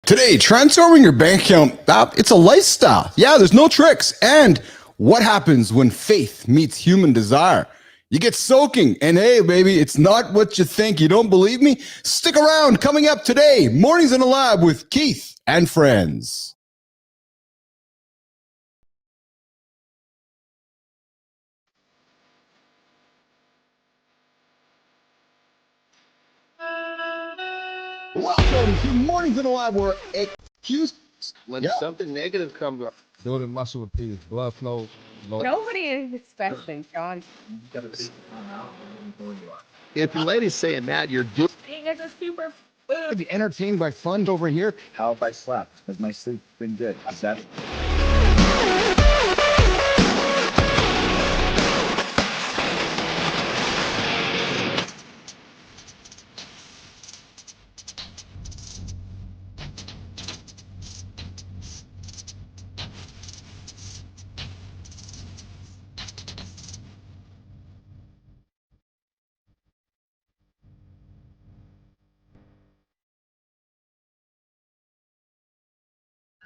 Today, transforming your bank account, it's a lifestyle. Yeah, there's no tricks. And what happens when faith meets human desire? You get soaking. And hey, baby, it's not what you think. You don't believe me? Stick around. Coming up today, Mornings in the Lab with Keith and friends. Welcome to Mornings in the Lab, where when something negative comes up, building muscle with peace, blood flow. Nobody is expecting Jon. if your lady's saying that, you're doing. Being as a super Be entertained by fun over here. How if I slept? Has my sleep been good? Is that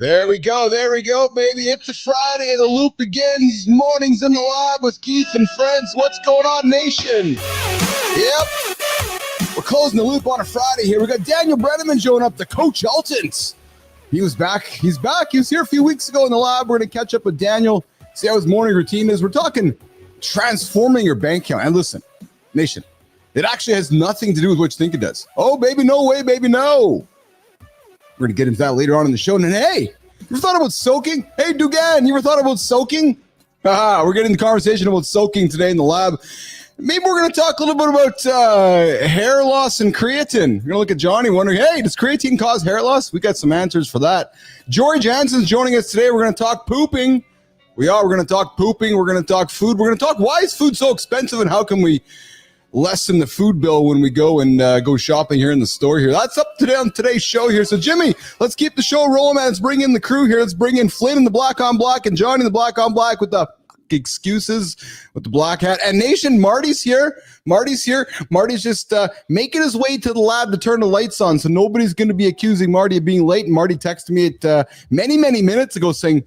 There we go, baby. It's a Friday. The loop begins. Mornings in the Lab with Keith and friends. What's going on, nation? Yep. We're closing the loop on a Friday here. We got Daniel Brenneman showing up, the Coach Eltons. He was back. He's back. He was here a few weeks ago in the lab. We're going to catch up with Daniel, see how his morning routine is. We're talking transforming your bank account. And listen, nation, it actually has nothing to do with what you think it does. Oh, baby, no way, baby, no. We're going to get into that later on in the show. And then, hey, you ever thought about soaking? Hey, Dugan, you ever thought about soaking? We're getting the conversation about soaking today in the lab. Maybe we're going to talk a little bit about hair loss and creatine. We're going to look at Johnny wondering, hey, does creatine cause hair loss? We got some answers for that. Jory Jansen's joining us today. We're going to talk pooping. We're going to talk pooping. We're going to talk food. We're going to talk why is food so expensive and how can we lessen the food bill when we go and go shopping here in the store here. That's up today on today's show here. So, Jimmy, let's keep the show rolling, man. Let's bring in the crew here. Let's bring in Flynn in the black on black and Johnny in the black on black with the excuses with the black hat. And Nation, Marty's here. Marty's just making his way to the lab to turn the lights on. So nobody's going to be accusing Marty of being late. And Marty texted me at many minutes ago saying,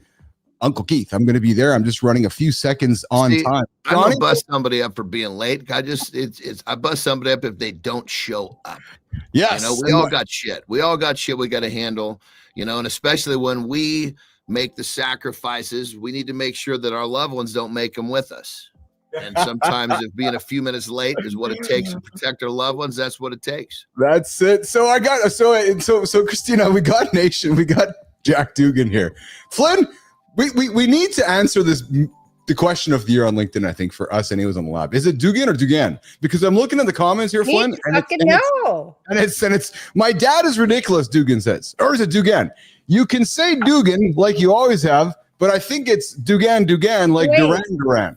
Uncle Keith, I'm going to be there. I'm just running a few seconds on time. I don't bust somebody up for being late. I bust somebody up if they don't show up. Yes. We all got shit. We got to handle, and especially when we make the sacrifices, we need to make sure that our loved ones don't make them with us. And sometimes if being a few minutes late is what it takes to protect our loved ones, that's what it takes. That's it. So Kristina, we got Nation, we got Jack Dugan here. Flynn, we need to answer the question of the year on LinkedIn, I think, for us anyways on the lab. Is it Dugan or Dugan? Because I'm looking at the comments here, Flynn. And it's my dad is ridiculous, Dugan says. Or is it Dugan? You can say Dugan like you always have, but I think it's Dugan like Duran.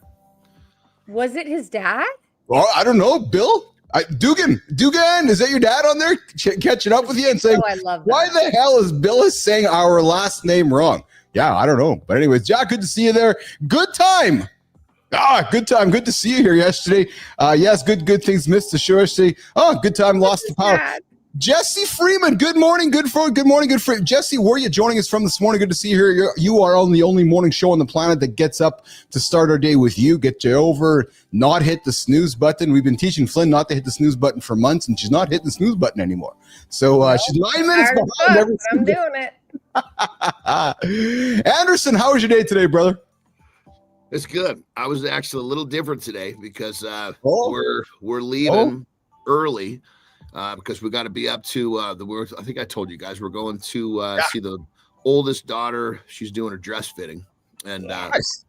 Was it his dad? Well, I don't know, Bill. Dugan, is that your dad on there catching up with you and saying, I love that. Why the hell is Bilous saying our last name wrong? Yeah, I don't know. But anyways, Jack, good to see you there. Good time. Good time. Good to see you here yesterday. Yes, good things missed the show yesterday. Good time, lost the power. Dad. Jesse Freeman, good morning, good friend. Jesse, where are you joining us from this morning? Good to see you here. You are on the only morning show on the planet that gets up to start our day with you. Get you over, not hit the snooze button. We've been teaching Flynn not to hit the snooze button for months, and she's not hitting the snooze button anymore. So she's 9 minutes behind. I'm doing it. Andersen, how was your day today, brother? It's good. I was actually a little different today because we're leaving early because we got to be up to I think I told you guys we're going to see the oldest daughter. She's doing her dress fitting, and nice.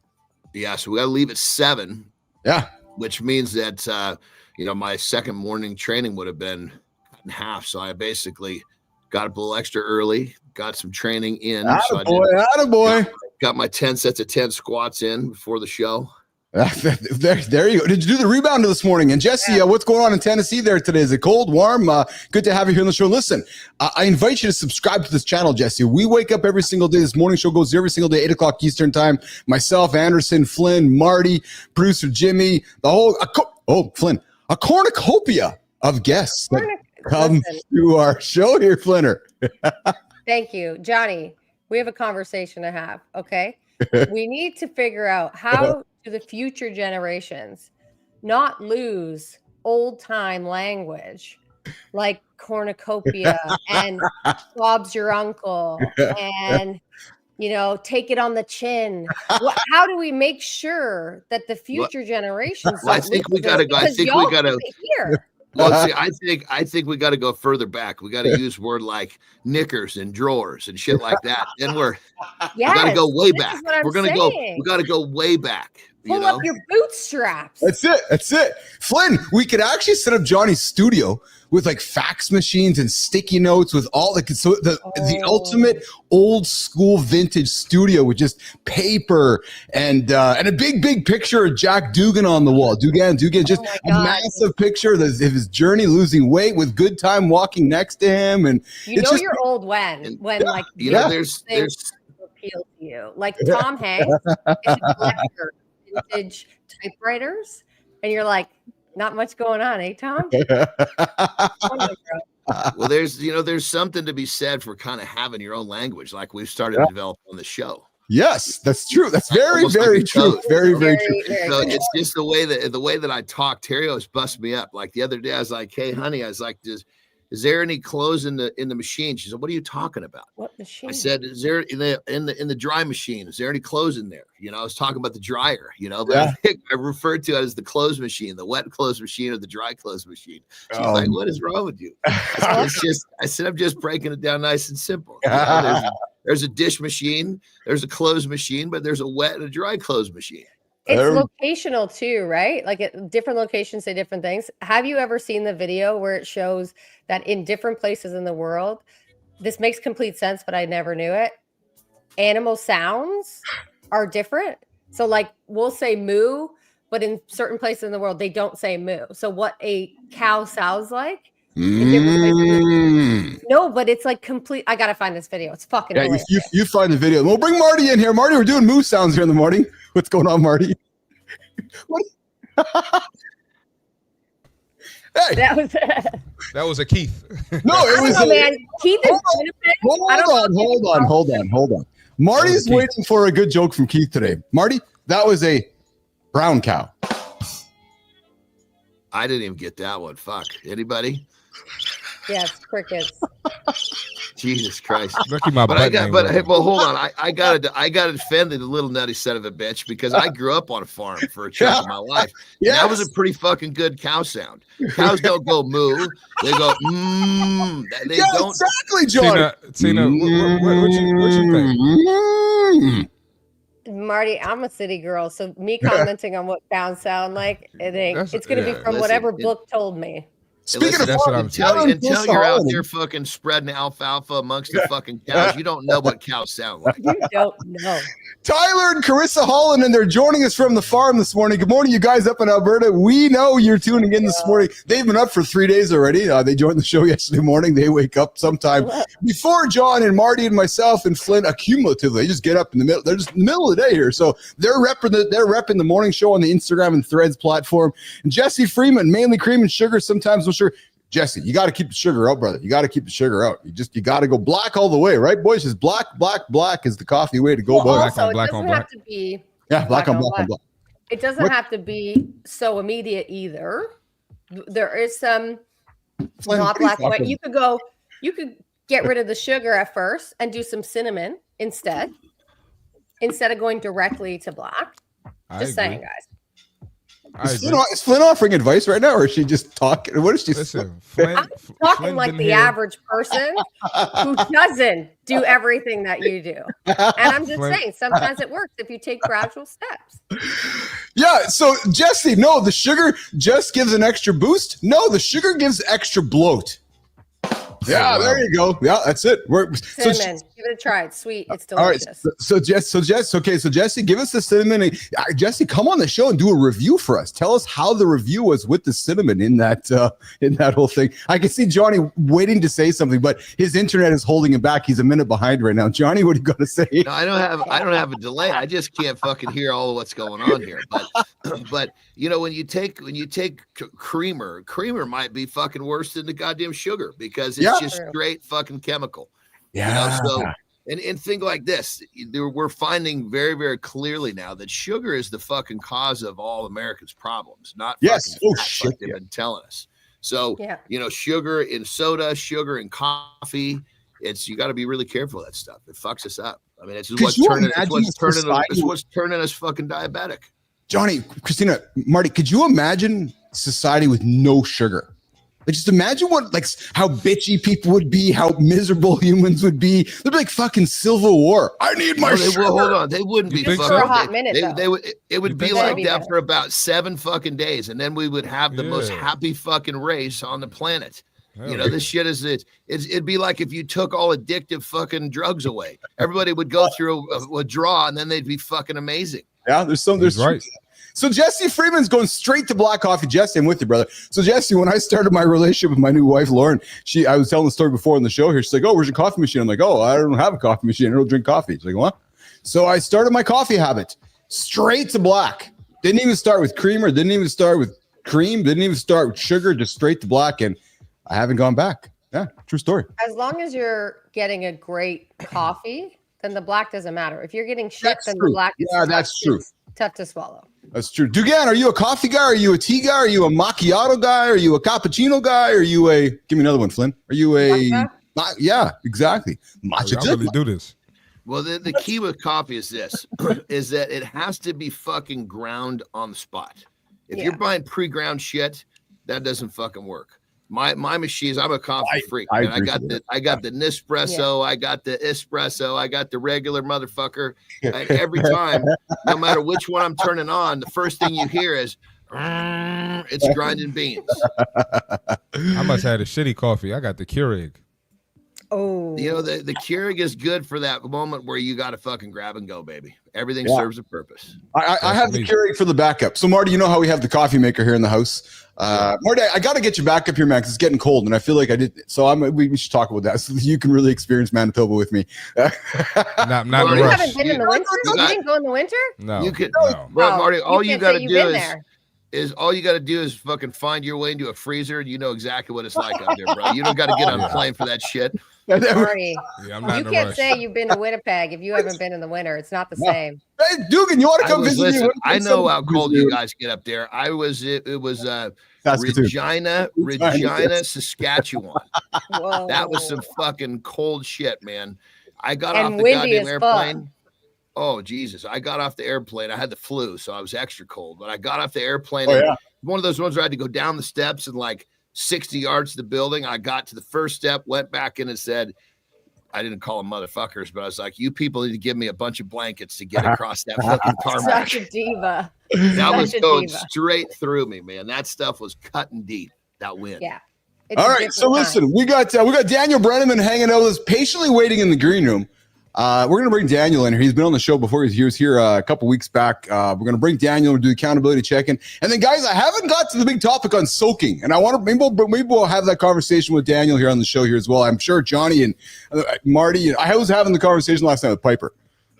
So we got to leave at 7. Yeah, which means that my second morning training would have been cut in half. So I basically got up a little extra early, got some training in. Attaboy. Got my 10 sets of 10 squats in before the show. There you go. Did you do the rebound this morning? And Jesse, what's going on in Tennessee there today? Is it cold, warm? Good to have you here on the show. Listen, I invite you to subscribe to this channel, Jesse. We wake up every single day. This morning show goes every single day, 8 o'clock Eastern time. Myself, Andersen, Flynn, Marty, producer Jimmy, the whole, Flynn, a cornucopia of guests that come to our show here, Flinner. Thank you, Johnny. We have a conversation to have. Okay, we need to figure out how do the future generations not lose old time language like cornucopia and Bob's your uncle and take it on the chin. How do we make sure that the future generations? Well, I think we got to go. I think we got to here. Well, see, I think we got to go further back. We got to use word like knickers and drawers and shit like that. And we got to go way back. We're gonna go. We got to go way back. Pull up your bootstraps. That's it. Flynn, we could actually set up Johnny's studio with like fax machines and sticky notes with all the ultimate old school vintage studio with just paper and a big picture of Jack Dugan on the wall. Dugan, just a massive picture of his journey losing weight with Good Time walking next to him. And you're old when there's appeal to you. Like Tom Hanks is a collector of vintage typewriters, and you're like, not much going on, eh, Tom? Well, there's something to be said for kind of having your own language, like we've started to develop on the show. Yes, that's true. That's very true. Very true. So it's just the way that I talk. Terry always busts me up. Like the other day, I was like, "Hey, honey," I was like, "Is there any clothes in the machine?" She said, "What are you talking about?" What machine? I said, "Is there in the dry machine? Is there any clothes in there?" I was talking about the dryer. But I think I referred to it as the clothes machine, the wet clothes machine, or the dry clothes machine. She's like, "What is wrong with you?" I said, "I'm just breaking it down nice and simple. There's a dish machine, there's a clothes machine, but there's a wet and a dry clothes machine." It's locational too, right? Like at different locations say different things. Have you ever seen the video where it shows that in different places in the world, this makes complete sense, but I never knew it. Animal sounds are different. So like we'll say moo, but in certain places in the world, they don't say moo. So what a cow sounds like. No, but it's like complete. I gotta find this video. It's fucking hilarious. You find the video. We'll bring Marty in here. Marty, we're doing moo sounds here in the morning. What's going on, Marty? What? Hey. That was a Keith. No, it was man. Keith is hold on. Marty's waiting for a good joke from Keith today. Marty, that was a brown cow. I didn't even get that one. Fuck. Anybody? Yes, crickets. Jesus Christ. Well, hold on. I gotta defend the little nutty son of a bitch because I grew up on a farm for a chunk of my life. Yes. That was a pretty fucking good cow sound. Cows don't go moo. They go They don't. Exactly, John. Tina, what you think? Marty, I'm a city girl, so me commenting on what cows sound like, it's going to be from whatever book told me. Speaking of until you're out there fucking spreading alfalfa amongst the fucking cows, you don't know what cows sound like. You don't know. Tyler and Carissa Holland, and they're joining us from the farm this morning. Good morning, you guys up in Alberta. We know you're tuning in this morning. They've been up for 3 days already. They joined the show yesterday morning. They wake up sometime before John and Marty and myself and Flynn accumulatively. They just get up in the middle. They're just in the middle of the day here. So they're repping the morning show on the Instagram and Threads platform. And Jesse Freeman, mainly cream and sugar, sometimes no sugar. Jesse, you got to keep the sugar out, brother. You got to keep the sugar out. You got to go black all the way, right, boys? Just black is the coffee way to go. Well, also, it doesn't have to be black on black. It doesn't have to be so immediate either. There is some not black and white. You could get rid of the sugar at first and do some cinnamon instead of going directly to black. Just saying, guys. Is Flynn offering advice right now, or is she just talking? What is she saying? I'm talking like the average person who doesn't do everything that you do. And I'm just saying, sometimes it works if you take gradual steps. Yeah, so Jesse, no, the sugar just gives an extra boost. No, the sugar gives extra bloat. Yeah, there you go. Yeah, that's it. Cinnamon. Give it a try. It's sweet. It's delicious. All right. So Jesse, give us the cinnamon. Jesse, come on the show and do a review for us. Tell us how the review was with the cinnamon in that whole thing. I can see Johnny waiting to say something, but his internet is holding him back. He's a minute behind right now. Johnny, what are you going to say? No, I don't have a delay. I just can't fucking hear all of what's going on here. But when you take creamer might be fucking worse than the goddamn sugar because it's just straight fucking chemical. Yeah. So and think like this. We're finding very, very clearly now that sugar is the fucking cause of all Americans' problems, not Yes. fucking Oh fat shit. like they've been telling us. So, Yeah. Sugar in soda, sugar in coffee, you got to be really careful of that stuff. It fucks us up. I mean, it's what's turning us fucking diabetic. Johnny, Kristina, Marty, could you imagine society with no sugar? Like, just imagine how bitchy people would be, how miserable humans would be. They'd be like fucking Civil War. I need my sugar. Well, hold on. They wouldn't be fucking for a hot minute. It would be like that for about 7 fucking days, and then we would have the most happy fucking race on the planet. This shit it'd be like if you took all addictive fucking drugs away. Everybody would go through a withdrawal, and then they'd be fucking amazing. Yeah, there's right. So Jesse Freeman's going straight to black coffee. Jesse, I'm with you, brother. So Jesse, when I started my relationship with my new wife, Lauren, I was telling the story before on the show here. She's like, "Oh, where's your coffee machine?" I'm like, "Oh, I don't have a coffee machine. I don't drink coffee." She's like, "What?" So I started my coffee habit straight to black. Didn't even start with creamer. Didn't even start with cream. Didn't even start with sugar. Just straight to black, and I haven't gone back. Yeah, true story. As long as you're getting a great coffee, then the black doesn't matter. If you're getting shit, then the black that's true. Tough to swallow. That's true. Dugan, are you a coffee guy? Are you a tea guy? Are you a macchiato guy? Are you a cappuccino guy? Are you a give me another one, Flynn? Are you a yeah, exactly. Matcha. I really do this. Well, the key with coffee is this is that it has to be fucking ground on the spot. If you're buying pre-ground shit, that doesn't fucking work. My machines, I'm a coffee freak. I got the Nespresso, I got the espresso, I got the regular motherfucker. And every time, no matter which one I'm turning on, the first thing you hear is it's grinding beans. I must have had a shitty coffee. I got the Keurig. Oh, the Keurig is good for that moment where you got to fucking grab and go, baby. Everything serves a purpose. I have the Keurig for the backup. So Marty, you know how we have the coffee maker here in the house. Marty, I got to get you back up here, man, because it's getting cold, and I feel like I did. So we should talk about that so you can really experience Manitoba with me. not you haven't been in the winter. You didn't go in the winter. No, you can. No. Bro, Marty, all you got to do is fucking find your way into a freezer, and you know exactly what it's like out there, bro. You don't got to get on a plane for that shit. Marty, I'm not you can't say you've been to Winnipeg if you haven't been in the winter. It's not the same. Hey, Dugan, you want to come visit me? I know how cold you guys get up there. It was Regina, Saskatchewan. Whoa. That was some fucking cold shit, man. I got off the windy goddamn as airplane. fuck. Oh, Jesus. I got off the airplane. I had the flu, so I was extra cold. But I got off the airplane. One of those ones where I had to go down the steps and like 60 yards to the building. I got to the first step, went back in and said, I didn't call them motherfuckers, but I was like, you people need to give me a bunch of blankets to get across that fucking tarmac. Such a diva. That was going straight through me, man. That stuff was cutting deep. That wind. Yeah. All right. So listen, we got Daniel Brenneman hanging out with us, patiently waiting in the green room. We're going to bring Daniel in here. He's been on the show before. He was here a couple weeks back. We're going to bring Daniel and do the accountability check-in. And then, guys, I haven't got to the big topic on soaking. And I want to maybe we'll have that conversation with Daniel here on the show here as well. I'm sure Johnny and Marty. I was having the conversation last night with Piper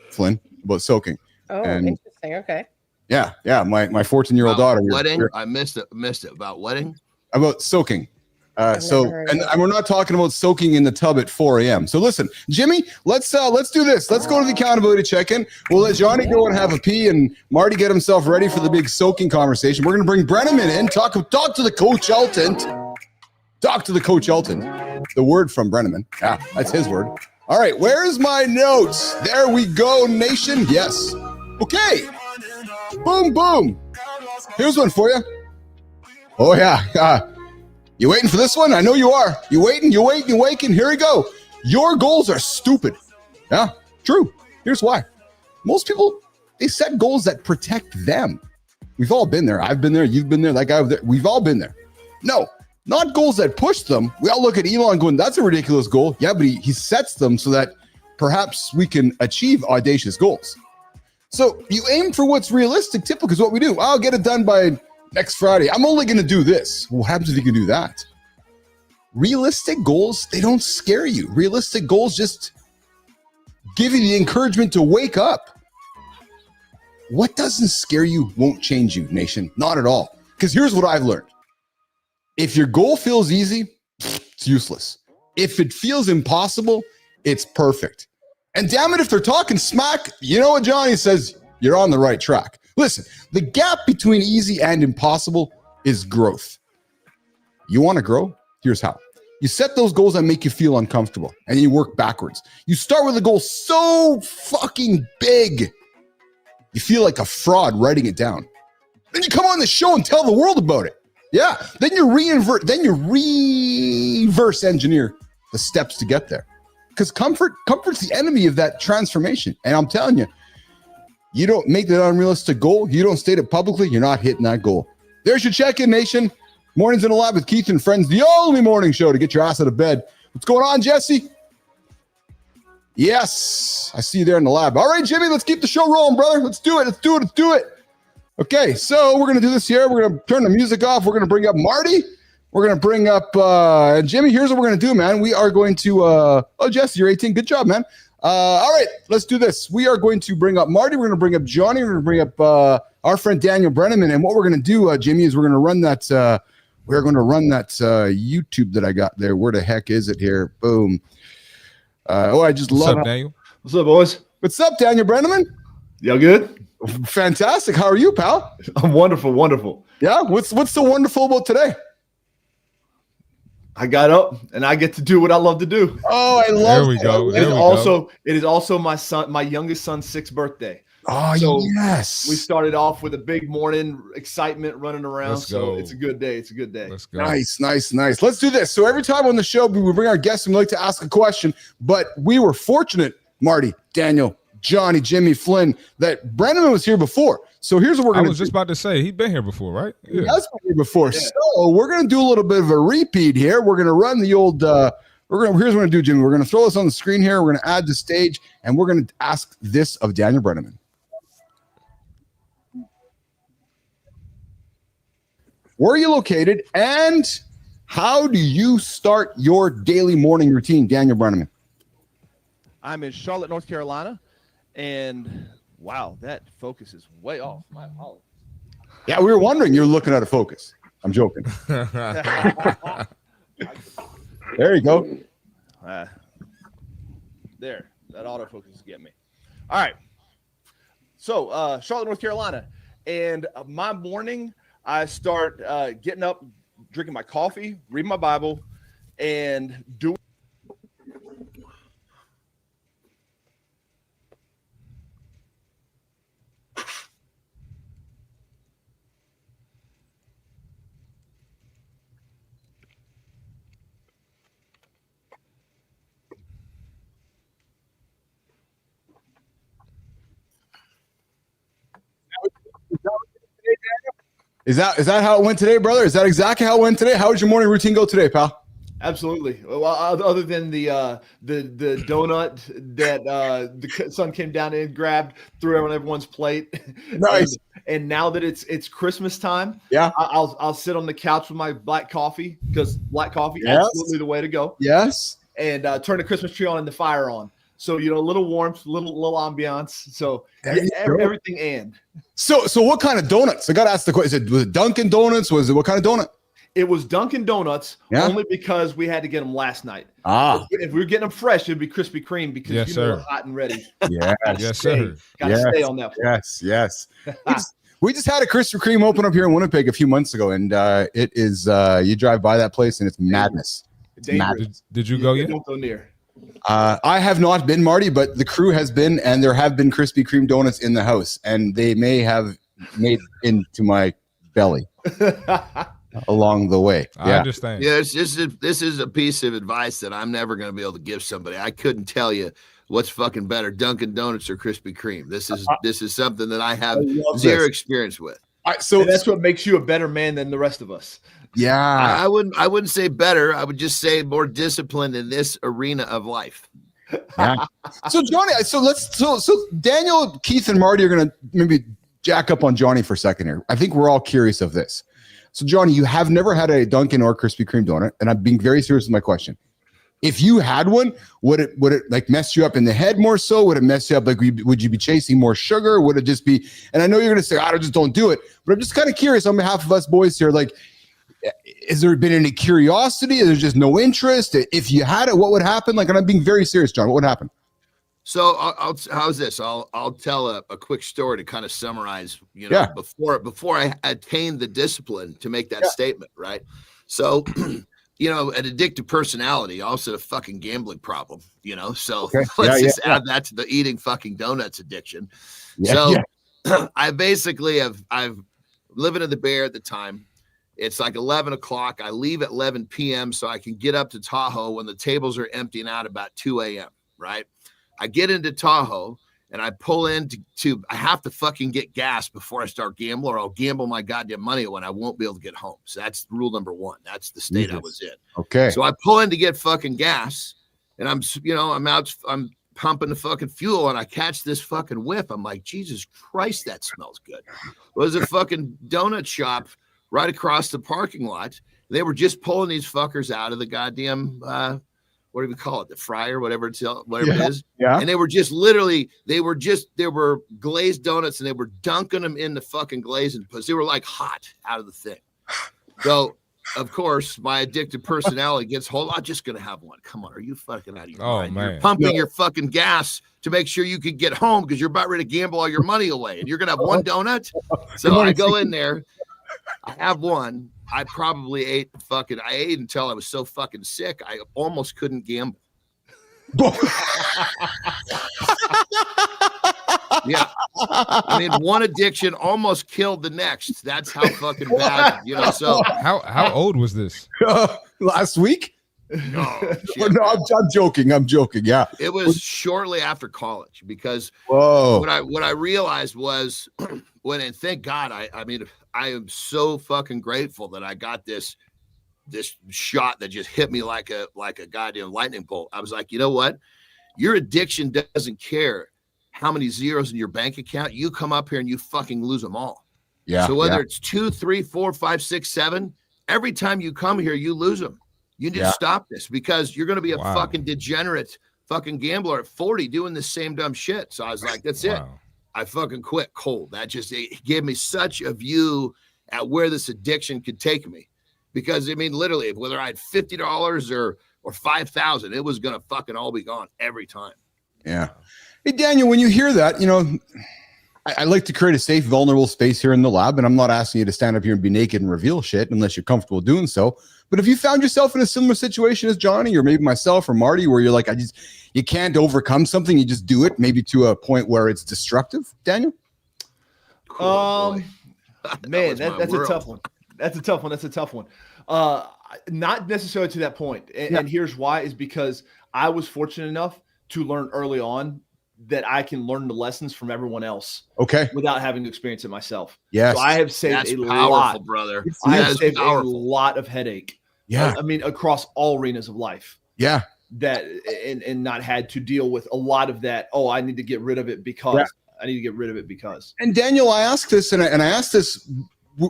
Flynn about soaking. Oh, interesting. Okay. Yeah. My 14-year-old daughter. Wedding? I missed it. About wedding? About soaking. And we're not talking about soaking in the tub at 4 a.m. So listen, Jimmy, let's do this. Let's go to the accountability check-in. We'll let Johnny go and have a pee, and Marty get himself ready for the big soaking conversation. We're going to bring Brenneman in, talk to the coach Elton. Talk to the coach Elton. The word from Brenneman. Yeah, that's his word. All right, where's my notes? There we go, nation. Yes. Okay. Boom, boom. Here's one for you. Oh, yeah. You waiting for this one? I know you are. You waiting. Here we go. Your goals are stupid. Yeah, true. Here's why. Most people, they set goals that protect them. We've all been there. I've been there. You've been there. That guy over there. We've all been there. No, not goals that push them. We all look at Elon going, that's a ridiculous goal. Yeah, but he sets them so that perhaps we can achieve audacious goals. So you aim for what's realistic, typical is what we do. I'll get it done by next Friday. I'm only going to do this. What happens if you can do that? Realistic goals, they don't scare you. Realistic goals just give you the encouragement to wake up. What doesn't scare you won't change you, nation. Not at all. Because here's what I've learned. If your goal feels easy, it's useless. If it feels impossible, it's perfect. And damn it, if they're talking smack, you know what Johnny says? You're on the right track. Listen, the gap between easy and impossible is growth. You want to grow? Here's how. You set those goals that make you feel uncomfortable, and you work backwards. You start with a goal so fucking big, you feel like a fraud writing it down. Then you come on the show and tell the world about it. Yeah. Then you reverse engineer the steps to get there. Because comfort's the enemy of that transformation. And I'm telling you, you don't make that unrealistic goal, you don't state it publicly, you're not hitting that goal. There's your check-in, nation. Mornings in the Lab with Keith and Friends, the only morning show to get your ass out of bed. What's going on, Jesse? Yes, I see you there in the lab. All right, Jimmy, let's keep the show rolling, brother. Let's do it. Okay, so we're going to do this here. We're going to turn the music off. We're going to bring up Marty. We're going to bring up Jimmy. Here's what we're going to do, man. We are going to, Jesse, you're 18. Good job, man. All right, let's do this. We are going to bring up Marty. We're going to bring up Johnny. We're going to bring up our friend Daniel Brenneman. And what we're going to do, Jimmy, is we're going to run that YouTube that I got there. Where the heck is it here? Boom. I just love What's up, Daniel? What's up, boys? What's up, Daniel Brenneman? Y'all good? Fantastic. How are you, pal? I'm wonderful. Yeah. What's so wonderful about today? I got up and I get to do what I love to do. Oh, I love There we go. It is also my youngest son's 6th birthday. Oh, So yes. We started off with a big morning excitement running around. Let's go. It's a good day. Let's go. Nice. Let's do this. So every time on the show, we bring our guests and we like to ask a question, but we were fortunate, Marty, Daniel, Johnny, Jimmy, Flynn, that Brennan was here before. So here's what we're going to do. I was just about to say, he's been here before, right? Yeah. He has been here before. Yeah. So we're going to do a little bit of a repeat here. We're going to run the old, here's what we're going to do, Jimmy. We're going to throw this on the screen here. We're going to add the stage, and we're going to ask this of Daniel Brenneman. Where are you located, and how do you start your daily morning routine, Daniel Brenneman? I'm in Charlotte, North Carolina, and wow, that focus is way off. My apologies. Yeah, we were wondering you're looking at a focus. I'm joking. There you go. There, that autofocus is getting me. All right. So, Charlotte, North Carolina, and my morning, I start getting up, drinking my coffee, reading my Bible, and doing. Is that how it went today, brother? Is that exactly how it went today? How did your morning routine go today, pal? Absolutely. Well, other than the donut that the son came down and grabbed, threw on everyone's plate. Nice. And now that it's Christmas time, yeah, I'll sit on the couch with my black coffee, because black coffee yes. Absolutely the way to go. Yes. And turn the Christmas tree on and the fire on. So, a little warmth, little ambiance. So everything and. So what kind of donuts? I got to ask the question. Was it Dunkin' Donuts? Was it what kind of donut? It was Dunkin' Donuts, only because we had to get them last night. If we were getting them fresh, it'd be Krispy Kreme, because they're hot and ready. Yes, sir. Got to stay on that. Yes. We just had a Krispy Kreme open up here in Winnipeg a few months ago, and it is you drive by that place and it's madness. It's madness. Did you go yet? Don't go near. I have not been, Marty, but the crew has been, and there have been Krispy Kreme donuts in the house, and they may have made into my belly along the way. I understand. Yeah, this is a piece of advice that I'm never going to be able to give somebody. I couldn't tell you what's fucking better, Dunkin' Donuts or Krispy Kreme. This is something that I have zero experience with. So that's what makes you a better man than the rest of us. Yeah, I wouldn't say better. I would just say more disciplined in this arena of life. Yeah. So Johnny, so Daniel, Keith, and Marty are gonna maybe jack up on Johnny for a second here. I think we're all curious of this. So Johnny, you have never had a Dunkin' or Krispy Kreme donut, and I'm being very serious with my question. If you had one, would it like mess you up in the head more so? Would it mess you up? Like, would you be chasing more sugar? Would it just be? And I know you're gonna say, I just don't do it, but I'm just kind of curious on behalf of us boys here, like. Has there been any curiosity? Is there just no interest? If you had it, what would happen? Like, and I'm being very serious, John. What would happen? So how's this? I'll tell a quick story to kind of summarize, before I attained the discipline to make that statement, right? So, an addictive personality, also a fucking gambling problem, so let's just add that to the eating fucking donuts addiction. I basically I've living in the Bay Area at the time. It's like 11 o'clock. I leave at 11 p.m. so I can get up to Tahoe when the tables are emptying out about 2 a.m., right? I get into Tahoe and I pull in I have to fucking get gas before I start gambling, or I'll gamble my goddamn money when I won't be able to get home. So that's rule number one. That's the state I was in. Okay. So I pull in to get fucking gas, and I'm pumping the fucking fuel, and I catch this fucking whiff. I'm like, Jesus Christ, that smells good. It was a fucking donut shop right across the parking lot. They were just pulling these fuckers out of the goddamn what do we call it? The fryer, whatever it is. Yeah. And they were glazed donuts, and they were dunking them in the fucking glaze, because they were like hot out of the thing. So, of course, my addictive personality gets hold. I'm just going to have one. Come on. Are you fucking out of your mind? Man. You're pumping your fucking gas to make sure you can get home because you're about ready to gamble all your money away, and you're going to have one donut. So I go in there. I have one. I probably ate until I was so fucking sick, I almost couldn't gamble. Yeah. I mean, one addiction almost killed the next. That's how fucking bad, so. How old was this? Last week? No, I'm joking. Yeah. It was shortly after college, because what I realized was and thank God, I am so fucking grateful that I got this shot that just hit me like a goddamn lightning bolt. I was like, you know what? Your addiction doesn't care how many zeros in your bank account. You come up here and you fucking lose them all. Yeah. So whether it's 2, 3, 4, 5, 6, 7, every time you come here, you lose them. You need to stop this, because you're going to be a fucking degenerate fucking gambler at 40 doing the same dumb shit. So I was like, that's it. I fucking quit cold. It gave me such a view at where this addiction could take me, because literally, whether I had $50 or $5,000, it was going to fucking all be gone every time. Yeah. Hey, Daniel, when you hear that, I like to create a safe, vulnerable space here in the lab, and I'm not asking you to stand up here and be naked and reveal shit unless you're comfortable doing so. But if you found yourself in a similar situation as Johnny, or maybe myself or Marty, where you're like, you can't overcome something, you just do it, maybe to a point where it's destructive, Daniel? Man, that's a tough one. That's a tough one. Not necessarily to that point. And here's why, is because I was fortunate enough to learn early on that I can learn the lessons from everyone else. Okay. Without having to experience it myself. Yes. So I have saved a lot, brother. I have saved a lot of headache. Yeah. Across all arenas of life. Yeah. That and not had to deal with a lot of that. Oh, I need to get rid of it because I need to get rid of it because. And Daniel, I asked this, and I asked this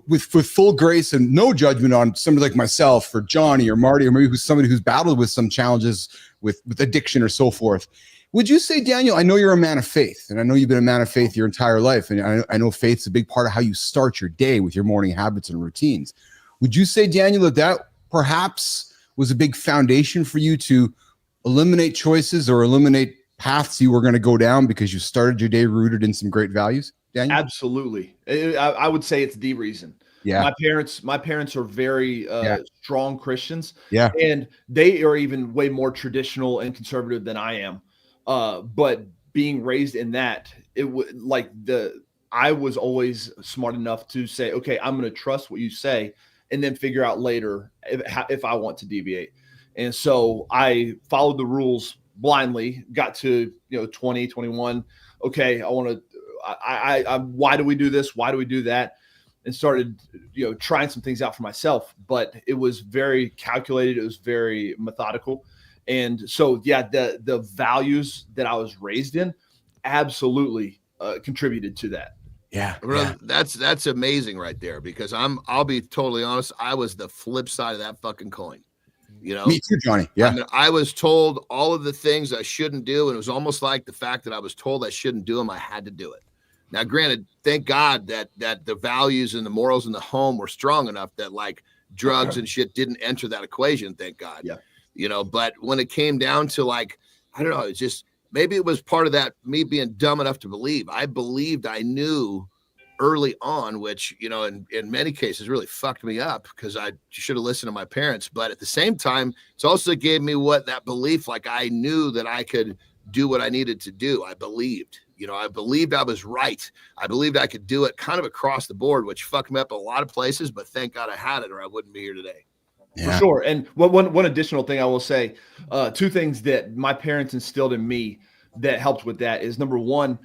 with full grace and no judgment on somebody like myself, or Johnny or Marty, or maybe somebody who's battled with some challenges with addiction or so forth. Would you say, Daniel, I know you're a man of faith, and I know you've been a man of faith your entire life, and I know faith's a big part of how you start your day with your morning habits and routines. Would you say, Daniel, that perhaps was a big foundation for you to eliminate choices or eliminate paths you were going to go down because you started your day rooted in some great values, Daniel? Absolutely. I would say it's the reason. Yeah. My parents are very strong Christians. Yeah. And they are even way more traditional and conservative than I am. But being raised in that, I was always smart enough to say, okay, I'm going to trust what you say, and then figure out later if I want to deviate. And so I followed the rules blindly, got to 20, 21. Okay, why do we do this? Why do we do that? And started trying some things out for myself. But it was very calculated. It was very methodical. And so the values that I was raised in absolutely contributed to that. Yeah. That's amazing right there, because I'll be totally honest, I was the flip side of that fucking coin. Me too, Johnny. Yeah. I was told all of the things I shouldn't do, and it was almost like the fact that I was told I shouldn't do them, I had to do it. Now, granted, thank God that the values and the morals in the home were strong enough that, like, drugs and shit didn't enter that equation, thank God. Yeah. You know, but when it came down to like, I don't know, it's just, maybe it was part of that, me being dumb enough to believe. I believed I knew early on, which, you know, in many cases really fucked me up because I should have listened to my parents. But at the same time, it's also gave me what that belief, like I knew that I could do what I needed to do. I believed, you know, I believed I was right. I believed I could do it kind of across the board, which fucked me up a lot of places. But thank God I had it or I wouldn't be here today. For sure. And one additional thing I will say, two things that my parents instilled in me that helped with that is, number one,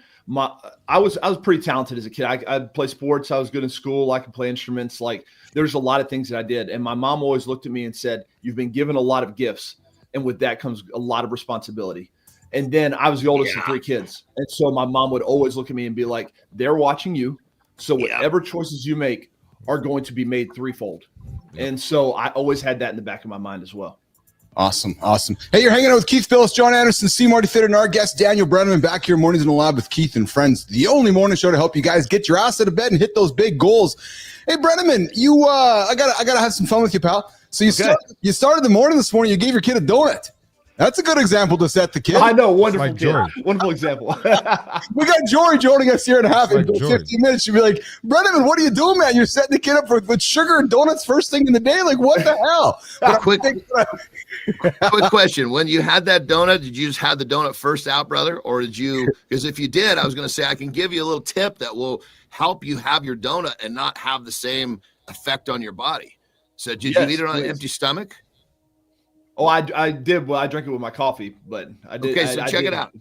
I was pretty talented as a kid. I played sports. I was good in school. I could play instruments. Like, there's a lot of things that I did. And my mom always looked at me and said, you've been given a lot of gifts. And with that comes a lot of responsibility. And then I was the oldest of 3 kids. And so my mom would always look at me and be like, they're watching you. So whatever choices you make are going to be made threefold. And so I always had that in the back of my mind as well. Awesome. Hey, you're hanging out with Keith Bilous, Jon Andersen, C. Marty Fitter, and our guest, Daniel Brenneman, back here mornings in the lab with Keith and friends. The only morning show to help you guys get your ass out of bed and hit those big goals. Hey, Brenneman, you, I gotta have some fun with you, pal. So you started the morning this morning. You gave your kid a donut. That's a good example to set the kid. I know, wonderful like kid. Wonderful example. We got Jory joining us here in a half. Like In 15 minutes, she'll be like, Brenneman, what are you doing, man? You're setting the kid up with sugar and donuts first thing in the day? Like, what the hell? Quick question. When you had that donut, did you just have the donut first out, brother? Or did you, because if you did, I was going to say, I can give you a little tip that will help you have your donut and not have the same effect on your body. So did you eat it on an empty stomach? Oh, I did. Well, I drank it with my coffee, but I did. Okay, so check it out.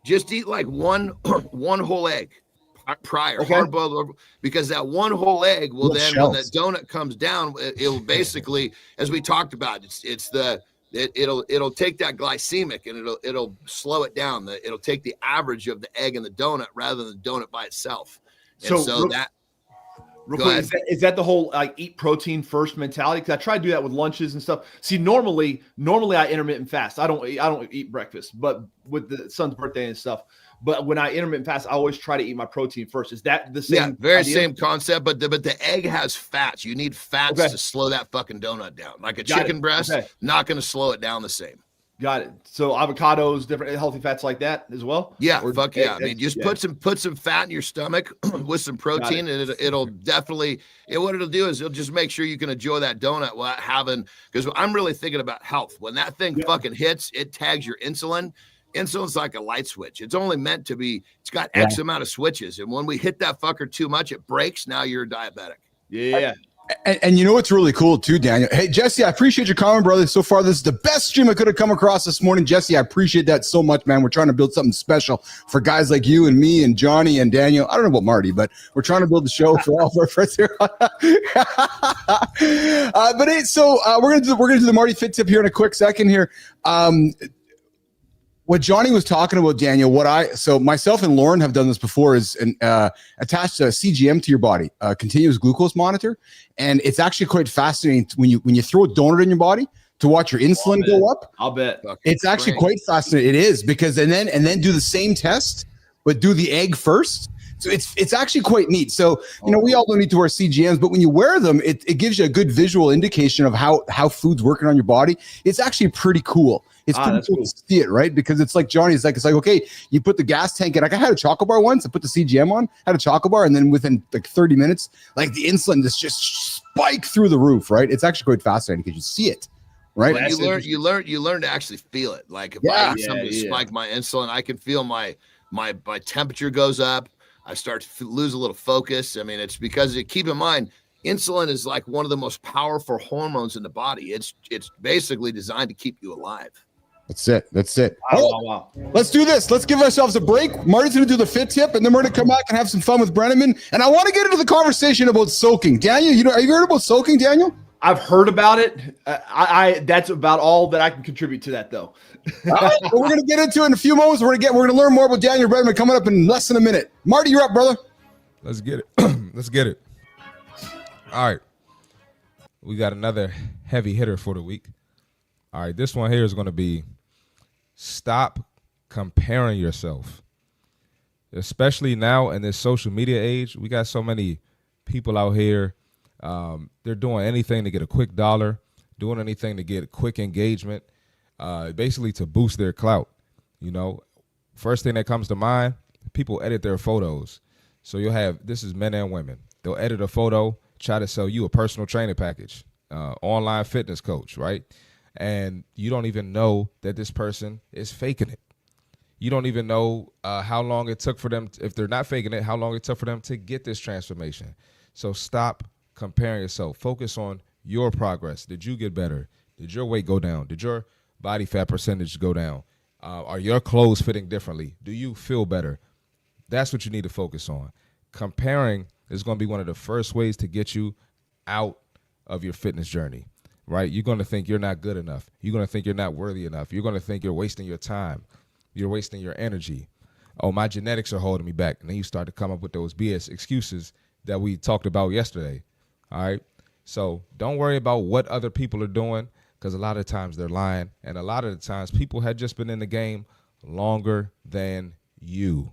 Just eat like one whole egg prior, hard-boiled, because that one whole egg will then, when that donut comes down, it'll basically, as we talked about, it'll take that glycemic and it'll slow it down. It'll take the average of the egg and the donut rather than the donut by itself. And so that. Real quick, is that the whole like eat protein first mentality? Because I try to do that with lunches and stuff. See, normally I intermittent fast. I don't eat breakfast, but with the son's birthday and stuff. But when I intermittent fast, I always try to eat my protein first. Is that the same? Yeah, very idea? Same concept. But the egg has fats. You need fats to slow that fucking donut down. Like a chicken breast, not going to slow it down the same. Got it. So avocados, different healthy fats like that as well. Yeah, I mean, just put some fat in your stomach with some protein, and it'll definitely. What it'll do is it'll just make sure you can enjoy that donut without having. Because I'm really thinking about health. When that thing fucking hits, it tags your insulin. Insulin's like a light switch. It's only meant to be. It's got X amount of switches, and when we hit that fucker too much, it breaks. Now you're diabetic. Yeah. And you know what's really cool too, Daniel? Hey, Jesse, I appreciate your comment, brother. So far, this is the best stream I could have come across this morning. Jesse, I appreciate that so much, man. We're trying to build something special for guys like you and me and Johnny and Daniel. I don't know about Marty, but we're trying to build the show for all of our friends here. But hey, so we're gonna do the Marty Fit tip here in a quick second here. What Johnny was talking about, Daniel, so myself and Lauren have done this before, is attached a CGM to your body, a continuous glucose monitor. And it's actually quite fascinating when you throw a donut in your body to watch your insulin go up. I'll bet. It's actually quite fascinating. It is, because and then do the same test, but do the egg first. So it's actually quite neat. So, we all don't need to wear CGMs, but when you wear them, it gives you a good visual indication of how food's working on your body. It's actually pretty cool. It's pretty cool to see it, right? Because it's like Johnny's like, it's like, okay, you put the gas tank in. Like I had a chocolate bar once, I put the CGM on, had a chocolate bar, and then within like 30 minutes, like the insulin just spike through the roof, right? It's actually quite fascinating because you see it, right? Well, you learn to actually feel it. Like if I eat something to spike my insulin, I can feel my temperature goes up. I start to lose a little focus. I mean, it's because keep in mind, insulin is like one of the most powerful hormones in the body. It's basically designed to keep you alive. That's it. Wow. Let's do this. Let's give ourselves a break. Marty's going to do the fit tip, and then we're going to come back and have some fun with Brenneman. And I want to get into the conversation about soaking. Daniel, have you heard about soaking, Daniel? I've heard about it. That's about all that I can contribute to that, though. All right, well, we're going to get into it in a few moments. We're going to learn more about Daniel Brenneman coming up in less than a minute. Marty, you're up, brother. Let's get it. Let's get it. All right. We got another heavy hitter for the week. All right, this one here is going to be stop comparing yourself. Especially now in this social media age, we got so many people out here They're doing anything to get a quick dollar, doing anything to get quick engagement, basically to boost their clout. First thing that comes to mind, people edit their photos. So you'll have, this is men and women. They'll edit a photo, try to sell you a personal training package, online fitness coach, right? And you don't even know that this person is faking it. You don't even know how long it took for them, if they're not faking it, how long it took for them to get this transformation. So stop comparing yourself. Focus on your progress. Did you get better? Did your weight go down? Did your body fat percentage go down? Are your clothes fitting differently? Do you feel better? That's what you need to focus on. Comparing is going to be one of the first ways to get you out of your fitness journey, right? You're going to think you're not good enough. You're going to think you're not worthy enough. You're going to think you're wasting your time. You're wasting your energy. Oh, my genetics are holding me back. And then you start to come up with those BS excuses that we talked about yesterday, all right? So don't worry about what other people are doing, because a lot of times they're lying. And a lot of the times people had just been in the game longer than you.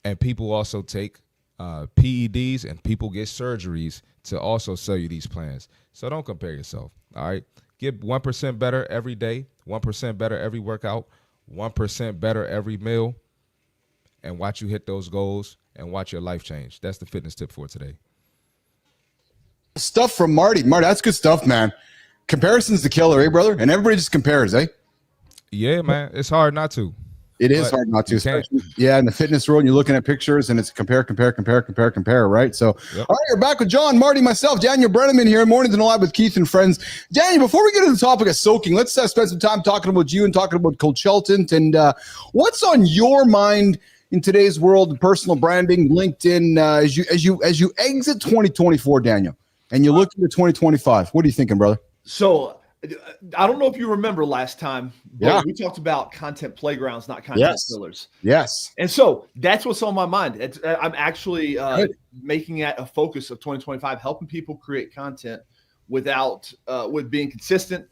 And people also take PEDs, and people get surgeries to also sell you these plans. So don't compare yourself, all right? Get 1% better every day, 1% better every workout, 1% better every meal, and watch you hit those goals and watch your life change. That's the fitness tip for today. Stuff from Marty. Marty, that's good stuff, man. Comparison's the killer, eh, brother? And everybody just compares, eh? Yeah, man. It's hard not to. It is hard not to, especially, in the fitness world. You're looking at pictures, and it's compare, right? So, All right, you're back with John, Marty, myself, Daniel Brenneman here. Mornings and Live with Keith and friends. Daniel, before we get to the topic of soaking, let's spend some time talking about you and talking about Coachelton and what's on your mind in today's world of personal branding, LinkedIn, as you exit 2024, Daniel, and you look into 2025. What are you thinking, brother? So I don't know if you remember last time, but we talked about content playgrounds, not content pillars. Yes. And so that's what's on my mind. I'm actually making it a focus of 2025, helping people create content without with being consistent.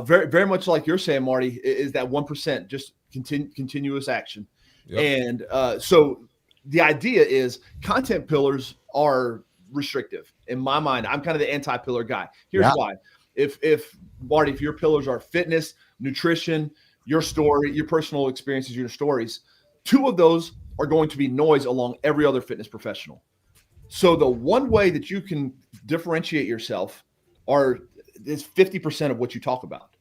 Very, very much like you're saying, Marty, is that 1%, just continuous action. Yep. And so the idea is content pillars are restrictive. In my mind, I'm kind of the anti-pillar guy. Here's why. If Marty, if your pillars are fitness, nutrition, your story, your personal experiences, your stories, 2 of those are going to be noise along every other fitness professional. So the one way that you can differentiate yourself is 50% of what you talk about.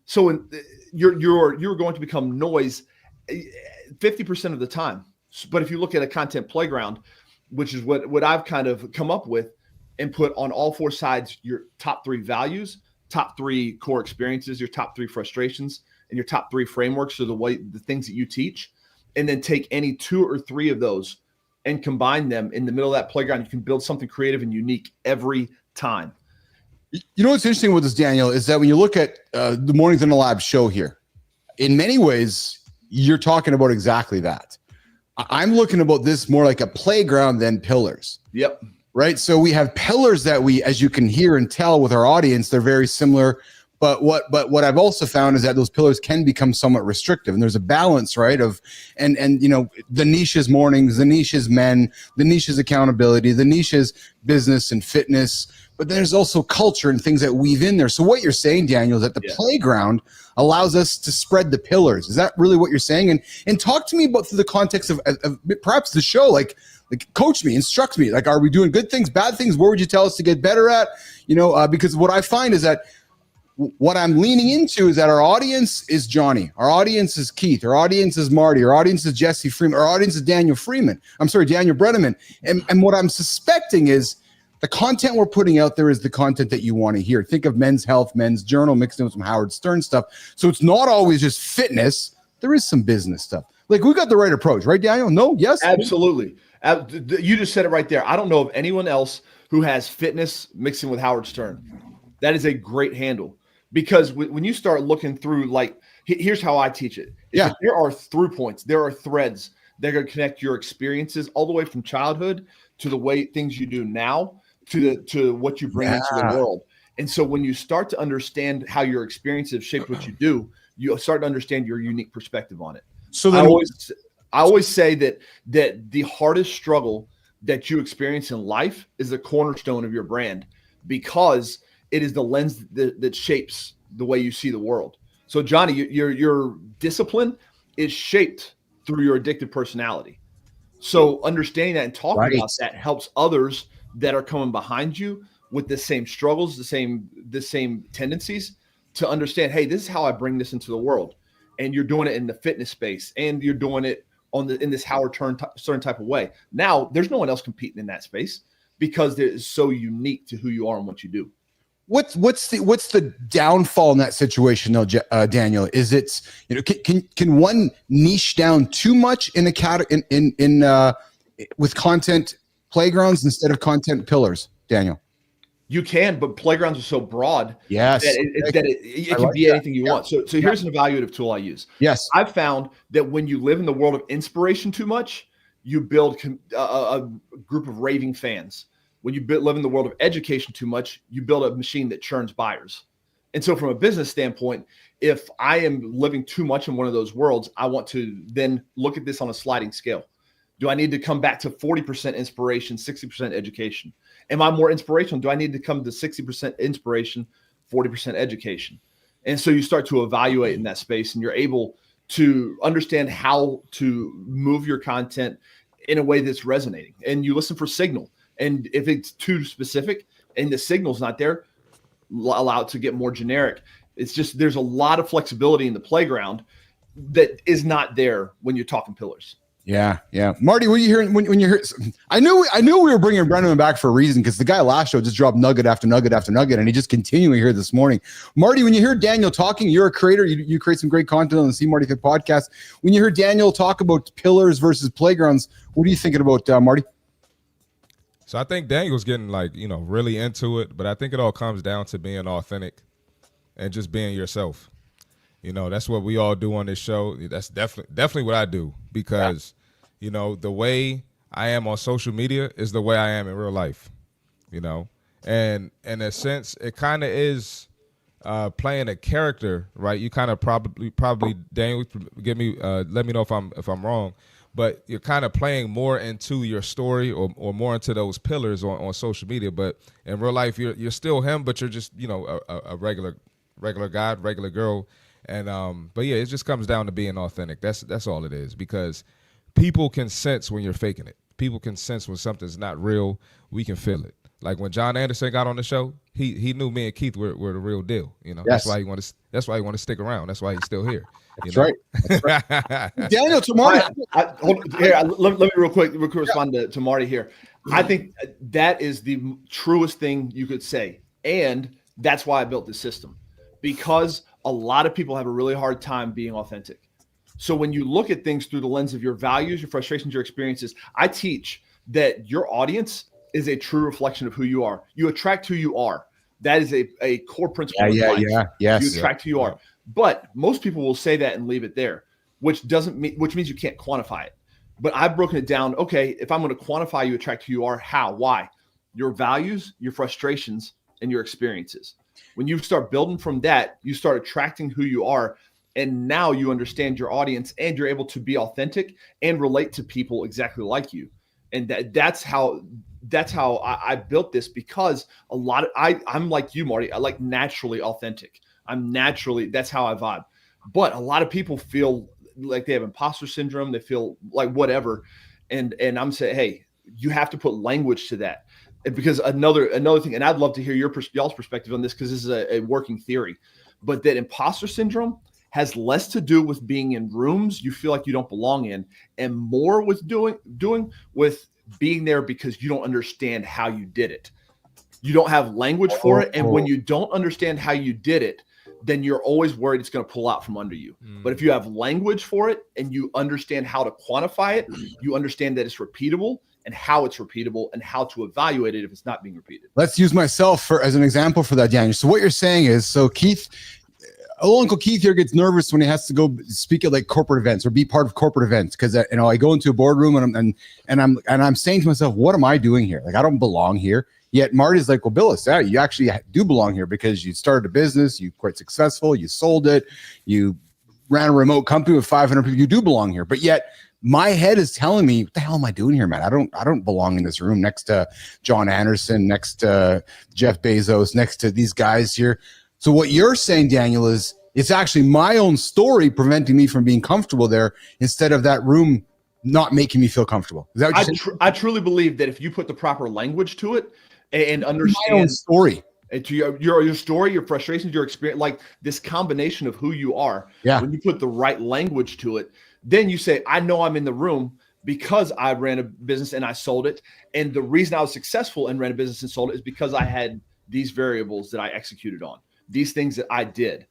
So you're going to become noise 50% of the time. But if you look at a content playground, which is what I've kind of come up with, and put on all 4 sides your top 3 values, top 3 core experiences, your top 3 frustrations, and your top 3 frameworks, or the things that you teach, and then take any 2 or 3 of those and combine them in the middle of that playground. You can build something creative and unique every time. You know what's interesting with this, Daniel, is that when you look at the Mornings in the Lab show here, in many ways, you're talking about exactly that. I'm looking about this more like a playground than pillars. Yep. Right. So we have pillars that we, as you can hear and tell with our audience, they're very similar. But what I've also found is that those pillars can become somewhat restrictive, and there's a balance, right? And the niche is mornings, the niche is men, the niche is accountability, the niche is business and fitness. But there's also culture and things that weave in there. So what you're saying, Daniel, is that the playground allows us to spread the pillars. Is that really what you're saying? And talk to me about through the context of perhaps the show, like coach me, instruct me. Like, are we doing good things, bad things? Where would you tell us to get better at? Because what I find is that what I'm leaning into is that our audience is Johnny. Our audience is Keith. Our audience is Marty. Our audience is Jesse Freeman. Our audience is Daniel Brenneman. And what I'm suspecting is the content we're putting out there is the content that you want to hear. Think of Men's Health, Men's Journal, mixed in with some Howard Stern stuff. So it's not always just fitness. There is some business stuff. Like, we got the right approach, right, Daniel? No? Yes? Absolutely. You just said it right there. I don't know of anyone else who has fitness mixing with Howard Stern. That is a great handle, because when you start looking through, like, here's how I teach it. Yeah. There are through points. There are threads that are going to connect your experiences all the way from childhood to the way things you do now to what you bring into the world. And so when you start to understand how your experiences shape what you do, you start to understand your unique perspective on it. So then I always say that the hardest struggle that you experience in life is the cornerstone of your brand, because it is the lens that shapes the way you see the world. So Johnny, your discipline is shaped through your addictive personality. So understanding that and talking about that helps others that are coming behind you with the same struggles, the same tendencies, to understand, hey, this is how I bring this into the world. And you're doing it in the fitness space, and you're doing it in this Howard Stern type of way. Now there's no one else competing in that space, because it is so unique to who you are and what you do. What's the downfall in that situation though, Daniel? Is it's, can one niche down too much in a category with content playgrounds instead of content pillars, Daniel? You can, but playgrounds are so broad. Yes, that it can be anything you want. So here's an evaluative tool I use. Yes, I've found that when you live in the world of inspiration too much, you build a group of raving fans. When you live in the world of education too much, you build a machine that churns buyers. And so from a business standpoint, if I am living too much in one of those worlds, I want to then look at this on a sliding scale. Do I need to come back to 40% inspiration, 60% education? Am I more inspirational? Do I need to come to 60% inspiration, 40% education? And so you start to evaluate in that space, and you're able to understand how to move your content in a way that's resonating. And you listen for signal. And if it's too specific and the signal's not there, allow it to get more generic. It's just, there's a lot of flexibility in the playground that is not there when you're talking pillars. Yeah. Marty, what are you hearing when you hear? I knew we were bringing Brennan back for a reason, because the guy last show just dropped nugget after nugget after nugget, and he just continuing here this morning. Marty, when you hear Daniel talking, you're a creator. You create some great content on the See Marty Fit podcast. When you hear Daniel talk about pillars versus playgrounds, what are you thinking about, Marty? So I think Daniel's getting really into it, but I think it all comes down to being authentic and just being yourself. That's what we all do on this show. That's definitely what I do, because, the way I am on social media is the way I am in real life, and in a sense, it kind of is playing a character, right? You kind of probably Daniel, let me know if I'm wrong. But you're kind of playing more into your story or more into those pillars on social media. But in real life, you're still him, but you're just, a regular guy, regular girl. And but yeah, it just comes down to being authentic. That's all it is, because people can sense when you're faking it. People can sense when something's not real. We can feel it. Like when Jon Andersen got on the show, he knew me and Keith were the real deal. Yes. That's why he wanted to stick around. That's why he's still here. That's right. Daniel, to Marty. Let me real quick respond to Marty here. I think that is the truest thing you could say. And that's why I built this system, because a lot of people have a really hard time being authentic. So when you look at things through the lens of your values, your frustrations, your experiences, I teach that your audience is a true reflection of who you are. You attract who you are. That is a core principle of life. Yes. You attract who you are. But most people will say that and leave it there, which means you can't quantify it. But I've broken it down. Okay, if I'm going to quantify you attract who you are, how? Why? Your values, your frustrations, and your experiences. When you start building from that, you start attracting who you are. And now you understand your audience, and you're able to be authentic and relate to people exactly like you. And that's how I built this, because I'm like you, Marty. I like naturally authentic. That's how I vibe. But a lot of people feel like they have imposter syndrome. They feel like whatever. And I'm saying, hey, you have to put language to that. And because another thing, and I'd love to hear y'all's perspective on this, because this is a working theory, but that imposter syndrome has less to do with being in rooms you feel like you don't belong in, and more with doing with being there because you don't understand how you did it. You don't have language for it. And when you don't understand how you did it, then you're always worried it's going to pull out from under you. But if you have language for it and you understand how to quantify it, you understand that it's repeatable and how it's repeatable and how to evaluate it if it's not being repeated. Let's use myself as an example for that, Daniel. So what you're saying is, so Keith, Uncle Keith here gets nervous when he has to go speak at like corporate events or be part of corporate events, because I go into a boardroom and I'm saying to myself, what am I doing here? Like, I don't belong here. Yet Marty's like, well, Bilous, yeah, you actually do belong here, because you started a business, you're quite successful, you sold it, you ran a remote company with 500 people. You do belong here, but yet my head is telling me, what the hell am I doing here, man? I don't belong in this room next to Jon Andersen, next to Jeff Bezos, next to these guys here. So what you're saying, Daniel, is it's actually my own story preventing me from being comfortable there instead of that room not making me feel comfortable. Is that what you're I truly believe that if you put the proper language to it and understand my own story, to your story, your frustrations, your experience, like this combination of who you are, when you put the right language to it, then you say, I know I'm in the room because I ran a business and I sold it. And the reason I was successful and ran a business and sold it is because I had these variables that I executed on, these things that I did.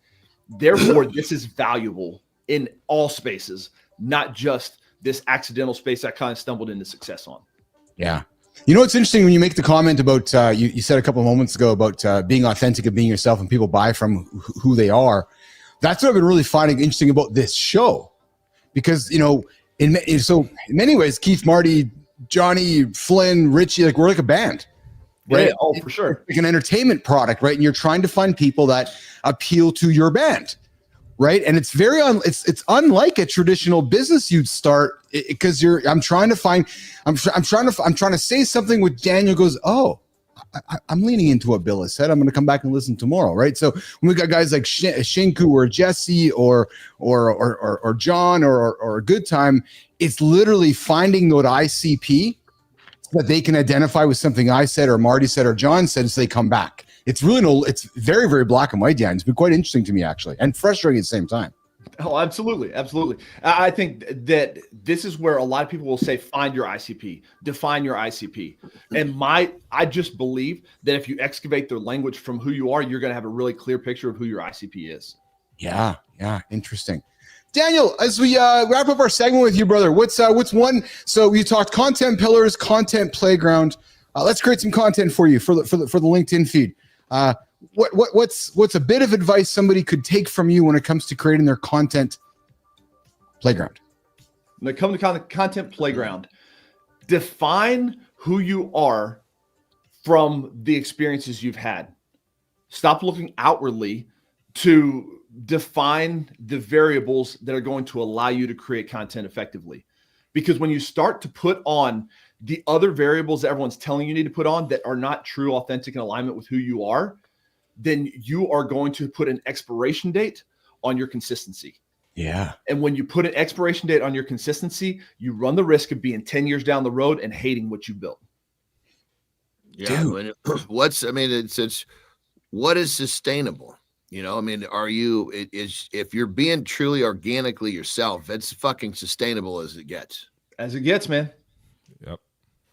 Therefore, this is valuable in all spaces, not just this accidental space I kind of stumbled into success on. Yeah. You know, what's interesting when you make the comment about, you said a couple of moments ago about being authentic and being yourself and people buy from who they are. That's what I've been really finding interesting about this show. Because, you know, in many ways, Keith, Marty, Johnny, Flynn, Richie, like we're like a band, right? Yeah, oh, for sure. Like an entertainment product, right? And you're trying to find people that appeal to your band, right? And it's very it's unlike a traditional business you'd start because I'm trying to say something with Daniel goes, oh, I'm leaning into what Bilous said. I'm going to come back and listen tomorrow, right? So when we got guys like Shinku or Jesse or John or a Good Time, it's literally finding that ICP that they can identify with something I said or Marty said or John said, so they come back. It's it's very, very black and white, Dan. It's been quite interesting to me, actually, and frustrating at the same time. Oh, absolutely. Absolutely. I think that this is where a lot of people will say, find your ICP, define your ICP. And I just believe that if you excavate the language from who you are, you're going to have a really clear picture of who your ICP is. Yeah. Yeah. Interesting. Daniel, as we wrap up our segment with you, brother, what's one? So we talked content pillars, content playground. Let's create some content for you for the LinkedIn feed. What's a bit of advice somebody could take from you when it comes to creating their content playground? When it comes to content playground, define who you are from the experiences you've had. Stop looking outwardly to define the variables that are going to allow you to create content effectively. Because when you start to put on the other variables that everyone's telling you need to put on that are not true, authentic, and alignment with who you are, then you are going to put an expiration date on your consistency. Yeah. And when you put an expiration date on your consistency, you run the risk of being 10 years down the road and hating what you built. Yeah. It's what is sustainable? You know, I mean, if you're being truly organically yourself, it's fucking sustainable as it gets. As it gets, man. Yep.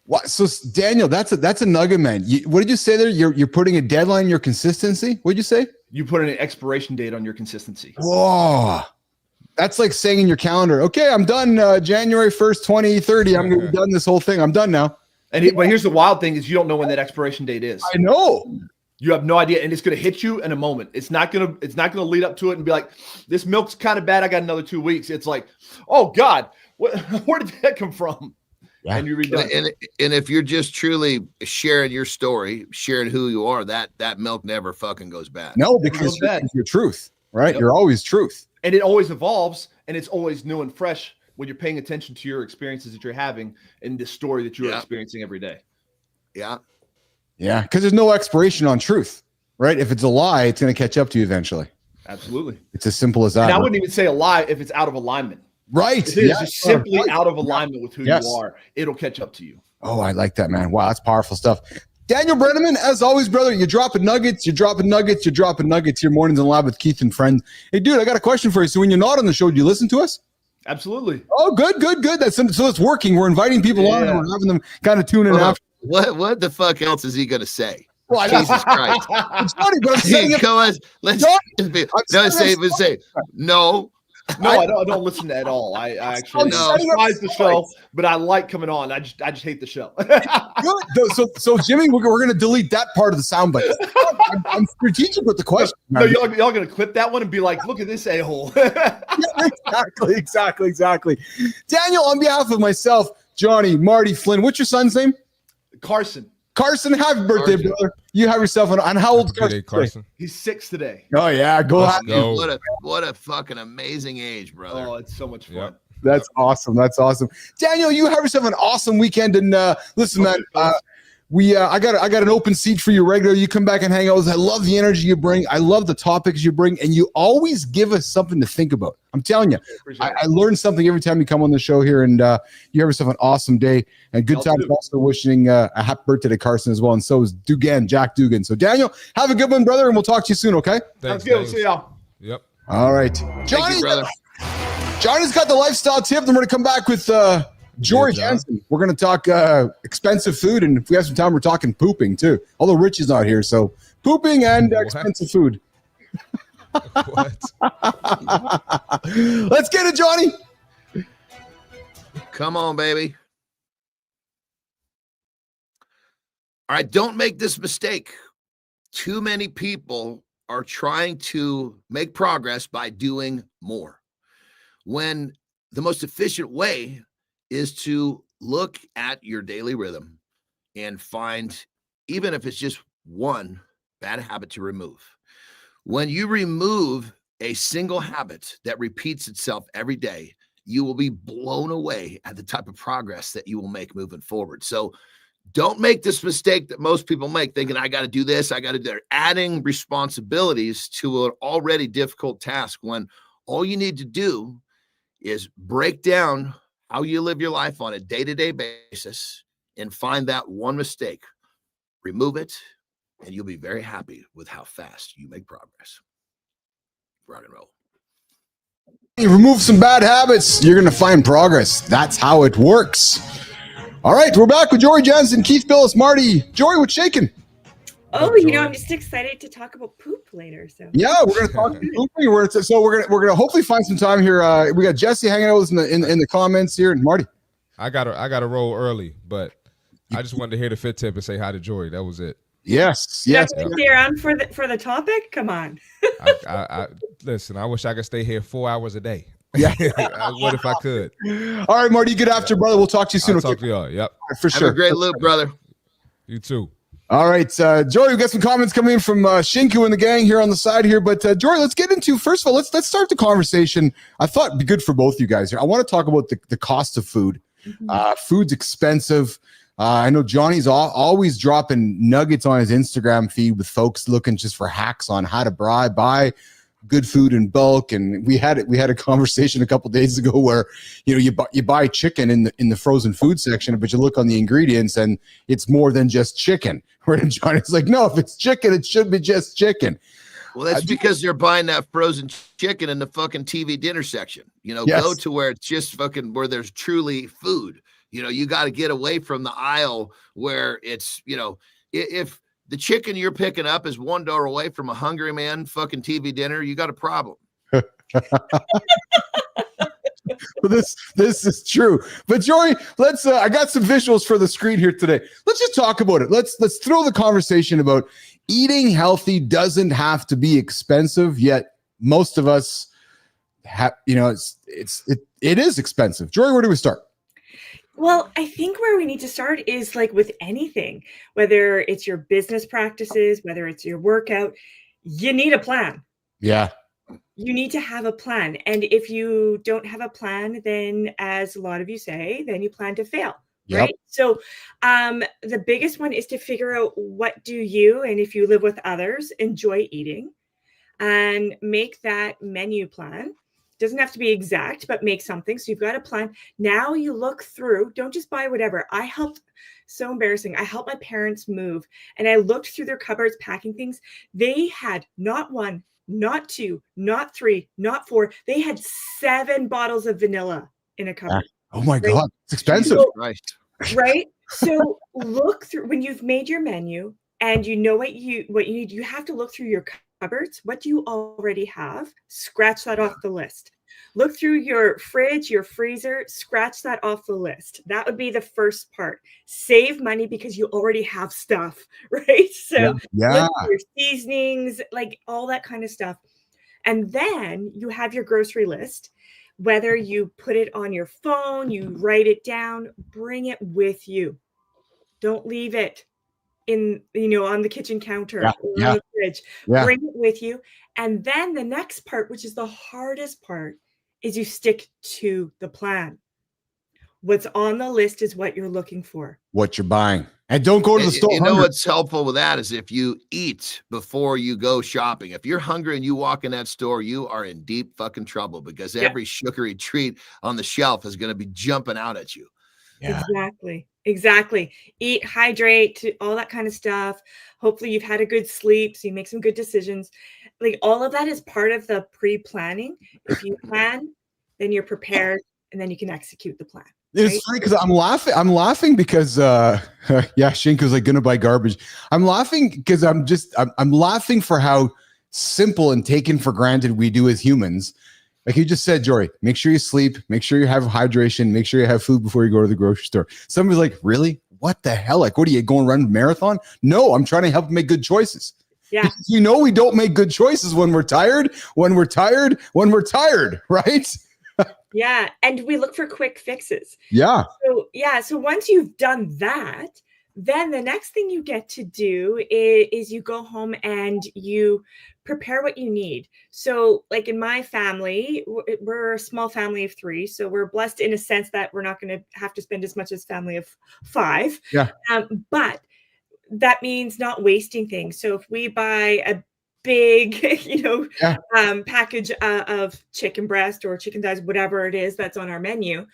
What? So Daniel, that's a nugget, man. What did you say there? You're putting a deadline on your consistency. What'd you say? You put an expiration date on your consistency. Whoa. That's like saying in your calendar, okay, I'm done January 1st, 2030. I'm going to be done this whole thing. I'm done now. But here's the wild thing is you don't know when that expiration date is. I know. You have no idea. And it's going to hit you in a moment. It's not going to lead up to it and be like, this milk's kind of bad. I got another 2 weeks. It's like, oh God, where did that come from? Yeah. And you're redone. And if you're just truly sharing your story, sharing who you are, that milk never fucking goes bad. No, because you're truth, right? Yep. You're always truth. And it always evolves and it's always new and fresh when you're paying attention to your experiences that you're having and the story that you're experiencing every day. Yeah. Yeah. Because there's no expiration on truth, right? If it's a lie, it's going to catch up to you eventually. Absolutely. It's as simple as that. And I wouldn't even say a lie if it's out of alignment. Right. If it is just simply out of alignment with who you are, it'll catch up to you. Oh, I like that, man. Wow, that's powerful stuff. Daniel Brenneman, as always, brother, you're dropping nuggets. You're dropping nuggets here mornings in live with Keith and friends. Hey, dude, I got a question for you. So when you're not on the show, do you listen to us? Absolutely. Oh, good. So it's working. We're inviting people on and we're having them kind of tune in after. What the fuck else is he going to say? Well, Jesus Christ. It's funny, but I'm saying say no. No, I don't listen to it at all. I actually despise the show, but I like coming on. I just hate the show. Good. So Jimmy, we're going to delete that part of the soundbite. I'm strategic with the question. No, y'all going to clip that one and be like, look at this a-hole. Exactly. Daniel, on behalf of myself, Johnny, Marty, Flynn, what's your son's name? Carson. Carson, happy birthday, Carson. brother. You have yourself an how old Happy birthday, Carson? Carson. He's 6 today. Oh yeah, go Let's ahead. go. What a fucking amazing age, brother. Oh, it's so much fun. Yep. That's awesome. That's awesome. Daniel, you have yourself an awesome weekend. And listen, man, I got an open seat for you regular. You come back and hang out with us. I love the energy you bring. I love the topics you bring, and you always give us something to think about. I'm telling you, I learn something every time you come on the show here, and you have yourself an awesome day and good time. Also wishing a happy birthday to Carson as well, and so is Dugan, Jack Dugan. So Daniel, have a good one, brother, and we'll talk to you soon. Okay? Thanks, Sounds good. We'll see y'all. Yep. All right, Thank Johnny. you, brother. Johnny's got the lifestyle tip. Then we're going to come back with George Andersen. We're going to talk expensive food. And if we have some time, we're talking pooping too. Although Rich is not here. So pooping and expensive food. What? Let's get it, Johnny. Come on, baby. All right, don't make this mistake. Too many people are trying to make progress by doing more, when the most efficient way is to look at your daily rhythm and find, even if it's just one bad habit to remove. When you remove a single habit that repeats itself every day, you will be blown away at the type of progress that you will make moving forward. So don't make this mistake that most people make, thinking, I got to do this, I got to do that. Adding responsibilities to an already difficult task, when all you need to do is break down how you live your life on a day-to-day basis and find that one mistake, remove it, and you'll be very happy with how fast you make progress. Rock and roll. You remove some bad habits, you're going to find progress. That's how it works. All right, we're back with Jory Jansen, Keith Bilous, Marty. Jory, what's shaking? Oh, you know, I'm just excited to talk about poop later. So yeah, we're going to talk pooping. We're going to hopefully find some time here. We got Jesse hanging out with us in the comments here, and Marty. I got to roll early, but I just wanted to hear the fit tip and say hi to Jory. That was it. Yes. Stay around for the topic. Come on. I listen. I wish I could stay here 4 hours a day. Yeah. What if I could? All right, Marty. Good after, brother. We'll talk to you soon. I'll talk to y'all. Yep. For sure. Have a great loop, brother. You too. All right, Jory, we got some comments coming in from Shinku and the gang here on the side here. But Jory, let's get into, first of all, let's start the conversation. I thought it'd be good for both you guys here. I want to talk about the cost of food. Mm-hmm. Food's expensive. I know Johnny's always dropping nuggets on his Instagram feed with folks looking just for hacks on how to buy good food in bulk. And we had a conversation a couple days ago where, you buy chicken in the frozen food section, but you look on the ingredients and it's more than just chicken. Where Johnny's like, no, if it's chicken, it should be just chicken. Well, that's because they're buying that frozen chicken in the fucking TV dinner section. Yes. Go to where it's just fucking where there's truly food. You got to get away from the aisle where it's, if the chicken you're picking up is one door away from a Hungry Man fucking TV dinner, you got a problem. Well, this is true. But Jory, let's I got some visuals for the screen here today. Let's just talk about it. Let's throw the conversation about eating healthy doesn't have to be expensive, yet most of us have, it is expensive. Jory, where do we start? Well, I think where we need to start is like with anything, whether it's your business practices, whether it's your workout, you need a plan. Yeah. You need to have a plan. And if you don't have a plan, then as a lot of you say, then you plan to fail. Yep. Right. So the biggest one is to figure out what do you, and if you live with others, enjoy eating, and make that menu plan. Doesn't have to be exact, but make something. So you've got a plan. Now you look through, don't just buy whatever. So embarrassing. I helped my parents move and I looked through their cupboards, packing things. They had not one, not two, not three, not four. They had 7 bottles of vanilla in a cupboard. Oh my God. It's expensive. Right. So look through when you've made your menu and you know what you need. You have to look through your cupboards. What do you already have? Scratch that off the list. Look through your fridge, your freezer, scratch that off the list. That would be the first part. Save money because you already have stuff, right? So look at your seasonings, like all that kind of stuff. And then you have your grocery list, whether you put it on your phone, you write it down, bring it with you. Don't leave it. in, on the kitchen counter Yeah, or yeah, on the fridge. yeah. Bring it with you. And then the next part, which is the hardest part, is you stick to the plan. What's on the list is what you're looking for. What you're buying. And don't go to the store You know hungry. what's helpful with that is if you eat before you go shopping. If you're hungry and you walk in that store, you are in deep fucking trouble because every sugary treat on the shelf is going to be jumping out at you. Yeah. Exactly. Eat, hydrate, all that kind of stuff. Hopefully you've had a good sleep, so you make some good decisions. Like all of that is part of the pre-planning. If you plan, then you're prepared, and then you can execute the plan. It's funny because I'm laughing because Shinko's like gonna buy garbage. I'm laughing because I'm laughing for how simple and taken for granted we do as humans. Like you just said, Jory, make sure you sleep, make sure you have hydration, make sure you have food before you go to the grocery store. Somebody's like, really? What the hell? Like, what are you going run a marathon? No, I'm trying to help make good choices. Yeah. Because we don't make good choices when we're tired, right? Yeah. And we look for quick fixes. Yeah. So once you've done that, then the next thing you get to do is you go home and you prepare what you need. So like in my family, we're a small family of 3. So we're blessed in a sense that we're not going to have to spend as much as family of 5. Yeah. But that means not wasting things. So if we buy a big, package of chicken breast or chicken thighs, whatever it is that's on our menu,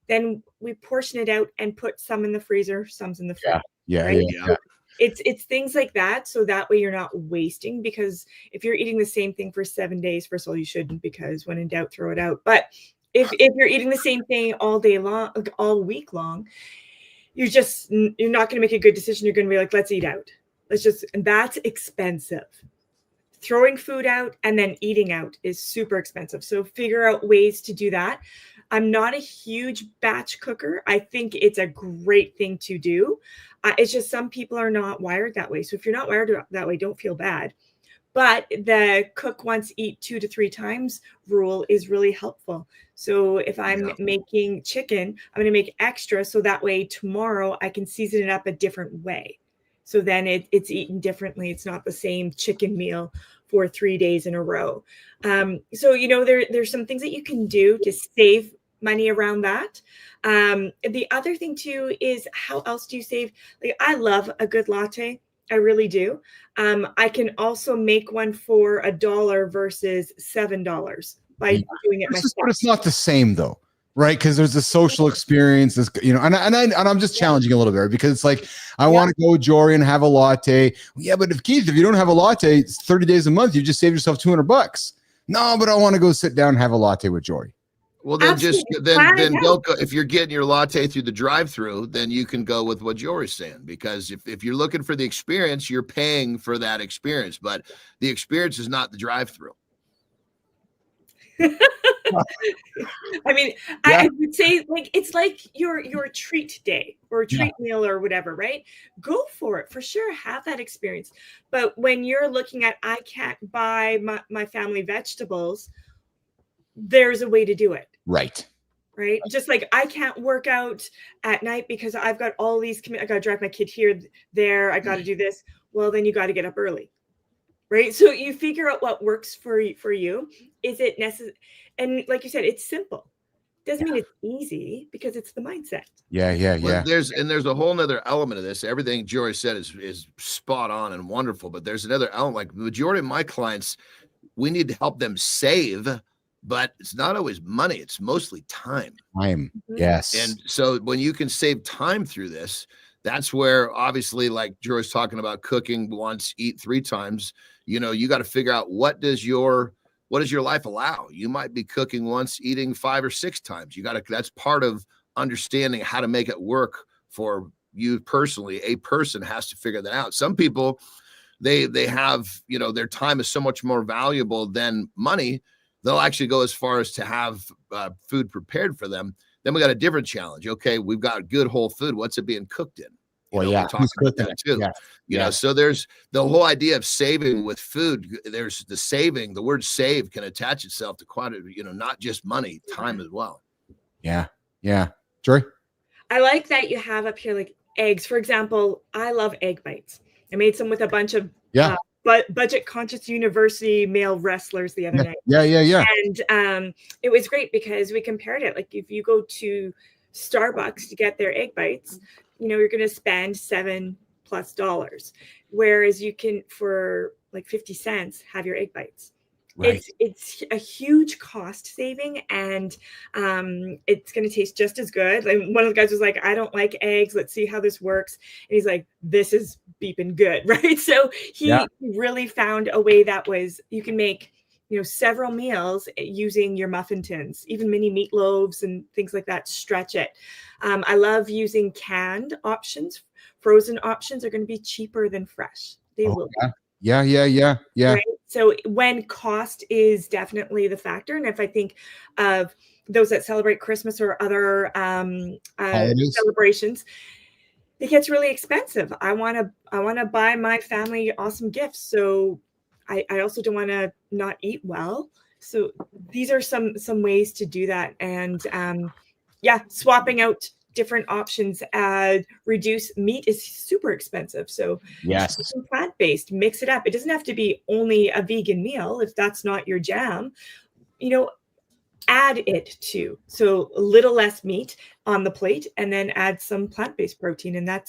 then we portion it out and put some in the freezer, some's in the fridge. Yeah. It's things like that. So that way you're not wasting, because if you're eating the same thing for 7 days, first of all, you shouldn't, because when in doubt, throw it out. But if you're eating the same thing all day long, all week long, you're not going to make a good decision. You're going to be like, let's eat out. And that's expensive. Throwing food out and then eating out is super expensive. So figure out ways to do that. I'm not a huge batch cooker. I think it's a great thing to do. It's just some people are not wired that way. So if you're not wired that way, don't feel bad. But the cook once, eat 2 to 3 times rule is really helpful. So if I'm making chicken, I'm going to make extra, so that way tomorrow I can season it up a different way. So then it's eaten differently. It's not the same chicken meal for 3 days in a row. So, there's some things that you can do to save money around that. The other thing too is, how else do you save? Like, I love a good latte. I really do. I can also make one for $1 versus $7 by doing it myself. But it's not the same though, right? Because there's a social experience, and I'm just challenging a little bit, because it's like, I want to go with Jory and have a latte. Yeah, but if you don't have a latte, it's 30 days a month, you just save yourself $200. No, but I want to go sit down and have a latte with Jory. Well, then then don't go. If you're getting your latte through the drive-through, then you can go with what Jory's saying, because if you're looking for the experience, you're paying for that experience, but the experience is not the drive-through. I mean, I would say, like, it's like your treat day or a treat meal or whatever, right? Go for it, for sure. Have that experience. But when you're looking at, I can't buy my family vegetables, there's a way to do it. Right. Just like I can't work out at night because I've got all these, I got to drive my kid here, there, I got to do this. Well, then you got to get up early. Right. So you figure out what works for you. Is it necessary? And like you said, it's simple. Doesn't mean it's easy, because it's the mindset. Yeah. Well, there's a whole nother element of this. Everything Jory said is spot on and wonderful, but there's another element. Like the majority of my clients, we need to help them save, but it's not always money. It's mostly time. Yes. And so when you can save time through this, that's where, obviously, like Jory's talking about, cooking once, eat 3 times, you got to figure out what does your life allow? You might be cooking once, eating 5 or 6 times. That's part of understanding how to make it work for you personally. A person has to figure that out. Some people, they have, their time is so much more valuable than money. They'll actually go as far as to have food prepared for them. Then we got a different challenge. Okay, we've got good whole food. What's it being cooked in? We're talking about that too. So there's the whole idea of saving with food. There's the word save can attach itself to quantity, not just money, time as well. Yeah. Jory? I like that you have up here, like eggs. For example, I love egg bites. I made some with a bunch of budget conscious university male wrestlers the other night. Yeah. And it was great because we compared it. Like if you go to Starbucks to get their egg bites, you're going to spend $7+ whereas you can, for like 50 cents, have your egg bites. Right. It's a huge cost saving, and it's going to taste just as good. Like one of the guys was like, I don't like eggs. Let's see how this works. And he's like, this is beeping good, right? So he really found a way that was, you can make, several meals using your muffin tins, even mini meatloaves and things like that. Stretch it. I love using canned options. Frozen options are going to be cheaper than fresh. They will. Yeah. Right? So when cost is definitely the factor, and if I think of those that celebrate Christmas or other celebrations, it gets really expensive. I want to buy my family awesome gifts, so I also don't want to not eat well. So these are some ways to do that, and swapping out different options. Reduce meat is super expensive, so plant-based, mix it up. It doesn't have to be only a vegan meal if that's not your jam. Add it to, so a little less meat on the plate, and then add some plant-based protein, and that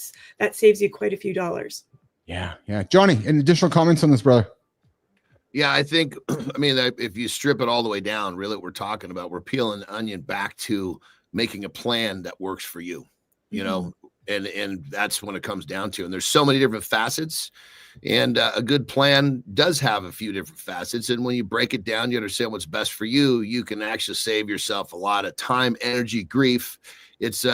saves you quite a few dollars. Yeah. Johnny, any additional comments on this, brother? Yeah, I think, if you strip it all the way down, really what we're talking about, we're peeling the onion back to making a plan that works for you, and that's when it comes down to. And there's so many different facets, and a good plan does have a few different facets. And when you break it down, you understand what's best for you. You can actually save yourself a lot of time, energy, grief. It's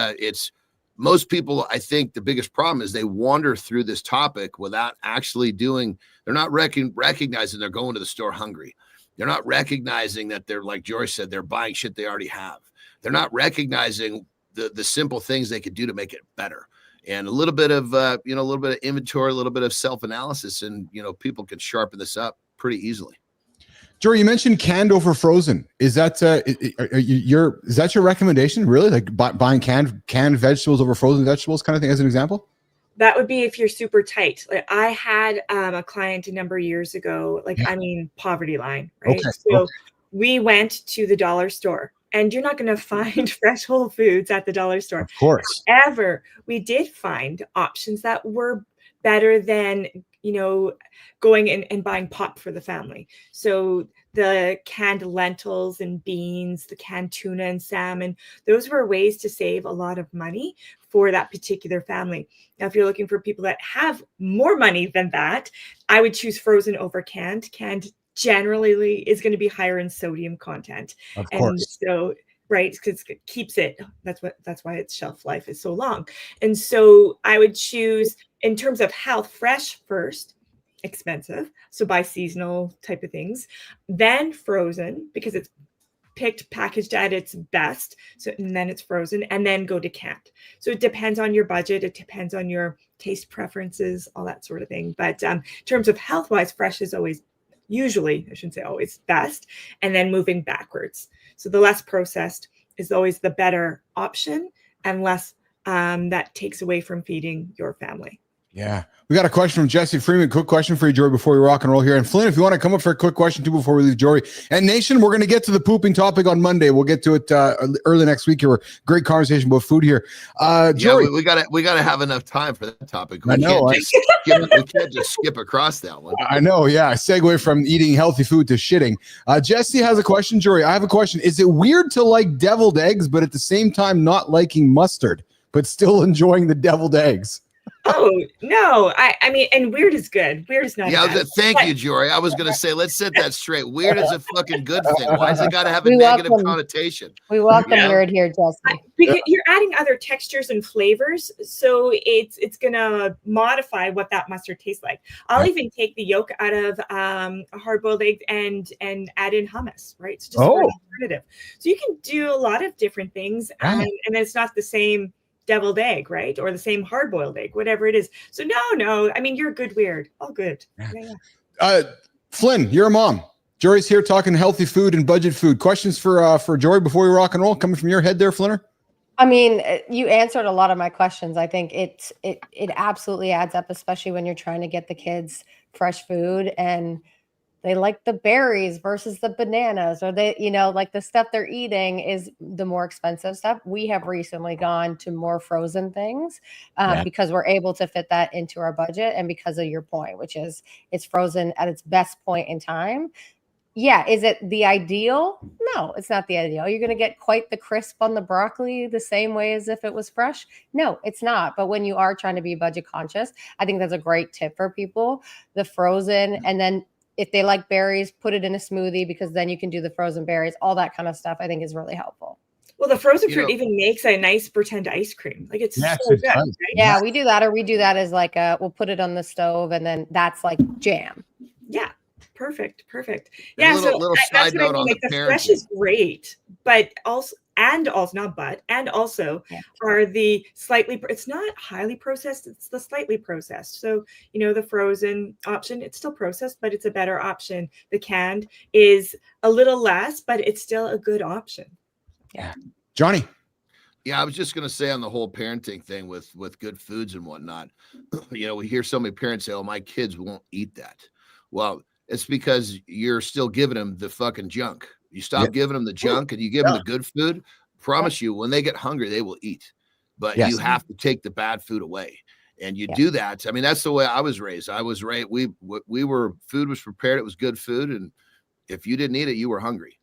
most people, I think the biggest problem is they wander through this topic without actually doing. They're not recognizing they're going to the store hungry. They're not recognizing that they're, like George said, they're buying shit they already have. They're not recognizing the simple things they could do to make it better. And a little bit of inventory, a little bit of self-analysis, and people can sharpen this up pretty easily. Jory, you mentioned canned over frozen. Is that your recommendation? Really, like buying canned vegetables over frozen vegetables, kind of thing, as an example? That would be if you're super tight. Like I had a client a number of years ago, poverty line, right? We went to the dollar store. And you're not going to find fresh whole foods at the dollar store. Of course. However, we did find options that were better than, going and buying pop for the family. So the canned lentils and beans, the canned tuna and salmon, those were ways to save a lot of money for that particular family. Now, if you're looking for people that have more money than that, I would choose frozen over canned. Canned generally is going to be higher in sodium content. Of course. And so, right, because it keeps it, that's why its shelf life is so long. And so I would choose, in terms of health, fresh first, expensive. So buy seasonal type of things, then frozen because it's packaged at its best. So, and then it's frozen, and then go to canned. So it depends on your budget. It depends on your taste preferences, all that sort of thing. But in terms of health-wise, fresh is always, usually, I shouldn't say always, best, and then moving backwards. So the less processed is always the better option, and less that takes away from feeding your family. Yeah. We got a question from Jesse Freeman. Quick question for you, Jory, before we rock and roll here. And Flynn, if you want to come up for a quick question too before we leave Jory. And Nation, we're going to get to the pooping topic on Monday. We'll get to it early next week. Here, great conversation about food here. Jory, we got to have enough time for that topic. We can't just skip across that one. I know. Yeah, segue from eating healthy food to shitting. Jesse has a question. Jory, I have a question. Is it weird to like deviled eggs, but at the same time not liking mustard, but still enjoying the deviled eggs? Oh, no. I mean, and weird is good. Weird is not bad. Thank you, Jory. I was going to say, let's set that straight. Weird is a fucking good thing. Why does it got to have a negative connotation? We welcome weird here, Jesse. Because you're adding other textures and flavors, so it's going to modify what that mustard tastes like. I'll even take the yolk out of a hard-boiled egg and add in hummus, right? It's just an alternative. So you can do a lot of different things, and it's not the same deviled egg, right? Or the same hard-boiled egg, whatever it is. So no. I mean, you're a good weird. All good. Yeah. Flynn, you're a mom. Jory's here talking healthy food and budget food. Questions for Jory before we rock and roll? Coming from your head there, Flinner? I mean, you answered a lot of my questions. I think it absolutely adds up, especially when you're trying to get the kids fresh food and they like the berries versus the bananas, or they, like the stuff they're eating is the more expensive stuff. We have recently gone to more frozen things because we're able to fit that into our budget, and because of your point, which is it's frozen at its best point in time. Yeah. Is it the ideal? No, it's not the ideal. You're going to get quite the crisp on the broccoli the same way as if it was fresh. No, it's not. But when you are trying to be budget conscious, I think that's a great tip for people. The frozen, and then if they like berries, put it in a smoothie, because then you can do the frozen berries, all that kind of stuff, I think is really helpful. Well, the frozen fruit even makes a nice pretend ice cream. Like it's so good. Right? Yeah, we do that, or we do that as like we'll put it on the stove, and then that's like jam. Yeah. Perfect. Yeah. Little that's side what I note mean. on Like the the fresh parenting. is great, but also are the slightly, it's not highly processed, it's the slightly processed. So, the frozen option, it's still processed, but it's a better option. The canned is a little less, but it's still a good option. Yeah. Johnny. Yeah, I was just going to say on the whole parenting thing with good foods and whatnot, we hear so many parents say, oh, my kids won't eat that. Well, it's because you're still giving them the fucking junk. You stop giving them the junk and you give them the good food. Promise you, when they get hungry, they will eat. But you have to take the bad food away. And you do that. I mean, that's the way I was raised. Food was prepared. It was good food. And if you didn't eat it, you were hungry.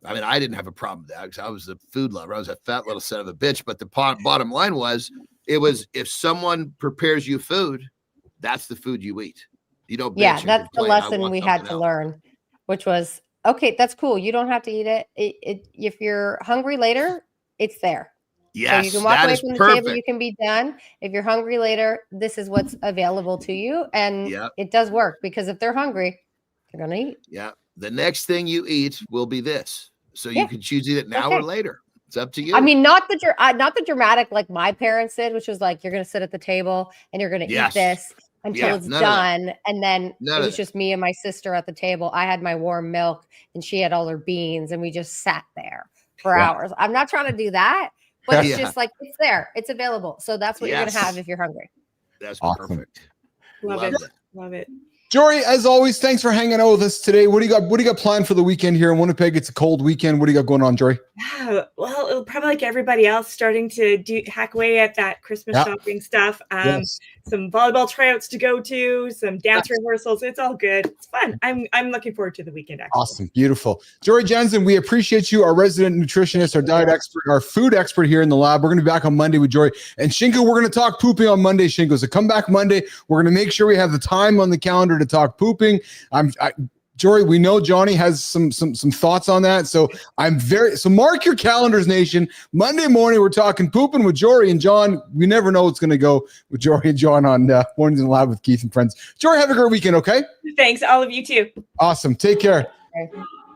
I mean, I didn't have a problem with that because I was a food lover. I was a fat little son of a bitch. But the bottom line was, if someone prepares you food, that's the food you eat. You don't. Yeah, that's the lesson we had to learn, which was, okay, that's cool. You don't have to eat it. If you're hungry later, it's there. Yes, so you can walk away from the table. You can be done. If you're hungry later, this is what's available to you, and it does work, because if they're hungry, they're gonna eat. Yeah, the next thing you eat will be this, so you can choose to eat it now or later. It's up to you. I mean, not the dramatic like my parents did, which was like, you're gonna sit at the table and you're gonna eat this until it's done. And then it was just me and my sister at the table. I had my warm milk and she had all her beans, and we just sat there for hours. I'm not trying to do that, but it's just like, it's there, it's available. So that's what you're going to have if you're hungry. That's perfect. Love it. Jory, as always, thanks for hanging out with us today. What do you got planned for the weekend here in Winnipeg? It's a cold weekend. What do you got going on, Jory? Yeah, well, it'll probably, like everybody else, starting to hack away at that Christmas shopping stuff. Some volleyball tryouts to go to, some dance rehearsals. It's all good. It's fun. I'm looking forward to the weekend, actually. Awesome. Beautiful. Jory Jansen, we appreciate you, our resident nutritionist, our diet expert, our food expert here in the lab. We're going to be back on Monday with Jory. And Shinko, we're going to talk pooping on Monday, Shinko. So come back Monday. We're going to make sure we have the time on the calendar to talk pooping. Jory, we know Johnny has some thoughts on that. So mark your calendars, nation. Monday morning, we're talking pooping with Jory and John. We never know what's going to go with Jory and John on Mornings in the Lab with Keith and Friends. Jory, have a great weekend, okay? Thanks. All of you too. Awesome. Take care. Okay.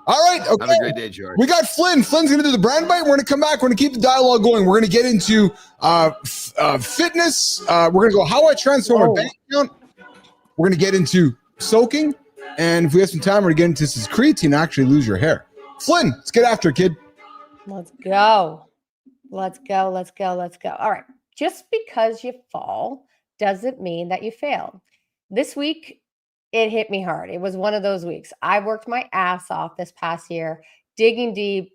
All right. Okay. Have a great day, Jory. We got Flynn. Flynn's going to do the brand bite. We're going to come back. We're going to keep the dialogue going. We're going to get into fitness. We're going to go how I transform my bank account. We're going to get into soaking. And if we have some time, we're going to get into this creatine actually lose your hair. Flynn, let's get after it, kid. Let's go. All right. Just because you fall doesn't mean that you failed. This week, it hit me hard. It was one of those weeks. I worked my ass off this past year, digging deep,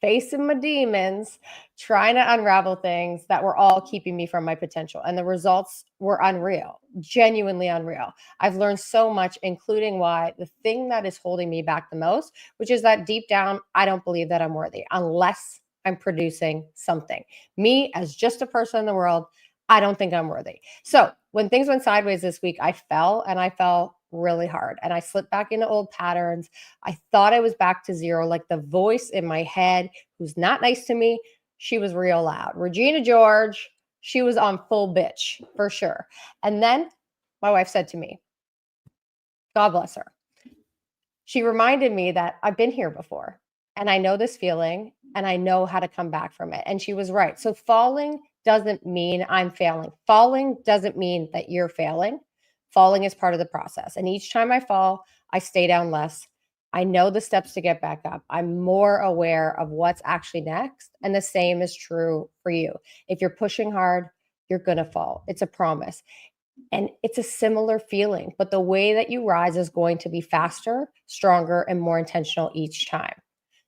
facing my demons, trying to unravel things that were all keeping me from my potential. And the results were unreal, genuinely unreal. I've learned so much, including why the thing that is holding me back the most, which is that deep down, I don't believe that I'm worthy unless I'm producing something. Me, as just a person in the world, I don't think I'm worthy. So when things went sideways this week, I fell really hard, and I slipped back into old patterns. I thought I was back to zero. Like the voice in my head, who's not nice to me, she was real loud. Regina George, she was on full bitch for sure. And then my wife said to me, God bless her, she reminded me that I've been here before and I know this feeling and I know how to come back from it. And she was right. So falling doesn't mean I'm failing. Falling doesn't mean that you're failing. Falling is part of the process. And each time I fall, I stay down less I know the steps to get back up. I'm more aware of what's actually next. And the same is true for you. If you're pushing hard, you're going to fall. It's a promise. And it's a similar feeling, but the way that you rise is going to be faster, stronger, and more intentional each time.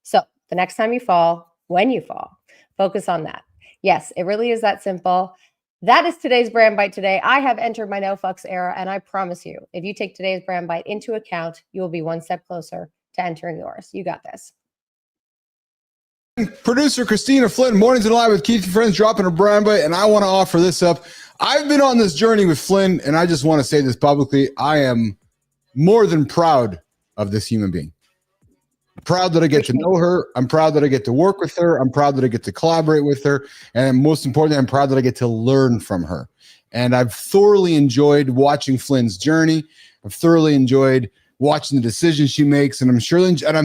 So the next time you fall, when you fall, focus on that. Yes, it really is that simple. That is today's brand bite today. I have entered my no fucks era, and I promise you, if you take today's brand bite into account, you will be one step closer to entering yours. You got this. Producer Kristina Flynn, Mornings and Live with Keith and Friends, dropping a brand bite, and I want to offer this up. I've been on this journey with Flynn, and I just want to say this publicly. I am more than proud of this human being. I'm proud that I get to know her. I'm proud that I get to work with her. I'm proud that I get to collaborate with her. And most importantly, I'm proud that I get to learn from her. And I've thoroughly enjoyed watching Flynn's journey. I've thoroughly enjoyed watching the decisions she makes, and I'm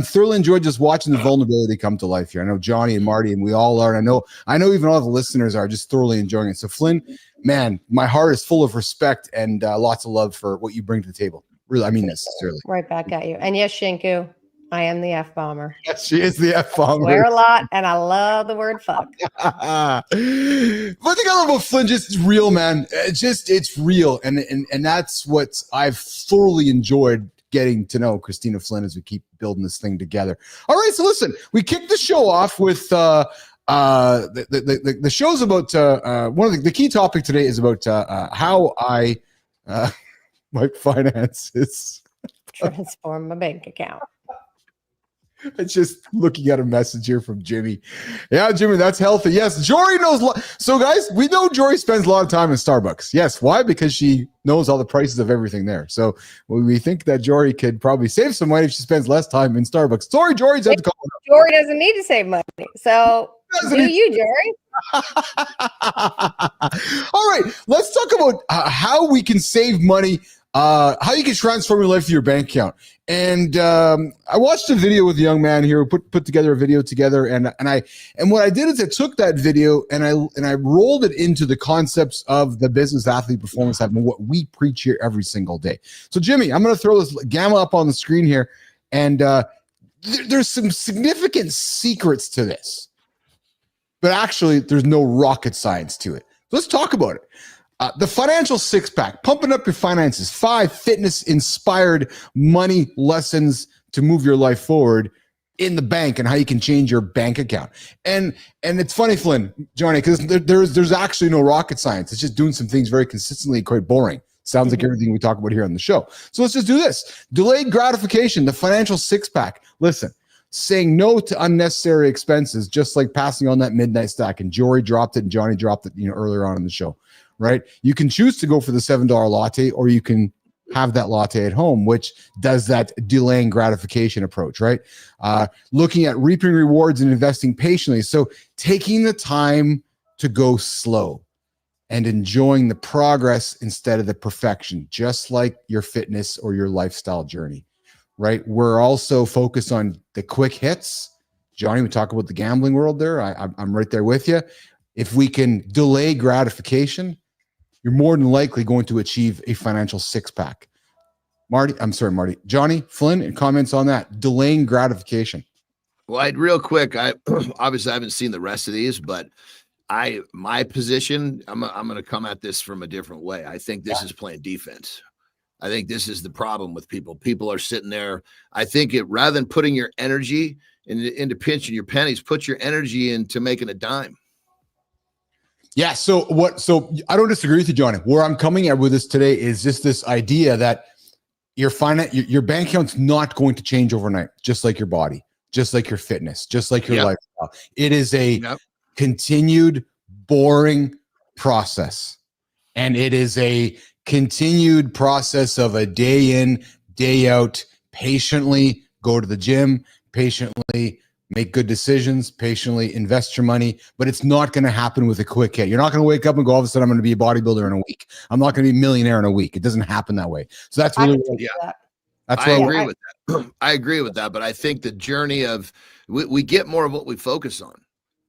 thoroughly enjoyed just watching the vulnerability come to life here. I know Johnny and Marty and we all are, and I know even all the listeners are just thoroughly enjoying it. So Flynn, man, my heart is full of respect and lots of love for what you bring to the table. Really, I mean this sincerely. Right back at you. And yes, Shinku, I am the F-bomber. Yes, she is the F-bomber. Swear a lot, and I love the word fuck. But the thing I love about Flynn, just it's real, man. It's real, and that's what I've thoroughly enjoyed getting to know Kristina Flynn as we keep building this thing together. All right, so listen, we kicked the show off with the show's about one of the key topic today is about how I my finances transform my bank account. It's just looking at a message here from Jimmy. Yeah, Jimmy, that's healthy. Yes, Jory knows. So, guys, we know Jory spends a lot of time in Starbucks. Yes, why? Because she knows all the prices of everything there. So we think that Jory could probably save some money if she spends less time in Starbucks. Sorry, Jory's had to call. Jory doesn't need to save money. So do you, Jory? All right, let's talk about how we can save money. How you can transform your life through your bank account. And I watched a video with a young man here who put together a video together, and what I did is I took that video and I rolled it into the concepts of the business athlete performance hub and what we preach here every single day. So Jimmy, I'm going to throw this gamma up on the screen here, and there's some significant secrets to this, but actually there's no rocket science to it. So let's talk about it. The financial six-pack, pumping up your finances, 5 fitness-inspired money lessons to move your life forward in the bank and how you can change your bank account. And it's funny, Flynn, Johnny, because there's actually no rocket science. It's just doing some things very consistently, quite boring. Sounds like everything we talk about here on the show. So let's just do this. Delayed gratification, the financial six-pack. Listen, saying no to unnecessary expenses, just like passing on that midnight stack. And Jory dropped it and Johnny dropped it, earlier on in the show. Right? You can choose to go for the $7 latte, or you can have that latte at home, which does that delaying gratification approach, right? Looking at reaping rewards and investing patiently. So taking the time to go slow and enjoying the progress instead of the perfection, just like your fitness or your lifestyle journey, right? We're also focused on the quick hits. Johnny, we talk about the gambling world there. I'm right there with you. If we can delay gratification, you're more than likely going to achieve a financial six-pack. Marty. Johnny, Flynn, and comments on that. Delaying gratification. Well, real quick, I obviously haven't seen the rest of these, but my position, I'm going to come at this from a different way. I think this is playing defense. I think this is the problem with people. People are sitting there. I think rather than putting your energy into pinching your pennies, put your energy into making a dime. Yeah. So I don't disagree with you, Johnny. Where I'm coming at with this today is just this idea that your bank account's not going to change overnight, just like your body, just like your fitness, just like your lifestyle. It is a continued boring process. And it is a continued process of a day in, day out, patiently go to the gym, patiently make good decisions, patiently invest your money, but it's not going to happen with a quick hit. You're not going to wake up and go, all of a sudden, I'm going to be a bodybuilder in a week. I'm not going to be a millionaire in a week. It doesn't happen that way. So that's really, I agree with that. I agree with that. But I think the journey of, we get more of what we focus on.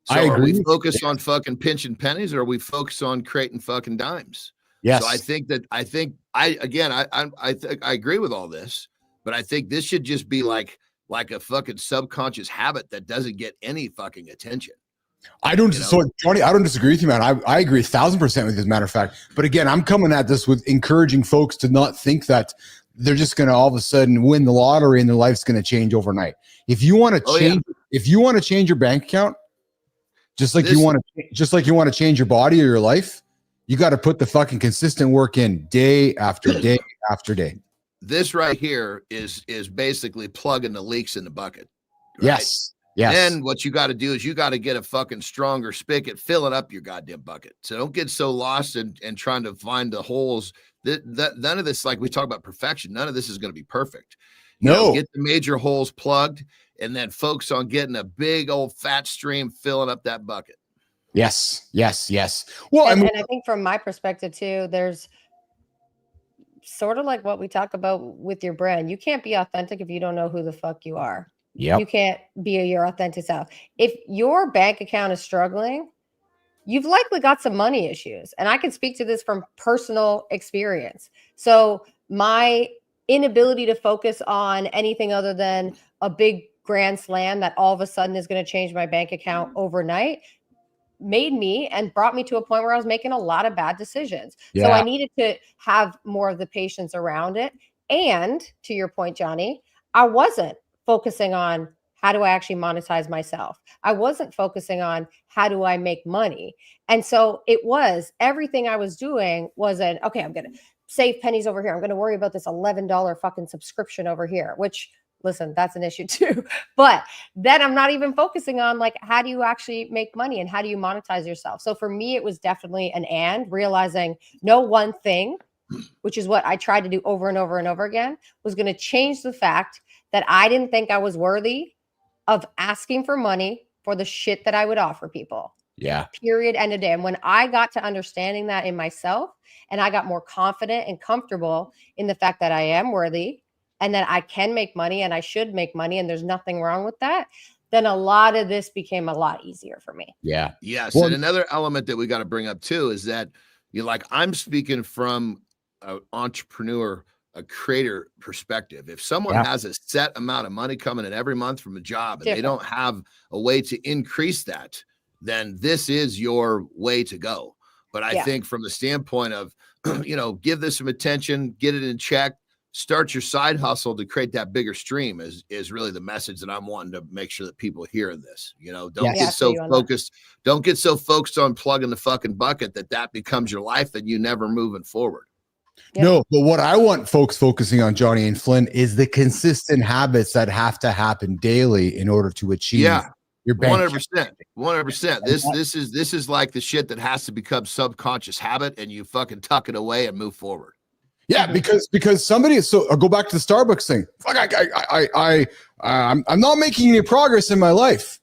So I agree. Are we focused on fucking pinching pennies, or are we focused on creating fucking dimes? Yes. So I agree with all this, but I think this should just be like like a fucking subconscious habit that doesn't get any fucking attention. I don't. So, Johnny, I don't disagree with you, man. I agree 1,000% with you, as a matter of fact. But again, I'm coming at this with encouraging folks to not think that they're just going to all of a sudden win the lottery and their life's going to change overnight. If you want to change, if you want to change your bank account, just like you want to change your body or your life, you got to put the fucking consistent work in day after day after day. This right here is basically plugging the leaks in the bucket. Right? Yes. Yes. Then what you got to do is you got to get a fucking stronger spigot, filling up your goddamn bucket. So don't get so lost and trying to find the holes. That none of this, like we talk about perfection, none of this is going to be perfect. You know, get the major holes plugged and then focus on getting a big old fat stream filling up that bucket. Yes. Yes. Yes. Well, and I think from my perspective too, there's sort of like what we talk about with your brand. You can't be authentic if you don't know who the fuck you are. Yep. You can't be your authentic self. If your bank account is struggling, you've likely got some money issues. And I can speak to this from personal experience. So my inability to focus on anything other than a big grand slam that all of a sudden is going to change my bank account overnight made me and brought me to a point where I was making a lot of bad decisions. Yeah. So I needed to have more of the patience around it. And to your point, Johnny, I wasn't focusing on how do I actually monetize myself? I wasn't focusing on how do I make money? And so it was everything I was doing was okay, I'm going to save pennies over here. I'm going to worry about this $11 fucking subscription over here, which listen, that's an issue too. But then I'm not even focusing on like, how do you actually make money and how do you monetize yourself? So for me, it was definitely realizing no one thing, which is what I tried to do over and over and over again, was going to change the fact that I didn't think I was worthy of asking for money for the shit that I would offer people. Yeah. Period. End of day. And when I got to understanding that in myself and I got more confident and comfortable in the fact that I am worthy and that I can make money and I should make money and there's nothing wrong with that, then a lot of this became a lot easier for me. Yeah. Yes. Well, and another element that we got to bring up too is that I'm speaking from an entrepreneur, a creator perspective. If someone has a set amount of money coming in every month from a job and they don't have a way to increase that, then this is your way to go. But I think from the standpoint of, give this some attention, get it in check, start your side hustle to create that bigger stream is really the message that I'm wanting to make sure that people hear in this. Don't get so focused. Don't get so focused on plugging the fucking bucket that becomes your life and you never moving forward. Yep. No, but what I want folks focusing on, Johnny and Flynn, is the consistent habits that have to happen daily in order to achieve your bank. 100%. This is like the shit that has to become subconscious habit, and you fucking tuck it away and move forward. Yeah, because somebody is I'll go back to the Starbucks thing. Fuck, I'm not making any progress in my life.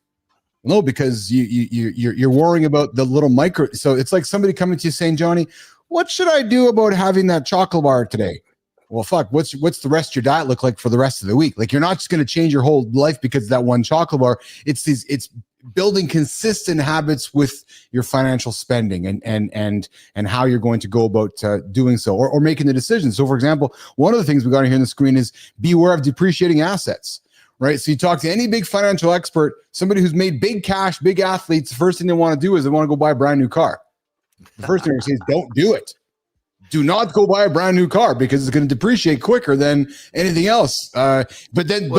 No, because you're worrying about the little micro. So it's like somebody coming to you saying, Johnny, what should I do about having that chocolate bar today? Well, fuck, what's the rest of your diet look like for the rest of the week? Like, you're not just going to change your whole life because of that one chocolate bar. It's building consistent habits with your financial spending and how you're going to go about doing so or making the decisions. So, for example, one of the things we got here on the screen is beware of depreciating assets, right? So you talk to any big financial expert, somebody who's made big cash, big athletes, the first thing they want to do is they want to go buy a brand new car. The first thing they say is don't do it. Do not go buy a brand new car because it's going to depreciate quicker than anything else. But then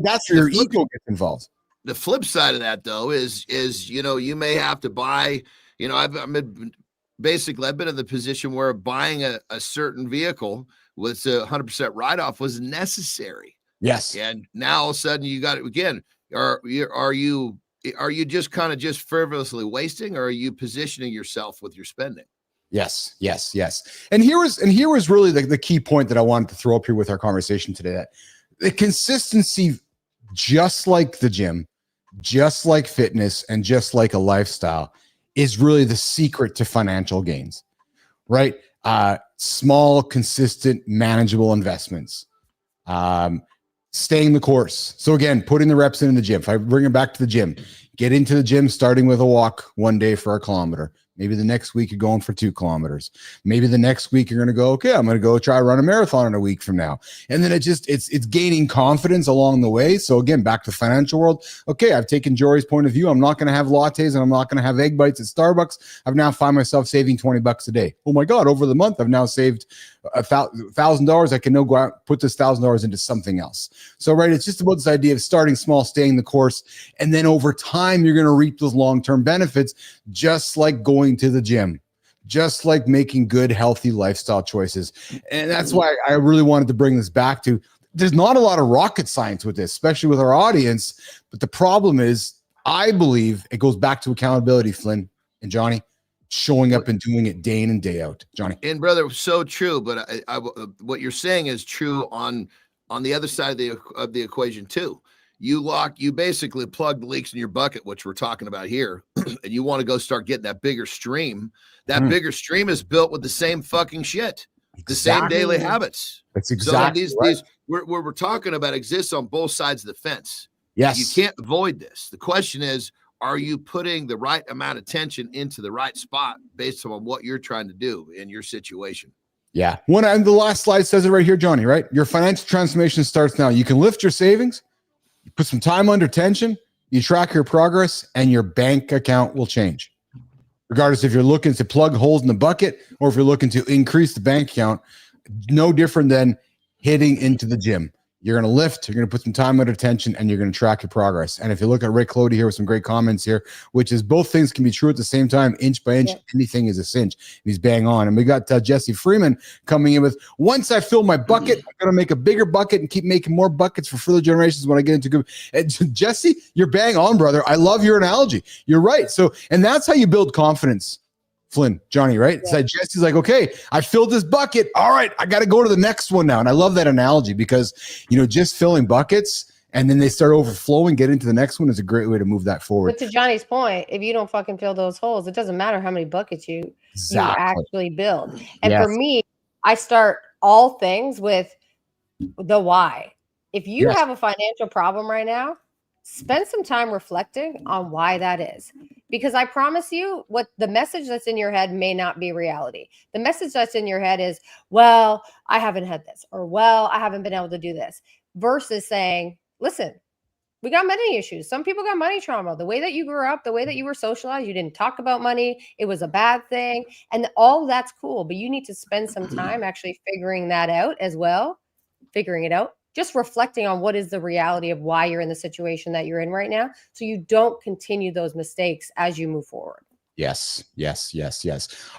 that's where your ego gets involved. The flip side of that, though, is you may have to buy. I've been in the position where buying a certain vehicle with a 100% write-off was necessary. Yes, and now all of a sudden you got it again. Are you just kind of just frivolously wasting, or are you positioning yourself with your spending? Yes. And here was really the key point that I wanted to throw up here with our conversation today, that the consistency, just like the gym, just like fitness, and just like a lifestyle, is really the secret to financial gains, right? Small, consistent, manageable investments, staying the course. So again, putting the reps in the gym. If I bring it back to the gym, get into the gym, starting with a walk one day for a kilometer, Maybe the next week you're going for 2 kilometers. Maybe the next week you're going to go, okay, I'm going to go try run a marathon in a week from now. And then it's gaining confidence along the way. So again, back to the financial world. Okay, I've taken Jory's point of view. I'm not going to have lattes and I'm not going to have egg bites at Starbucks. I've now find myself saving $20 a day. Oh my God, over the month, I've now saved $1,000. I can now go out, put this $1,000 into something else. So, right, it's just about this idea of starting small, staying the course. And then over time, you're going to reap those long-term benefits, just like going to the gym, just like making good, healthy lifestyle choices. And that's why I really wanted to bring this back to, there's not a lot of rocket science with this, especially with our audience. But the problem is, I believe it goes back to accountability, Flynn and Johnny, showing up and doing it day in and day out. Johnny. And brother, so true. But what you're saying is true on the other side of the equation too. You basically plug the leaks in your bucket, which we're talking about here, and you want to go start getting that bigger stream. That bigger stream is built with the same fucking shit, the same daily habits. That's exactly right. These we're talking about exists on both sides of the fence. Yes. You can't avoid this. The question is, are you putting the right amount of tension into the right spot based on what you're trying to do in your situation? Yeah. The last slide says it right here, Johnny, right? Your financial transformation starts now. You can lift your savings, you put some time under tension, you track your progress, and your bank account will change. Regardless if you're looking to plug holes in the bucket or if you're looking to increase the bank account, no different than hitting into the gym. You're going to lift, you're going to put some time under tension, and you're going to track your progress. And if you look at Rick Clody here with some great comments here, which is both things can be true at the same time, inch by inch, anything is a cinch. And he's bang on. And we got Jesse Freeman coming in with, once I fill my bucket, I'm going to make a bigger bucket and keep making more buckets for further generations when I get into good. And Jesse, you're bang on, brother. I love your analogy. You're right. So, and that's how you build confidence. Flynn, Johnny, right? Yeah. So Jesse's like, okay, I filled this bucket. All right, I got to go to the next one now. And I love that analogy because, just filling buckets and then they start overflowing, get into the next one is a great way to move that forward. But to Johnny's point, if you don't fucking fill those holes, it doesn't matter how many buckets you actually build. And for me, I start all things with the why. If you have a financial problem right now, spend some time reflecting on why that is. Because I promise you, what the message that's in your head may not be reality. The message that's in your head is, well, I haven't had this, or well, I haven't been able to do this, versus saying, listen, we got money issues. Some people got money trauma. The way that you grew up, the way that you were socialized, you didn't talk about money. It was a bad thing. And all that's cool. But you need to spend some time actually figuring that out as well, figuring it out. Just reflecting on what is the reality of why you're in the situation that you're in right now, so you don't continue those mistakes as you move forward. Yes.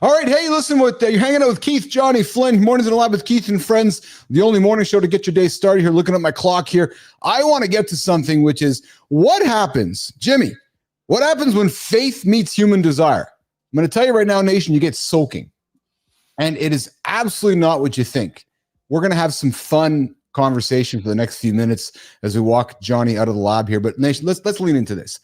All right. Hey, listen, you're hanging out with Keith, Johnny, Flynn. Mornings in the Lab with Keith and Friends, the only morning show to get your day started here. Looking at my clock here. I want to get to something, which is what happens, Jimmy, what happens when faith meets human desire? I'm going to tell you right now, nation, you get soaking. And it is absolutely not what you think. We're going to have some fun conversation for the next few minutes as we walk Johnny out of the lab here. But nation, let's lean into this.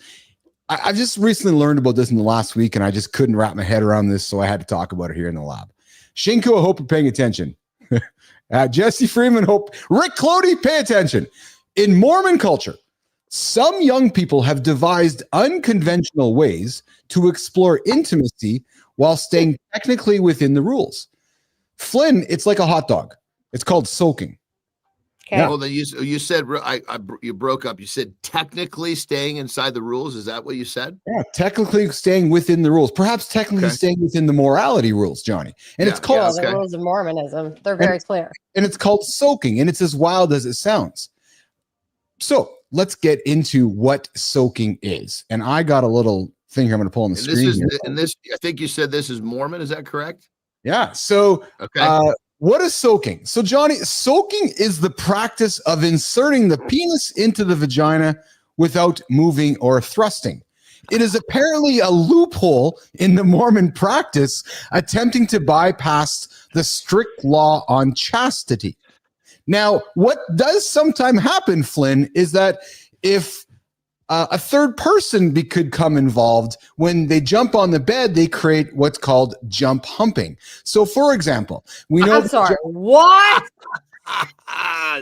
I just recently learned about this in the last week, and I just couldn't wrap my head around this, so I had to talk about it here in the lab. Shinku, I hope you're paying attention. Jesse Freeman, hope. Rick Clody, pay attention. In Mormon culture, some young people have devised unconventional ways to explore intimacy while staying technically within the rules. Flynn, it's like a hot dog. It's called soaking. Okay. Well, then you said you broke up. You said technically staying inside the rules. Is that what you said? Yeah, technically staying within the rules. Perhaps technically staying within the morality rules, Johnny. And it's called the rules of Mormonism. They're very clear. And it's called soaking, and it's as wild as it sounds. So let's get into what soaking is. And I got a little thing here I'm going to pull on the screen. I think you said this is Mormon. Is that correct? Yeah. So what is soaking? So, Johnny, soaking is the practice of inserting the penis into the vagina without moving or thrusting. It is apparently a loophole in the Mormon practice, attempting to bypass the strict law on chastity. Now, what does sometimes happen, Flynn, is that if a third person could come involved, when they jump on the bed, they create what's called jump humping. So, for example, we know. I'm sorry, what?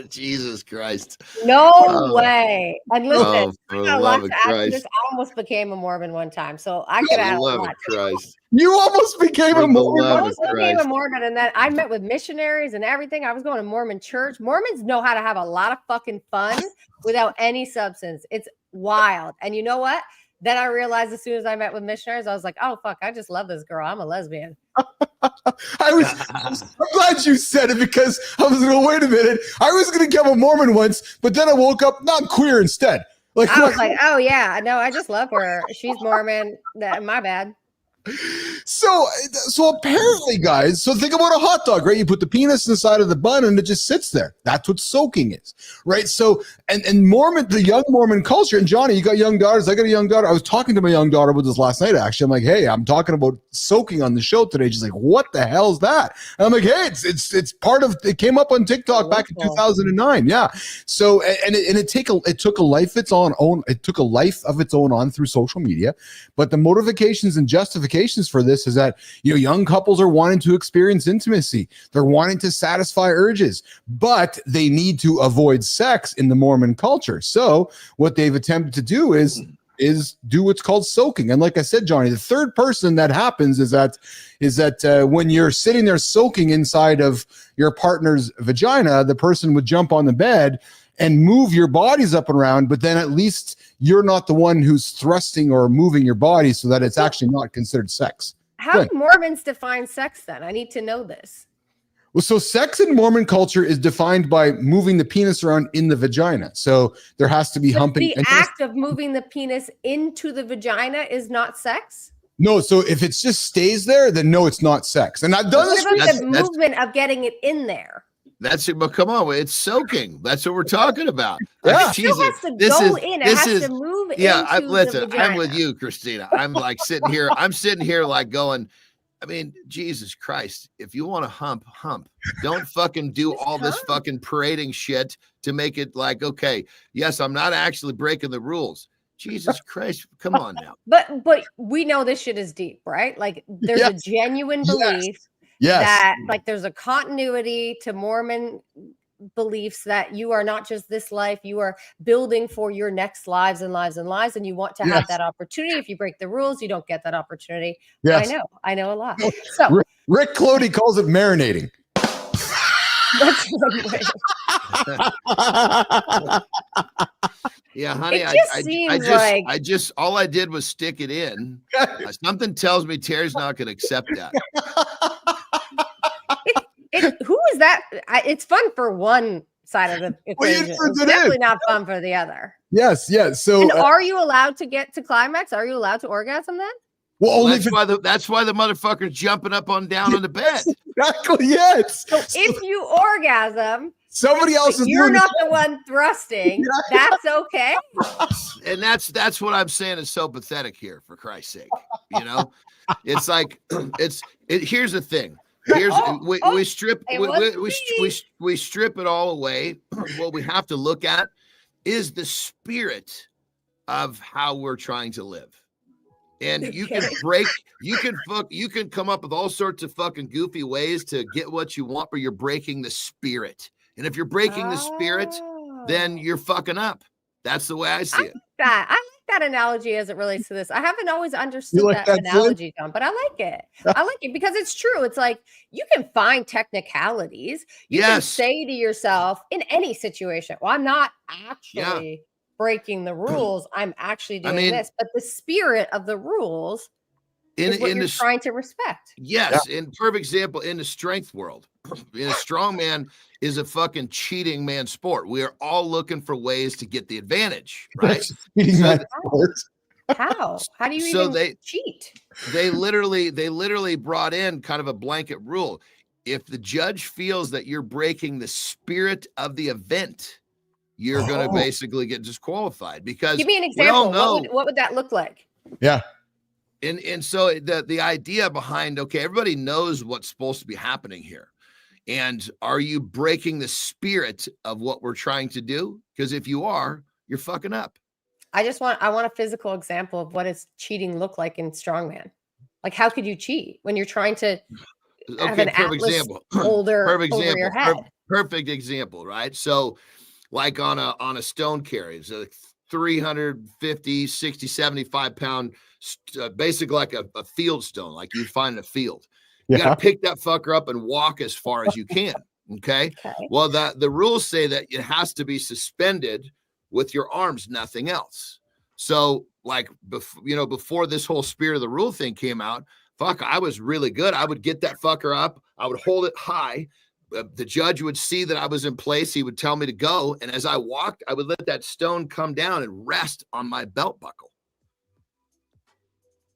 Jesus Christ. No Oh. way. And listen, Oh, for I the got a love lot of to add to Christ. this. I almost became a Mormon one time, so I For could the add a love lot of to it. Christ. You almost became For a the Mormon. love I of almost became a Christ. Mormon, and then I met with missionaries and everything. I was going to Mormon church. Mormons know how to have a lot of fucking fun without any substance. It's wild. And you know what? Then I realized as soon as I met with missionaries, I was like, oh, fuck, I just love this girl. I'm a lesbian. I'm glad you said it because I was going to wait a minute. I was going to become a Mormon once, but then I woke up, not queer instead. Like I was like, oh, yeah, no, I just love her. She's Mormon. My bad. So apparently, guys, so think about a hot dog, right? You put the penis inside of the bun and it just sits there. That's what soaking is, right? So, and Mormon, the young Mormon culture, and Johnny, you got young daughters. I got a young daughter. I was talking to my young daughter about this last night, actually. I'm like, hey, I'm talking about soaking on the show today. She's like, what the hell's that? And I'm like, hey, it's part of, it came up on TikTok back in 2009. Yeah. So, and it took a life of its own, on through social media, but the motivations and justifications for this is that, you know, young couples are wanting to experience intimacy. They're wanting to satisfy urges, but they need to avoid sex in the Mormon culture. So what they've attempted to do is do what's called soaking. And like I said, Johnny, the third person that happens is that when you're sitting there soaking inside of your partner's vagina, the person would jump on the bed and move your bodies up and around, but then at least you're not the one who's thrusting or moving your body, so that it's actually not considered sex. How do Mormons define sex then? I need to know this. Well, so sex in Mormon culture is defined by moving the penis around in the vagina. So there has to be humping. The act of moving the penis into the vagina is not sex? No, so if it just stays there, then no, it's not sex. And I've done this. What about the movement of getting it in there? That's it, but come on, it's soaking. That's what we're talking about. Yeah. It still has to go in. It has to move into the vagina. I'm with you, Kristina. I'm like sitting here. I'm sitting here like going, I mean, Jesus Christ, if you want to hump. Don't fucking do all this fucking parading shit to make it like, okay, yes, I'm not actually breaking the rules. Jesus Christ, come on now. But we know this shit is deep, right? Like there's a genuine belief that like there's a continuity to Mormon beliefs that you are not just this life, you are building for your next lives and lives and lives, and you want to have that opportunity. If you break the rules, you don't get that opportunity. Yes. I know a lot. So Rick Clody calls it marinating. that's one way. Yeah, honey, I just all I did was stick it in. Something tells me Terry's not going to accept that. Who is that? It's fun for one side of the equation. It's definitely not fun for the other. Yes. So, and are you allowed to get to climax? Are you allowed to orgasm then? Well, that's why the motherfucker's jumping up on down on the bed. Exactly. Yes. So if you orgasm, somebody else is. You're not the one thrusting. That's okay. And that's what I'm saying is so pathetic here. For Christ's sake, you know, it's like here's the thing. We strip it all away. What we have to look at is the spirit of how we're trying to live. And you can come up with all sorts of fucking goofy ways to get what you want, but you're breaking the spirit. And if you're breaking the spirit, then you're fucking up. That's the way I see it. I like that analogy as it relates to this. I haven't always understood that analogy, John, but I like it. I like it because it's true. It's like you can find technicalities. You can say to yourself in any situation, well, I'm not actually breaking the rules. I'm actually doing this. But the spirit of the rules is what you're trying to respect. Yes. In perfect example, in the strength world, in a strongman is a fucking cheating man sport. We are all looking for ways to get the advantage, right? How do you even cheat? They literally brought in kind of a blanket rule. If the judge feels that you're breaking the spirit of the event, you're going to basically get disqualified. Because give me an example. What would that look like? Yeah. And so the idea behind, okay, everybody knows what's supposed to be happening here. And are you breaking the spirit of what we're trying to do? Because if you are, you're fucking up. I want a physical example of what does cheating look like in Strongman. Like, how could you cheat when you're trying to have an atlas holder over your head? perfect example, right? So like on a stone carry, it's a 350, 60, 75 pound, basically like a field stone, like you'd find in a field. You got to pick that fucker up and walk as far as you can. Okay. Well, the rules say that it has to be suspended with your arms, nothing else. So like, before this whole spirit of the rule thing came out, fuck, I was really good. I would get that fucker up. I would hold it high. The judge would see that I was in place. He would tell me to go. And as I walked, I would let that stone come down and rest on my belt buckle.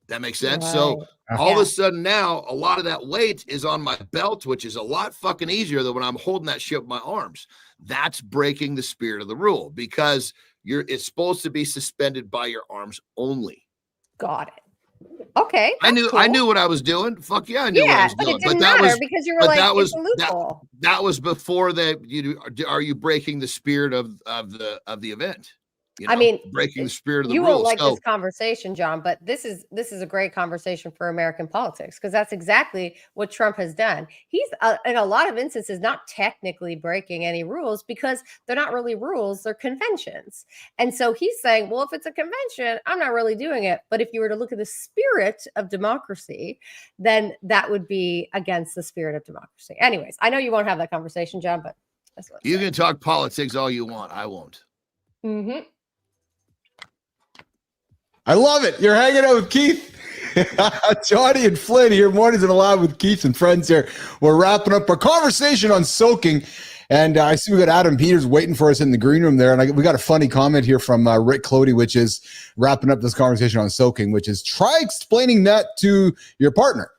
That makes sense. Right. So all of a sudden now, a lot of that weight is on my belt, which is a lot fucking easier than when I'm holding that shit with my arms. That's breaking the spirit of the rule, because it's supposed to be suspended by your arms only. Got it. Okay. I knew what I was doing. Fuck yeah, I knew what I was doing. But it didn't matter because you were like, it's a loophole. That was before are you breaking the spirit of the event? I mean, breaking the spirit of the you rules. won't like this conversation, John, but this is a great conversation for American politics, because that's exactly what Trump has done. He's in a lot of instances not technically breaking any rules, because they're not really rules, they're conventions. And so he's saying, well, if it's a convention, I'm not really doing it. But if you were to look at the spirit of democracy, then that would be against the spirit of democracy. Anyways, I know you won't have that conversation, John, but that's what you can talk politics all you want. I won't. Mm-hmm. I love it. You're hanging out with Keith. Johnny and Flynn here. Mornings in the lab with Keith and friends here. We're wrapping up our conversation on soaking. And I see we got Adam Peters waiting for us in the green room there. And we got a funny comment here from Rick Clody, which is wrapping up this conversation on soaking, which is try explaining that to your partner.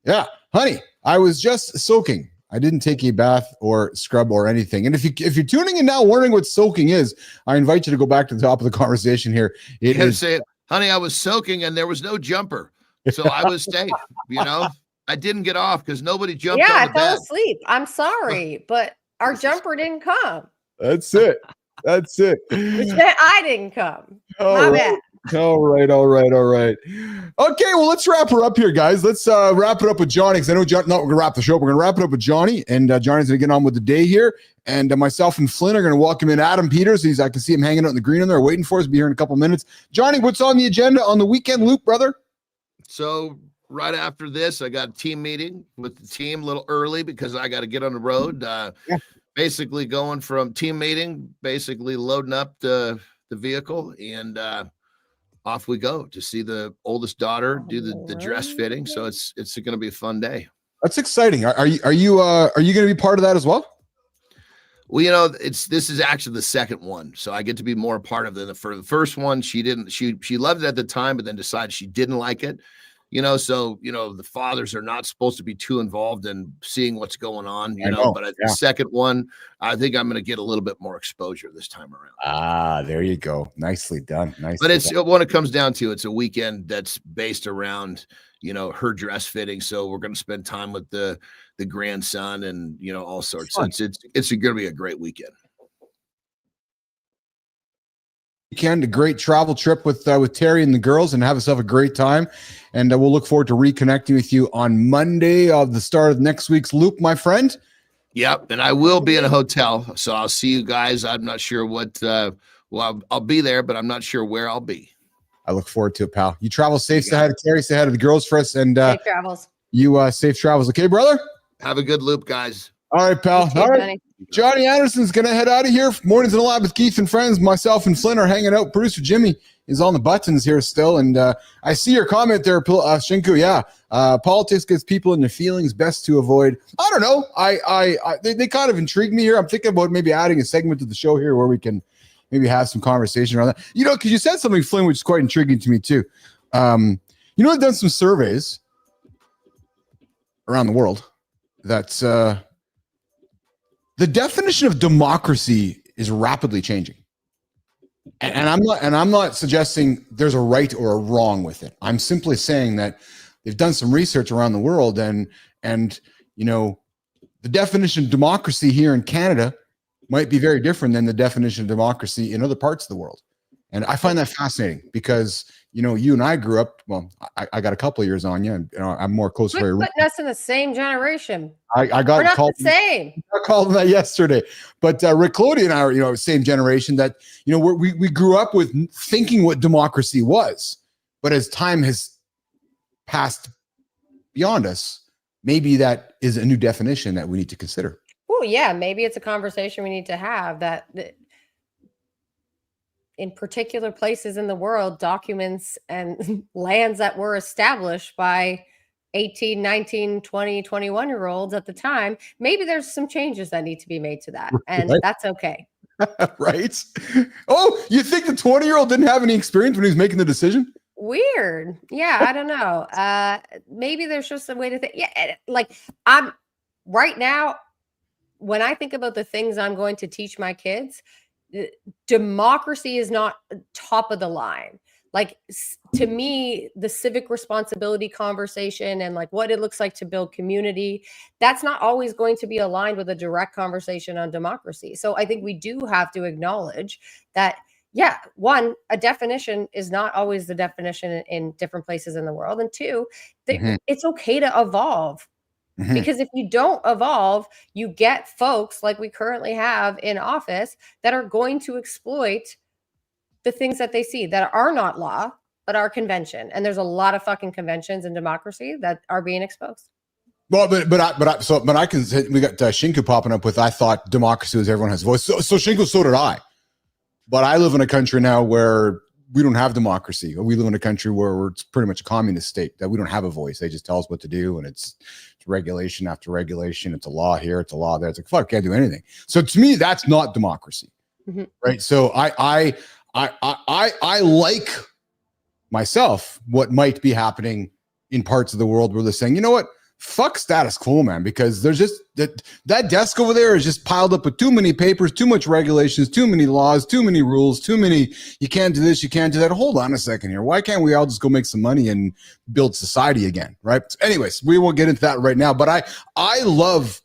Yeah, honey, I was just soaking. I didn't take a bath or scrub or anything. And if you're tuning in now wondering what soaking is, I invite you to go back to the top of the conversation here. It is. Say it. Honey, I was soaking and there was no jumper. So I was safe, I didn't get off because nobody jumped on the I bed. fell asleep. I'm sorry, but our jumper didn't come. That's it. Which meant I didn't come. My bad. All right. Okay, well, let's wrap her up here, guys. Let's wrap it up with Johnny, because I know we're going to wrap the show. We're going to wrap it up with Johnny, and Johnny's going to get on with the day here. And myself and Flynn are going to welcome in Adam Peters. I can see him hanging out in the green in there, waiting for us. Be here in a couple minutes. Johnny, what's on the agenda on the weekend loop, brother? So right after this, I got a team meeting with the team a little early because I got to get on the road. Basically going from team meeting, basically loading up the vehicle, and off we go to see the oldest daughter do the dress fitting. So it's going to be a fun day. That's exciting. Are you going to be part of that as well? Well, this is actually the second one, so I get to be more a part of it. For the first one, she loved it at the time, but then decided she didn't like it. So the fathers are not supposed to be too involved in seeing what's going on. But the second one, I think I'm going to get a little bit more exposure this time around. There you go. Nicely done. But when it comes down to, it's a weekend that's based around her dress fitting. So we're going to spend time with the grandson and all sorts. So it's going to be a great weekend. A great travel trip with Terry and the girls, and have yourself a great time. And we'll look forward to reconnecting with you on Monday of the start of next week's loop, my friend. Yep, and I will be in a hotel, so I'll see you guys. I'm not sure what. I'll be there, but I'm not sure where I'll be. I look forward to it, pal. You travel safe. Say hi to Terry. Say hi to the girls for us, and safe travels. You safe travels, okay, brother? Have a good loop, guys. All right, pal. All right. Johnny. Johnny Anderson's going to head out of here. Mornings in the lab with Keith and friends. Myself and Flynn are hanging out. Producer Jimmy is on the buttons here still. And I see your comment there, Shinku. Yeah. Politics gets people in their feelings, best to avoid. I don't know. They kind of intrigue me here. I'm thinking about maybe adding a segment to the show here where we can maybe have some conversation around that. Because you said something, Flynn, which is quite intriguing to me too. I've done some surveys around the world that's the definition of democracy is rapidly changing. And I'm not suggesting there's a right or a wrong with it. I'm simply saying that they've done some research around the world, and the definition of democracy here in Canada might be very different than the definition of democracy in other parts of the world. And I find that fascinating because, you know, you and I grew up, well, I got a couple of years on you, and you know, I'm more close to Quit putting us in the same generation. I got We're not called the same. I called him that yesterday. But Rick Clody and I are, you know, same generation that, you know, we grew up with thinking what democracy was. But as time has passed beyond us, maybe that is a new definition that we need to consider. Oh, yeah. Maybe it's a conversation we need to have that in particular places in the world, documents and lands that were established by 18, 19, 20, 21-year-olds at the time, maybe there's some changes that need to be made to that. And Right. that's okay. Right? Oh, you think the 20-year-old didn't have any experience when he was making the decision? Weird. Yeah, I don't know. Maybe there's just a way to think. Yeah, like I'm right now, when I think about the things I'm going to teach my kids, democracy is not top of the line. Like to me, the civic responsibility conversation and like what it looks like to build community, that's not always going to be aligned with a direct conversation on democracy. So I think we do have to acknowledge that, yeah, one, a definition is not always the definition in different places in the world. And two, it's okay to evolve. Because if you don't evolve, you get folks like we currently have in office that are going to exploit the things that they see that are not law, but are convention. And there's a lot of fucking conventions in democracy that are being exposed. Well, but I can say we got Shinku popping up with, I thought democracy was everyone has a voice. So Shinku, so did I. But I live in a country now where we don't have democracy. We live in a country where it's pretty much a communist state, that we don't have a voice. They just tell us what to do, and it's regulation after regulation. It's a law here, it's a law there. It's like, fuck, can't do anything. So to me, that's not democracy, right? So I like myself what might be happening in parts of the world where they're saying, you know what, fuck status quo, man, because there's just that desk over there is just piled up with too many papers, too much regulations, too many laws, too many rules, too many, you can't do this, you can't do that. Hold on a second here. Why can't we all just go make some money and build society again, right? Anyways, we won't get into that right now, but I love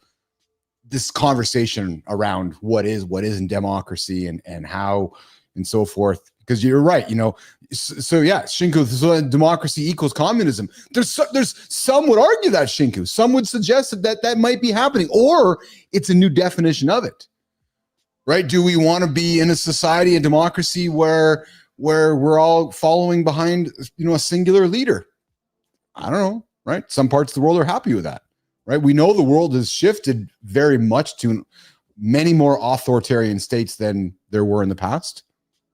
this conversation around what isn't democracy and how and so forth, because you're right, you know. So yeah, Shinku, so democracy equals communism. There's some would argue that, Shinku. Some would suggest that might be happening, or it's a new definition of it, right? Do we want to be in a society, a democracy where we're all following behind, you know, a singular leader? I don't know, right? Some parts of the world are happy with that, right? We know the world has shifted very much to many more authoritarian states than there were in the past.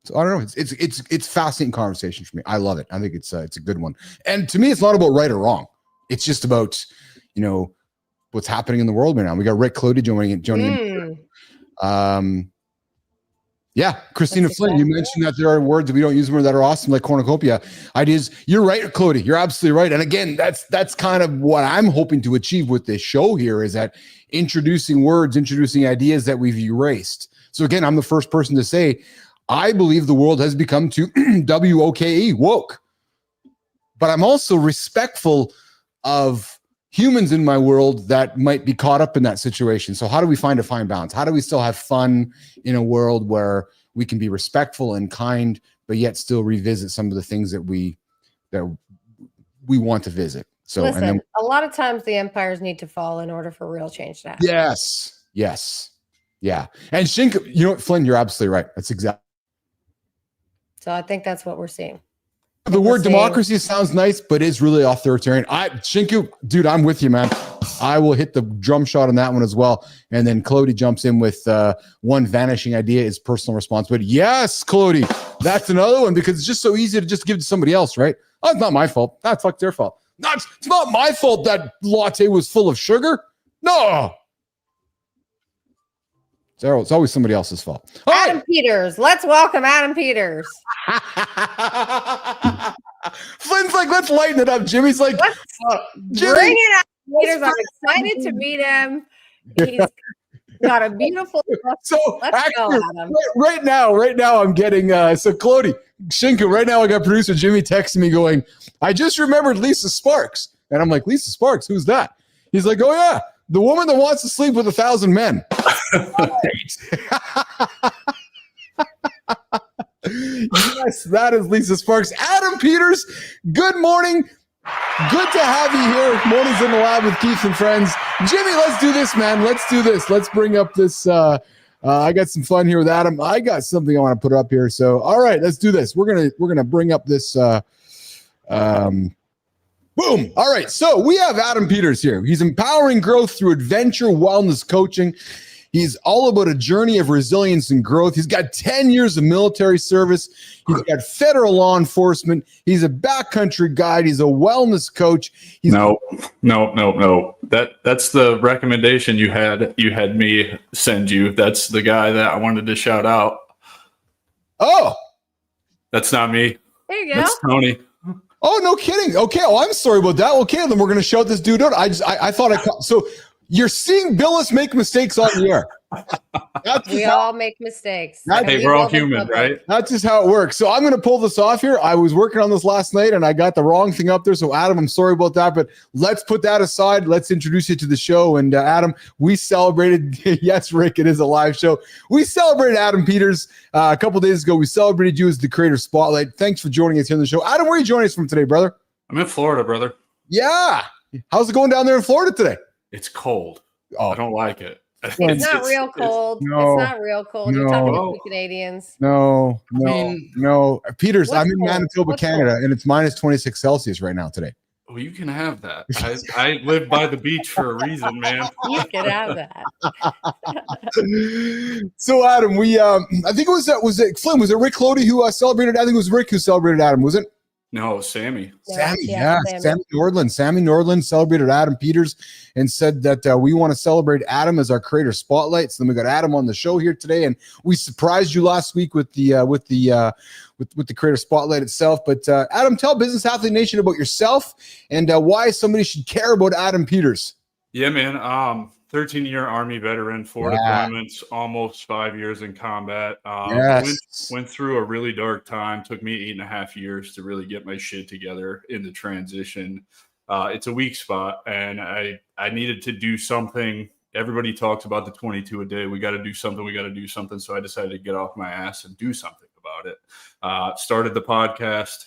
So I don't know. It's fascinating conversation for me. I love it. I think it's a good one. And to me, it's not about right or wrong. It's just about, you know, what's happening in the world right now. We got Rick Clody joining in. Yeah, Kristina Flynn, you mentioned that there are words that we don't use more that are awesome, like cornucopia. Ideas. You're right, Clody. You're absolutely right. And again, that's kind of what I'm hoping to achieve with this show here, is that introducing words, introducing ideas that we've erased. So again, I'm the first person to say, I believe the world has become too WOKE, woke. But I'm also respectful of humans in my world that might be caught up in that situation. So how do we find a fine balance? How do we still have fun in a world where we can be respectful and kind, but yet still revisit some of the things that we want to visit? So listen, and then, a lot of times the empires need to fall in order for real change to happen. Yes. Yeah. And Shink, you know what, Flynn, you're absolutely right. That's exactly. So I think that's what we're seeing. The word democracy sounds nice, but it's really authoritarian. Shinku, dude, I'm with you, man. I will hit the drum shot on that one as well. And then Clody jumps in with one vanishing idea is personal responsibility. Yes, Clody, that's another one, because it's just so easy to just give it to somebody else, right? Oh, it's not my fault. That's fuck their fault. It's not my fault that latte was full of sugar. No. It's always somebody else's fault. All Adam Peters. Let's welcome Adam Peters. Flynn's like, let's lighten it up. Jimmy's like, Jimmy, bring it up, Peters. I'm excited to meet him. He's got a beautiful look. So let's go, Adam. Right now I'm getting so Clody, Shinku, right now I got producer Jimmy texting me going, I just remembered Lisa Sparks. And I'm like, Lisa Sparks, who's that? He's like, oh yeah, the woman that wants to sleep with 1,000 men. Yes, that is Lisa Sparks. Adam Peters, good morning. Good to have you here. Mornings in the Lab with Keith and friends. Jimmy, let's do this, man. Let's do this. Let's bring up this. I got some fun here with Adam. I got something I want to put up here. So, all right, let's do this. We're gonna bring up this. Boom. All right. So we have Adam Peters here. He's empowering growth through adventure wellness coaching. He's all about a journey of resilience and growth. He's got 10 years of military service. He's got federal law enforcement. He's a backcountry guide. He's a wellness coach. No. That's the recommendation you had me send you. That's the guy that I wanted to shout out. Oh, That's not me. There you go. That's Tony. Oh, no kidding. Okay. Oh, I'm sorry about that. Okay, then we're going to shout this dude out. I thought so. You're seeing Bilous make mistakes on the air. We all make mistakes. Hey, we're all human, right? That's just how it works. So I'm going to pull this off here. I was working on this last night and I got the wrong thing up there. So Adam, I'm sorry about that, but let's put that aside. Let's introduce you to the show. And Adam, we celebrated. Yes, Rick, it is a live show. We celebrated Adam Peters a couple days ago. We celebrated you as the Creator Spotlight. Thanks for joining us here on the show. Adam, where are you joining us from today, brother? I'm in Florida, brother. Yeah. How's it going down there in Florida today? It's cold. Oh. I don't like it. It's not real cold. It's not real cold. You're talking to the Canadians. No. Peters, I'm in Manitoba, Canada, and it's minus 26 Celsius right now today. Well, you can have that. I live by the beach for a reason, man. You can have that. So, Adam, we I think was it Flynn? Was it Rick Clody who celebrated? I think it was Rick who celebrated Adam, was it? No, Sammy. Sammy Nordland. Sammy Nordland celebrated Adam Peters and said that we want to celebrate Adam as our Creator Spotlight. So then we got Adam on the show here today, and we surprised you last week with the Creator Spotlight itself. But Adam, tell Business Athlete Nation about yourself and why somebody should care about Adam Peters. Yeah, man. 13-year Army veteran, 4 deployments, almost 5 years in combat. Went through a really dark time. Took me 8.5 years to really get my shit together in the transition. It's a weak spot, and I needed to do something. Everybody talks about the 22 a day. We got to do something. So I decided to get off my ass and do something about it. Started the podcast.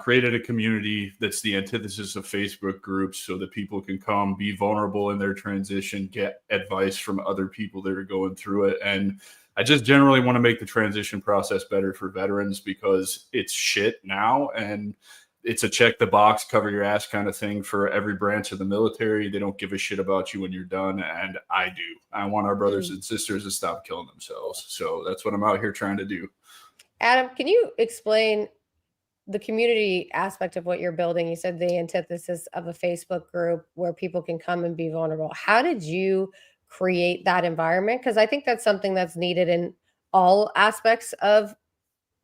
Created a community that's the antithesis of Facebook groups so that people can come be vulnerable in their transition, get advice from other people that are going through it. And I just generally want to make the transition process better for veterans because it's shit now. And it's a check the box, cover your ass kind of thing for every branch of the military. They don't give a shit about you when you're done. And I do. I want our brothers and sisters to stop killing themselves. So that's what I'm out here trying to do. Adam, can you explain the community aspect of what you're building? You said the antithesis of a Facebook group where people can come and be vulnerable. How did you create that environment? Because I think that's something that's needed in all aspects of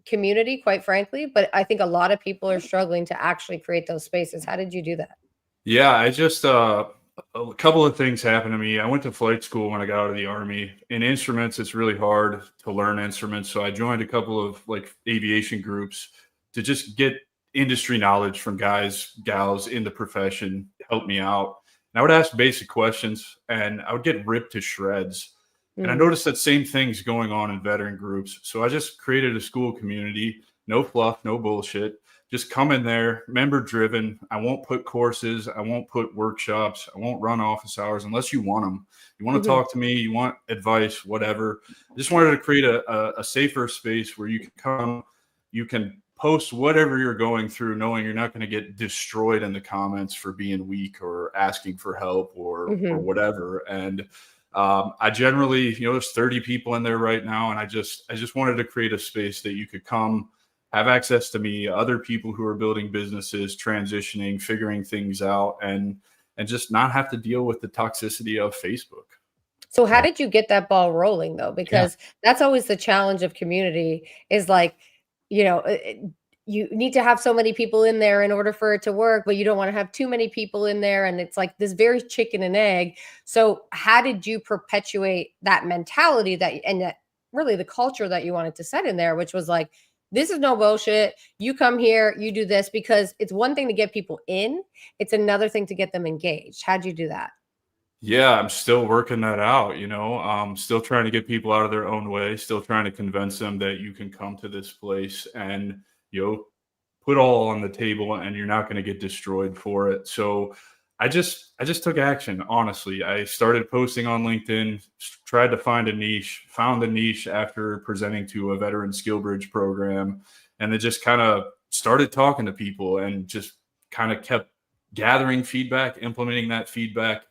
community, quite frankly. But I think a lot of people are struggling to actually create those spaces. How did you do that? Yeah, I just a couple of things happened to me. I went to flight school when I got out of the Army. In instruments, it's really hard to learn instruments. So I joined a couple of aviation groups to just get industry knowledge from guys, gals in the profession, help me out. And I would ask basic questions and I would get ripped to shreds. And I noticed that same thing's going on in veteran groups. So I just created a school community, no fluff, no bullshit. Just come in there, member driven. I won't put courses. I won't put workshops. I won't run office hours unless you want them. You want to talk to me, you want advice, whatever. I just wanted to create a safer space where you can come, you can post whatever you're going through, knowing you're not going to get destroyed in the comments for being weak or asking for help or whatever. And I generally, there's 30 people in there right now. And I just wanted to create a space that you could come, have access to me, other people who are building businesses, transitioning, figuring things out, and just not have to deal with the toxicity of Facebook. So how did you get that ball rolling though? Because that's always the challenge of community is you need to have so many people in there in order for it to work, but you don't want to have too many people in there. And it's like this very chicken and egg. So how did you perpetuate that mentality that really the culture that you wanted to set in there, which was like, this is no bullshit. You come here, you do this, because it's one thing to get people in. It's another thing to get them engaged. How'd you do that? Yeah, I'm still working that out, you know. Still trying to get people out of their own way, still trying to convince them that you can come to this place and, you know, put all on the table and you're not going to get destroyed for it. So I just took action, honestly. I started posting on LinkedIn, tried to find a niche, found the niche after presenting to a veteran skill bridge program, and then just kind of started talking to people and just kind of kept gathering feedback, implementing that feedback.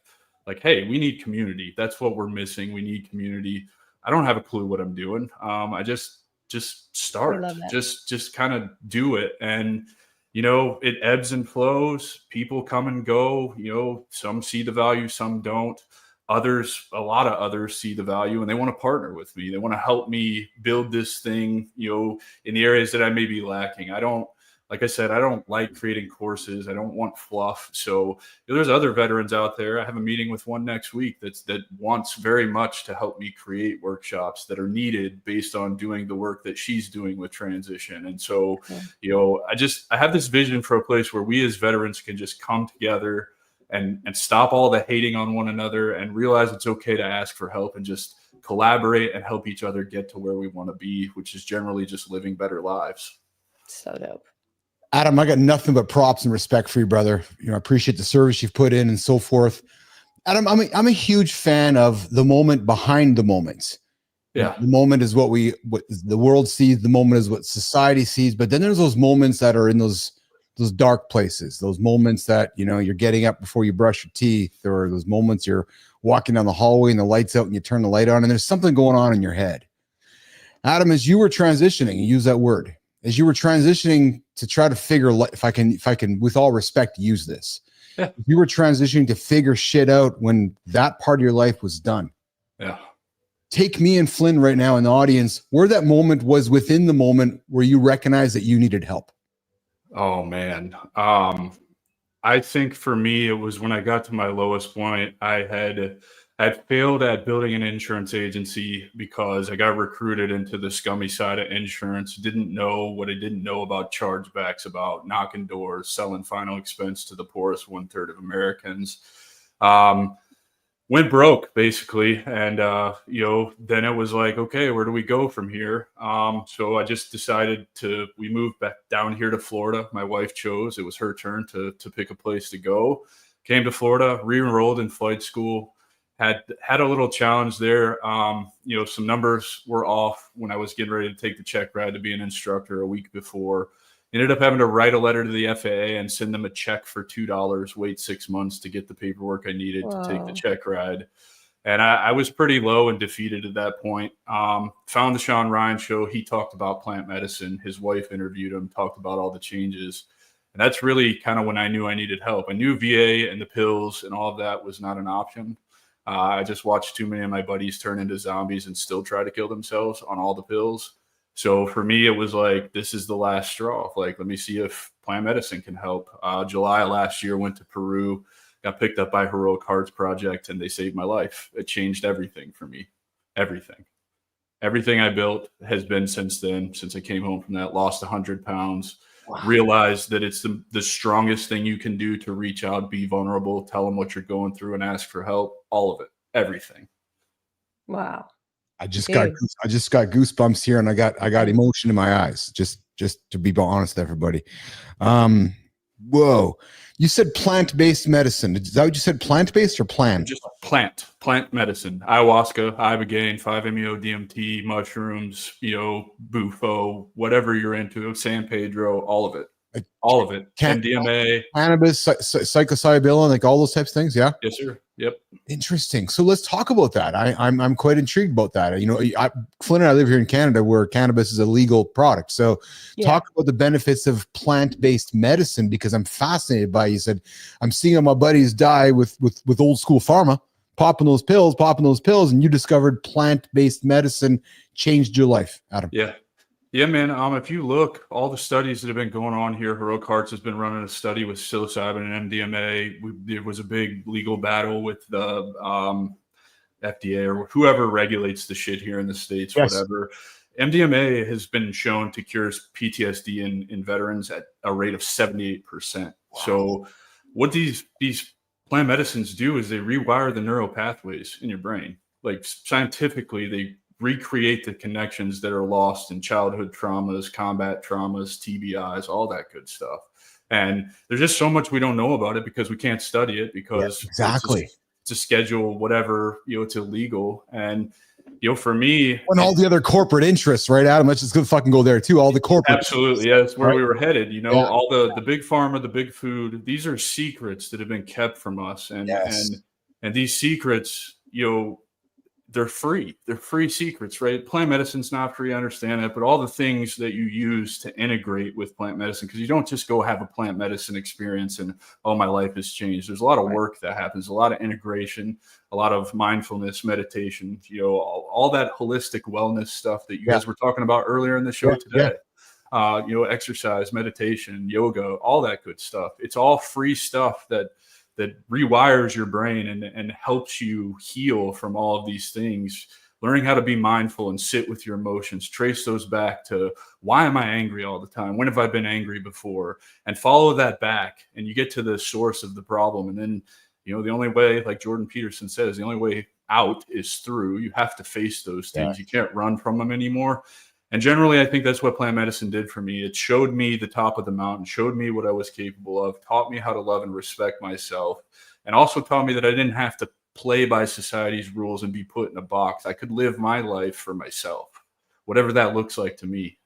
Like, hey, we need community. That's what we're missing. We need community. I don't have a clue what I'm doing. I just We start, love that. just kind of do it. And, you know, it ebbs and flows. People come and go, you know, some see the value, some don't. Others, a lot of others see the value and they want to partner with me. They want to help me build this thing, you know, in the areas that I may be lacking. Like I said, I don't like creating courses. I don't want fluff. So there's other veterans out there. I have a meeting with one next week that wants very much to help me create workshops that are needed based on doing the work that she's doing with transition. And so, you know, I have this vision for a place where we as veterans can just come together and stop all the hating on one another and realize it's okay to ask for help and just collaborate and help each other get to where we want to be, which is generally just living better lives. So dope. Adam, I got nothing but props and respect for you, brother. You know, I appreciate the service you've put in and so forth. Adam, I'm a huge fan of the moment behind the moments. Yeah. The moment is what the world sees. The moment is what society sees. But then there's those moments that are in those dark places, those moments that, you know, you're getting up before you brush your teeth, or those moments you're walking down the hallway and the light's out and you turn the light on and there's something going on in your head. Adam, as you were transitioning, you use that word, as you were transitioning to try to figure, if I can, with all respect, use this. Yeah. You were transitioning to figure shit out when that part of your life was done. Yeah. Take me and Flynn right now in the audience, where that moment was within the moment where you recognized that you needed help. Oh man. I think for me, it was when I got to my lowest point. I had failed at building an insurance agency because I got recruited into the scummy side of insurance. Didn't know what I didn't know about chargebacks, about knocking doors, selling final expense to the poorest 1/3 of Americans. Went broke basically. And, you know, then it was like, okay, where do we go from here? So I just decided we moved back down here to Florida. My wife chose, it was her turn to pick a place to go. Came to Florida, re-enrolled in flight school, had a little challenge there. You know, some numbers were off when I was getting ready to take the check ride to be an instructor a week before. Ended up having to write a letter to the FAA and send them a check for $2, wait 6 months to get the paperwork I needed to take the check ride. And I was pretty low and defeated at that point. Found the Sean Ryan show. He talked about plant medicine. His wife interviewed him, talked about all the changes. And that's really kind of when I knew I needed help. I knew VA and the pills and all of that was not an option. I just watched too many of my buddies turn into zombies and still try to kill themselves on all the pills. So for me, it was like, this is the last straw. Like, let me see if plant medicine can help. July last year, went to Peru, got picked up by Heroic Hearts Project, and they saved my life. It changed everything for me. Everything. Everything I built has been since then, since I came home from that, lost 100 pounds, realized that it's the strongest thing you can do to reach out, be vulnerable, tell them what you're going through and ask for help. All of it. Everything. Wow. I just got goosebumps here, and I got emotion in my eyes. Just to be honest, everybody. Whoa! You said plant-based medicine. Is that what you said? Plant-based or plant? Just plant medicine. Ayahuasca, ibogaine, 5-MeO DMT, mushrooms. You know, bufo, whatever you're into, San Pedro, all of it. All of it. MDMA, cannabis, psilocybin, like all those types of things. Yeah. Yes, sir. Yep. Interesting. So let's talk about that. I'm quite intrigued about that. You know, Flynn and I live here in Canada, where cannabis is a legal product. So talk about the benefits of plant-based medicine, because I'm fascinated by. You said I'm seeing my buddies die with old school pharma, popping those pills, and you discovered plant-based medicine changed your life, Adam. Yeah, man. If you look, all the studies that have been going on here, Heroic Hearts has been running a study with psilocybin and MDMA. There was a big legal battle with the FDA or whoever regulates the shit here in the States, whatever. MDMA has been shown to cure PTSD in veterans at a rate of 78%. Wow. So what these plant medicines do is they rewire the neural pathways in your brain. Like scientifically, they recreate the connections that are lost in childhood traumas, combat traumas, TBIs, all that good stuff. And there's just so much we don't know about it because we can't study it because exactly. It's a schedule, whatever, it's illegal. And, for me, and all the other corporate interests, right, Adam? Let's just fucking go there too. All the corporate. Absolutely. Yeah. That's where we were headed. All the big pharma, the big food, these are secrets that have been kept from us. And, and these secrets, they're free. They're free secrets, right? Plant medicine's not free. I understand that, but all the things that you use to integrate with plant medicine, because you don't just go have a plant medicine experience and, oh, my life has changed. There's a lot of work that happens, a lot of integration, a lot of mindfulness, meditation, all that holistic wellness stuff that you guys were talking about earlier in the show today. Exercise, meditation, yoga, all that good stuff. It's all free stuff that rewires your brain and helps you heal from all of these things. Learning how to be mindful and sit with your emotions, trace those back to why am I angry all the time? When have I been angry before? And follow that back, and you get to the source of the problem. And then, the only way, like Jordan Peterson says, the only way out is through. You have to face those things. You can't run from them anymore. And generally, I think that's what plant medicine did for me. It showed me the top of the mountain, showed me what I was capable of, taught me how to love and respect myself, and also taught me that I didn't have to play by society's rules and be put in a box. I could live my life for myself, whatever that looks like to me.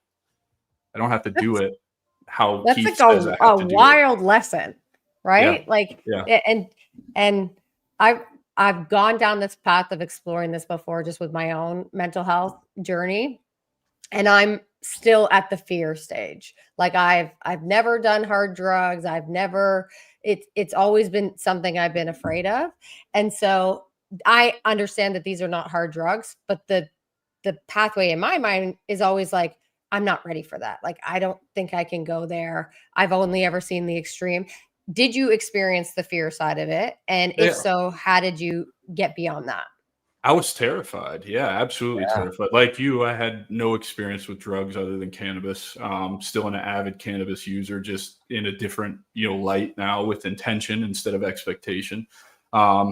I don't have to do it how that's Keith like says I have to do wild lesson, right? Yeah. And I've gone down this path of exploring this before, just with my own mental health journey. And I'm still at the fear stage. Like I've never done hard drugs. It's always been something I've been afraid of. And so I understand that these are not hard drugs, but the pathway in my mind is always like, I'm not ready for that. Like, I don't think I can go there. I've only ever seen the extreme. Did you experience the fear side of it? And if so, how did you get beyond that? I was terrified. Yeah, absolutely terrified. Like you, I had no experience with drugs other than cannabis. Still an avid cannabis user, just in a different, light now with intention instead of expectation. I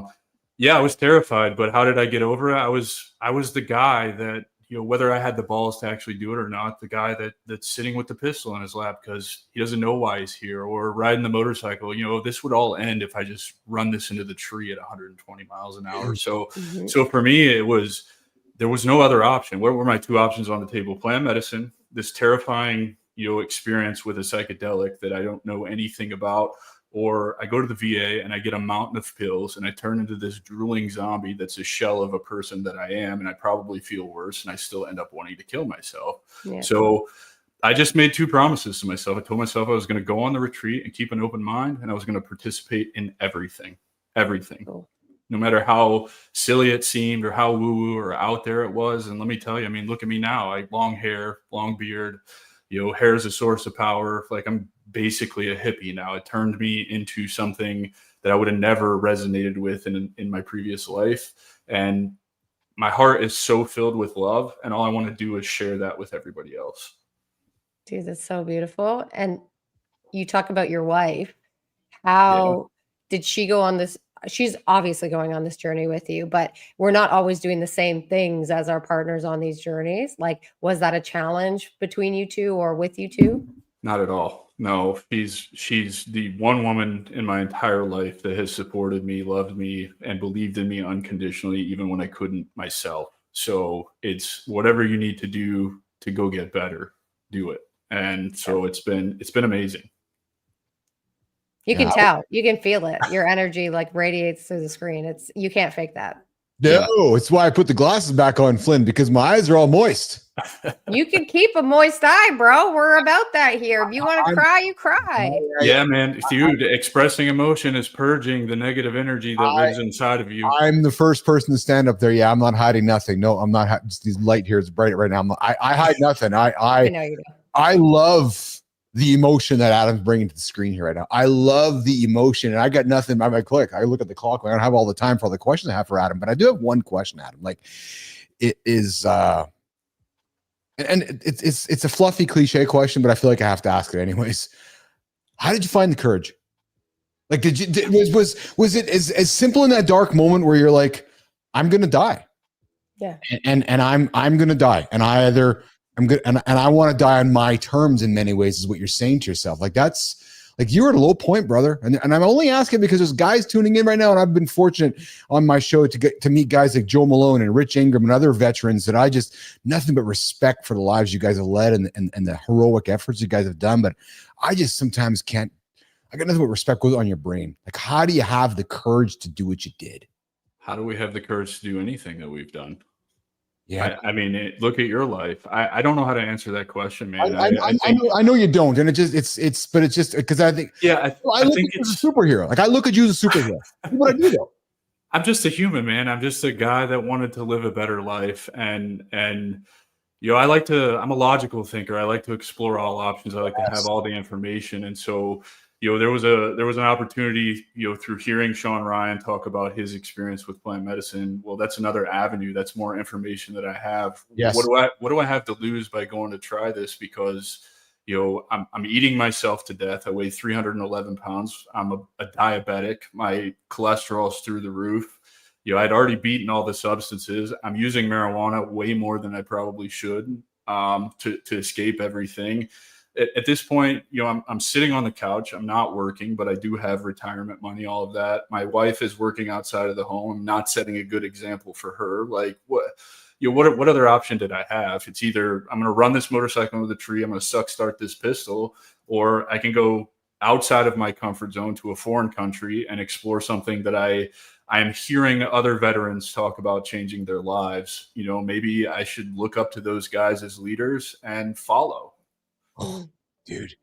was terrified, but how did I get over it? I was the guy that, whether I had the balls to actually do it or not, the guy that's sitting with the pistol in his lap because he doesn't know why he's here, or riding the motorcycle. This would all end if I just run this into the tree at 120 miles an hour. So, so for me, there was no other option. What were my two options on the table? Plant medicine, this terrifying, experience with a psychedelic that I don't know anything about, or I go to the VA and I get a mountain of pills and I turn into this drooling zombie that's a shell of a person that I am, and I probably feel worse and I still end up wanting to kill myself. Yeah. So I just made two promises to myself. I told myself I was going to go on the retreat and keep an open mind, and I was going to participate in everything. Cool. No matter how silly it seemed or how woo-woo or out there it was. And let me tell you, look at me now. I long hair, long beard, hair is a source of power. Like, I'm basically a hippie now. It turned me into something that I would have never resonated with in my previous life. And my heart is so filled with love, and all I want to do is share that with everybody else. Dude, that's so beautiful. And you talk about your wife. How did she go on this? She's obviously going on this journey with you, but we're not always doing the same things as our partners on these journeys. Like, was that a challenge between you two or with you two? Not at all. No, she's the one woman in my entire life that has supported me, loved me, and believed in me unconditionally, even when I couldn't myself. So it's whatever you need to do to go get better, do it. And so it's been amazing. You can tell, you can feel it. Your energy like radiates through the screen. You can't fake that. No, it's why I put the glasses back on, Flynn, because my eyes are all moist. You can keep a moist eye, bro. We're about that here. If you want to cry, you cry. Yeah, man. Dude, expressing emotion is purging the negative energy that lives inside of you. I'm the first person to stand up there. Yeah, I'm not hiding nothing. No, I'm not. Just this light here is bright right now. I hide nothing. I know you do. I love the emotion that Adam's bringing to the screen here right now. I love the emotion, and I got nothing. I click. I look at the clock. I don't have all the time for all the questions I have for Adam, but I do have one question, Adam. Like, it is, and it's a fluffy cliche question, but I feel like I have to ask it anyways. How did you find the courage? Like, was it as simple in that dark moment where you're like, I'm gonna die, Yeah. and I'm gonna die, and I'm good, and I want to die on my terms in many ways, is what you're saying to yourself. Like, that's like, you're at a low point, brother. And I'm only asking because there's guys tuning in right now, and I've been fortunate on my show to meet guys like Joe Malone and Rich Ingram and other veterans that I just nothing but respect for the lives you guys have led and the heroic efforts you guys have done. But I just sometimes can't. I got nothing but respect goes on your brain. Like, how do you have the courage to do what you did? How do we have the courage to do anything that we've done? Yeah. I mean, look at your life. I don't know how to answer that question, man. I know you don't. And but it's just because I think, yeah, I look at you as a superhero. Like, I look at you as a superhero. That's what I do though. I'm just a human, man. I'm just a guy that wanted to live a better life. And, you know, I'm a logical thinker. I like to explore all options. I like to have all the information. And so, you know, there was an opportunity, you know, through hearing Sean Ryan talk about his experience with plant medicine. Well, that's another avenue. That's more information that I have. Yes. What do I have to lose by going to try this? Because, you know, I'm eating myself to death. I weigh 311 pounds. I'm a diabetic. My cholesterol's through the roof. You know, I'd already beaten all the substances. I'm using marijuana way more than I probably should to escape everything. At this point, you know, I'm sitting on the couch. I'm not working, but I do have retirement money, all of that. My wife is working outside of the home. I'm not setting a good example for her. Like, what other option did I have? It's either I'm going to run this motorcycle into the tree, I'm going to start this pistol, or I can go outside of my comfort zone to a foreign country and explore something that I am hearing other veterans talk about changing their lives. You know, maybe I should look up to those guys as leaders and follow. Oh, dude,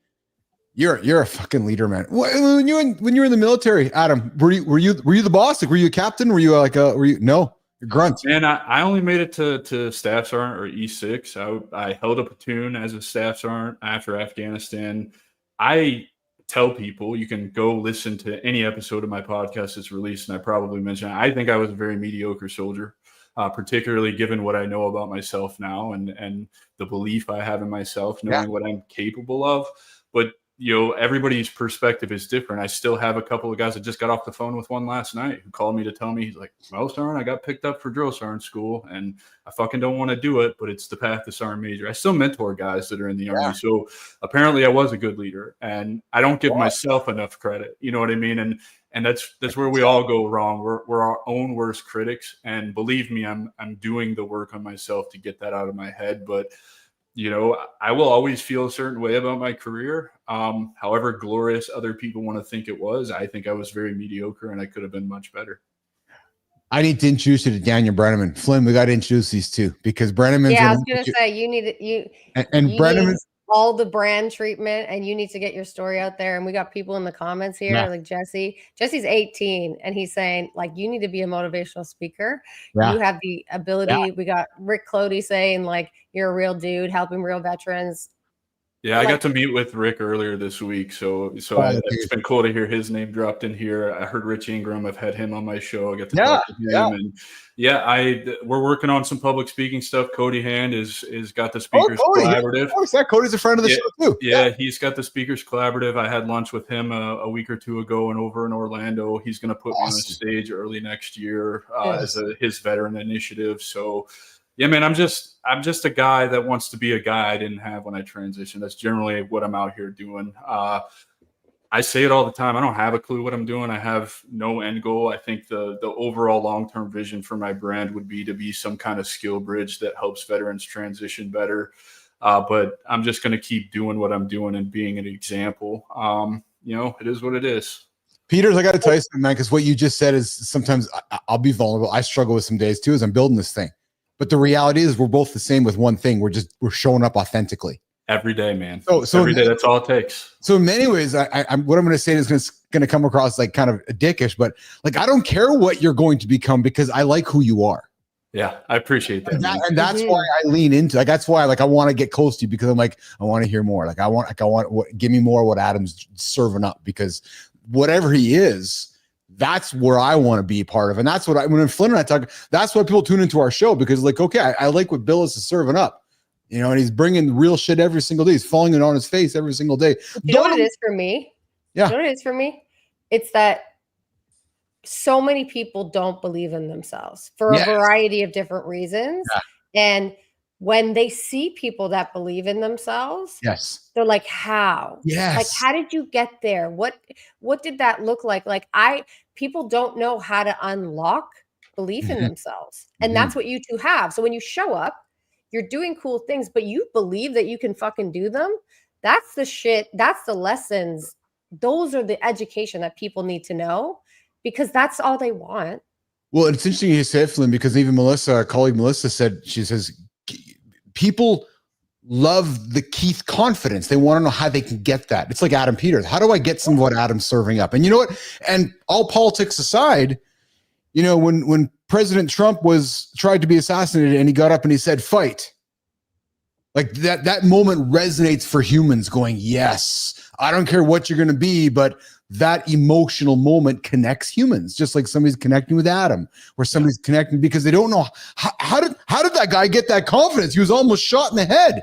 you're a fucking leader, man. When you were in the military, Adam, were you the boss? Like, were you a captain? Were you no? You're grunt. Man, I only made it to staff sergeant or E6. I held a platoon as a staff sergeant after Afghanistan. I tell people, you can go listen to any episode of my podcast that's released, and I probably mentioned I think I was a very mediocre soldier. Particularly given what I know about myself now and the belief I have in myself, knowing what I'm capable of. But, you know, everybody's perspective is different. I still have a couple of guys that just got off the phone with one last night who called me to tell me, he's like, well, Sergeant, I got picked up for drill sergeant school and I fucking don't want to do it, but it's the path to sergeant major. I still mentor guys that are in the Army. So apparently I was a good leader, and I don't give myself enough credit. You know what I mean? And that's where we all go wrong. We're our own worst critics. And believe me, I'm doing the work on myself to get that out of my head. But, you know, I will always feel a certain way about my career. However glorious other people want to think it was, I think I was very mediocre and I could have been much better. I need to introduce you to Daniel Brenneman. Flynn, we got to introduce these two because Brenneman's. Yeah, I was going to say, and Brenneman's all the brand treatment, and you need to get your story out there. And we got people in the comments here, like Jesse. Jesse's 18, and he's saying, like, you need to be a motivational speaker. You have the ability. We got Rick Clody saying, like, you're a real dude, helping real veterans. Yeah, I got to meet with Rick earlier this week, so it's been cool to hear his name dropped in here. I heard Rich Ingram. I've had him on my show. I get to talk to him, and we're working on some public speaking stuff. Cody Hand is got the Speakers Collaborative. Cody's a friend of the show too. Yeah, he's got the Speakers Collaborative. I had lunch with him a week or two ago, and over in Orlando, he's going to put me on a stage early next year as his veteran initiative. So. Yeah, man, I'm just a guy that wants to be a guy I didn't have when I transitioned. That's generally what I'm out here doing. I say it all the time. I don't have a clue what I'm doing. I have no end goal. I think the overall long-term vision for my brand would be to be some kind of skill bridge that helps veterans transition better. But I'm just going to keep doing what I'm doing and being an example. You know, it is what it is. Peters, I got to tell you something, man, because what you just said is sometimes I'll be vulnerable. I struggle with some days too as I'm building this thing. But the reality is we're both the same with one thing. We're showing up authentically. Every day, man. So every day, that's all it takes. So in many ways, what I'm going to say is going to come across like kind of dickish, but like, I don't care what you're going to become because I like who you are. Yeah, I appreciate that. And that's why I lean into, like, that's why, like, I want to get close to you because I'm like, I want to hear more. Like, I want give me more what Adam's serving up, because whatever he is, that's where I want to be a part of. And that's what when Flynn and I talk, that's why people tune into our show, because like, okay, I like what Bilous is serving up, you know, and he's bringing real shit every single day. He's falling it on his face every single day. You know what it is for me? Yeah. You know what it is for me? It's that so many people don't believe in themselves for a variety of different reasons. Yeah. And when they see people that believe in themselves, Yes. they're like, how? Yes. Like, how did you get there? What did that look like? Like, people don't know how to unlock belief in themselves. And that's what you two have. So when you show up, you're doing cool things, but you believe that you can fucking do them. That's the shit. That's the lessons. Those are the education that people need to know, because that's all they want. Well, it's interesting you say it, Flynn, because even Melissa, colleague Melissa said, she says, people love the Keith confidence. They want to know how they can get that. It's like Adam Peters. How do I get some of what Adam's serving up? And you know what? And all politics aside, you know, when President Trump tried to be assassinated and he got up and he said, fight. Like that moment resonates for humans going, yes, I don't care what you're going to be, but that emotional moment connects humans, just like somebody's connecting with Adam or somebody's connecting because they don't know how did that guy get that confidence? He was almost shot in the head.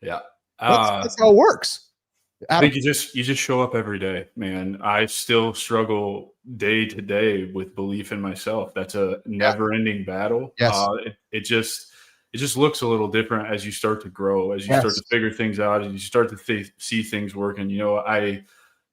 Yeah. That's how it works. I think you just show up every day, man. I still struggle day to day with belief in myself. That's a never ending battle. Yes. It just looks a little different as you start to grow, as you start to figure things out, as you start to see things working. You know,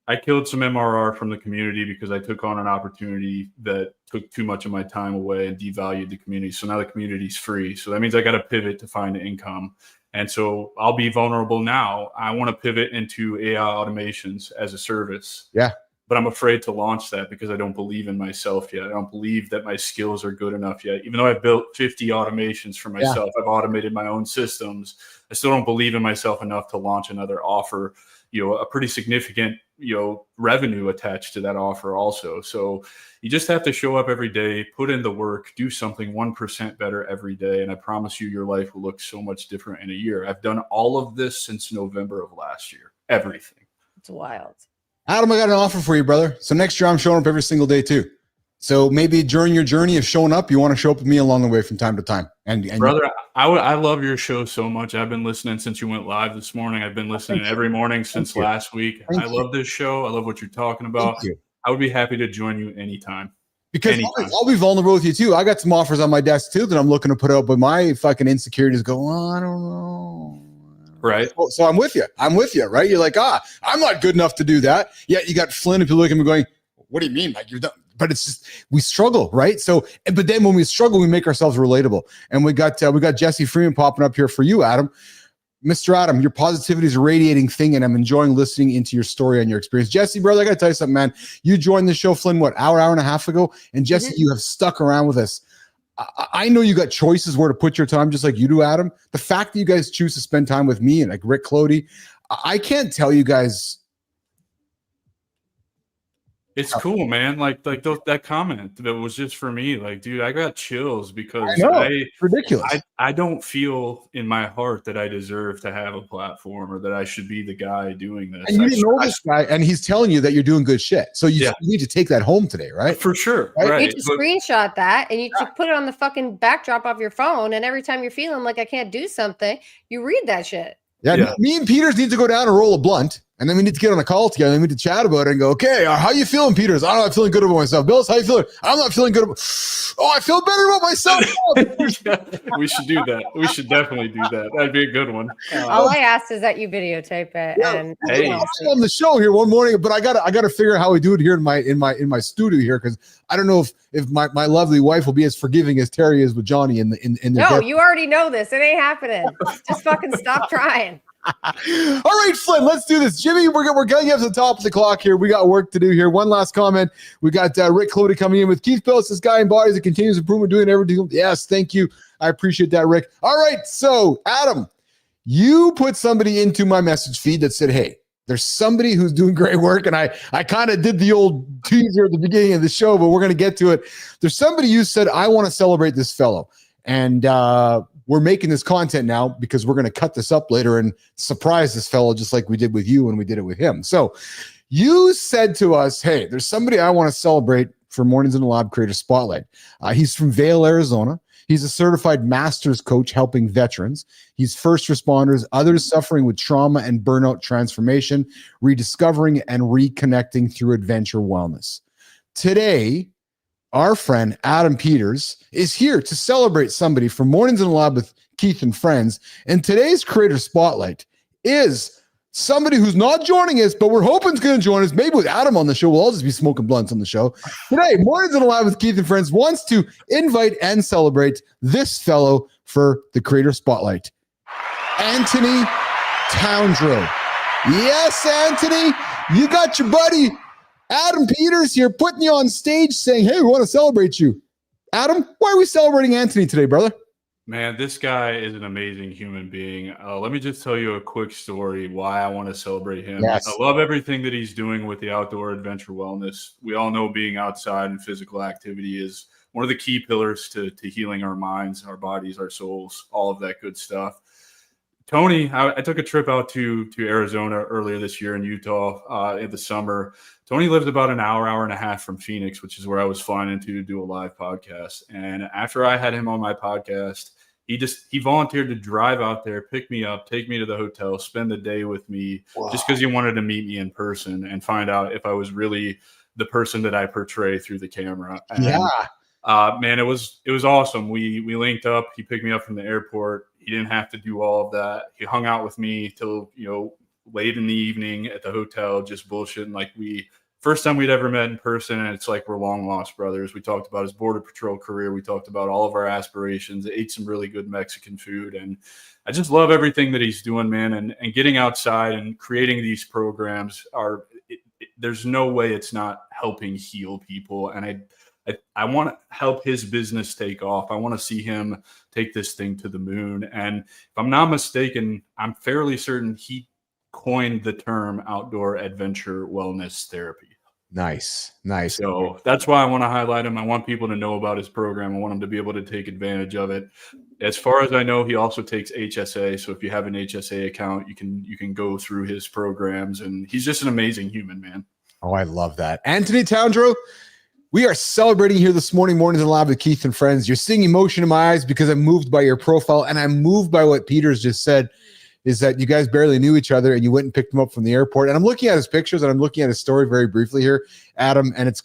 I killed some MRR from the community because I took on an opportunity that took too much of my time away and devalued the community. So now the community's free. So that means I got to pivot to find an income. And so I'll be vulnerable now. I want to pivot into AI automations as a service. Yeah. But I'm afraid to launch that because I don't believe in myself yet. I don't believe that my skills are good enough yet. Even though I've built 50 automations for myself, I've automated my own systems. I still don't believe in myself enough to launch another offer, you know, a pretty significant, you know, revenue attached to that offer also. So you just have to show up every day, put in the work, do something 1% better every day. And I promise you, your life will look so much different in a year. I've done all of this since November of last year, everything. It's wild. Adam, I got an offer for you, brother. So next year I'm showing up every single day too. So maybe during your journey of showing up, you want to show up with me along the way from time to time. And brother, I love your show so much. I've been listening since you went live this morning. I've been listening every morning since last week. I love this show. I love what you're talking about. I would be happy to join you anytime. Because I'll be vulnerable with you too. I got some offers on my desk too that I'm looking to put out, but my fucking insecurities go, oh, I don't know. Right. So I'm with you, right? You're like, I'm not good enough to do that. Yet you got Flynn and people looking at me going, what do you mean? Like you're done. But it's just, we struggle, right? So, but then when we struggle, we make ourselves relatable. And we got Jesse Freeman popping up here for you, Adam. Mr. Adam, your positivity is a radiating thing, and I'm enjoying listening into your story and your experience. Jesse, brother, I got to tell you something, man. You joined the show, Flynn, hour and a half ago? And Jesse, you have stuck around with us. I know you got choices where to put your time, just like you do, Adam. The fact that you guys choose to spend time with me and like Rick Clody, I can't tell you guys. It's cool, man. Like that comment that was just for me. Like, dude, I got chills because ridiculous. I don't feel in my heart that I deserve to have a platform or that I should be the guy doing this. And you didn't know this guy, and he's telling you that you're doing good shit. So you need to take that home today, right? For sure. Right. You need to screenshot that and you should put it on the fucking backdrop of your phone. And every time you're feeling like I can't do something, you read that shit. Yeah. Me and Peters need to go down and roll a blunt. And then we need to get on a call together. And we need to chat about it and go, okay, how you feeling, Peters? I'm not feeling good about myself. Bilous, how you feeling? I'm not feeling good. I feel better about myself. We should do that. We should definitely do that. That'd be a good one. All I asked is that you videotape it. Yeah, and on the show here one morning, but I gotta figure out how we do it here in my studio here, because I don't know if my lovely wife will be as forgiving as Terry is with Johnny in the No, you already know this. It ain't happening. Just fucking stop trying. All right, Flynn, let's do this. Jimmy, we're getting up to the top of the clock here. We got work to do here. One last comment. We got Rick Clody coming in with Keith Bilous, this guy embodies a continuous improvement, doing everything. Yes, thank you. I appreciate that, Rick. All right, so Adam, you put somebody into my message feed that said, hey, there's somebody who's doing great work, and I kind of did the old teaser at the beginning of the show, but we're going to get to it. There's somebody you said, I want to celebrate this fellow, and we're making this content now because we're going to cut this up later and surprise this fellow just like we did with you when we did it with him. So you said to us, hey, there's somebody I want to celebrate for Mornings in the Lab Creator Spotlight. He's from Vail, Arizona. He's a certified master's coach helping veterans. He's first responders, others suffering with trauma and burnout transformation, rediscovering and reconnecting through adventure wellness. Today, our friend Adam Peters is here to celebrate somebody from Mornings in the Lab with Keith and Friends. And today's Creator Spotlight is somebody who's not joining us, but we're hoping is going to join us. Maybe with Adam on the show, we'll all just be smoking blunts on the show. Today, Mornings in the Lab with Keith and Friends wants to invite and celebrate this fellow for the Creator Spotlight, Anthony Toundreau. Yes, Anthony, you got your buddy Adam Peters here putting you on stage saying, hey, we want to celebrate you. Adam, why are we celebrating Anthony today, brother? Man, this guy is an amazing human being. Let me just tell you a quick story why I want to celebrate him. Yes. I love everything that he's doing with the outdoor adventure wellness. We all know being outside and physical activity is one of the key pillars to healing our minds, our bodies, our souls, all of that good stuff. Tony, I took a trip out to Arizona earlier this year in Utah in the summer. Tony lives about an hour and a half from Phoenix, which is where I was flying into to do a live podcast. And after I had him on my podcast, he volunteered to drive out there, pick me up, take me to the hotel, spend the day with me, just because he wanted to meet me in person and find out if I was really the person that I portray through the camera. And, man, it was awesome. We linked up. He picked me up from the airport. He didn't have to do all of that. He hung out with me till late in the evening at the hotel, just bullshitting. Like first time we'd ever met in person, and it's like we're long lost brothers. We talked about his border patrol career. We talked about all of our aspirations. Ate some really good Mexican food, and I just love everything that he's doing, man. And getting outside and creating these programs there's no way it's not helping heal people. And I want to help his business take off. I want to see him take this thing to the moon. And if I'm not mistaken, I'm fairly certain he coined the term outdoor adventure wellness therapy. Nice. So that's why I want to highlight him. I want people to know about his program. I want them to be able to take advantage of it. As far as I know, he also takes HSA. So if you have an HSA account, you can go through his programs, and he's just an amazing human, man. Oh, I love that. Anthony Toundreau, we are celebrating here this morning, Mornings in the Lab with Keith and Friends. You're seeing emotion in my eyes because I'm moved by your profile, and I'm moved by what Peters just said, is that you guys barely knew each other and you went and picked him up from the airport. And I'm looking at his pictures and I'm looking at his story very briefly here, Adam, and it's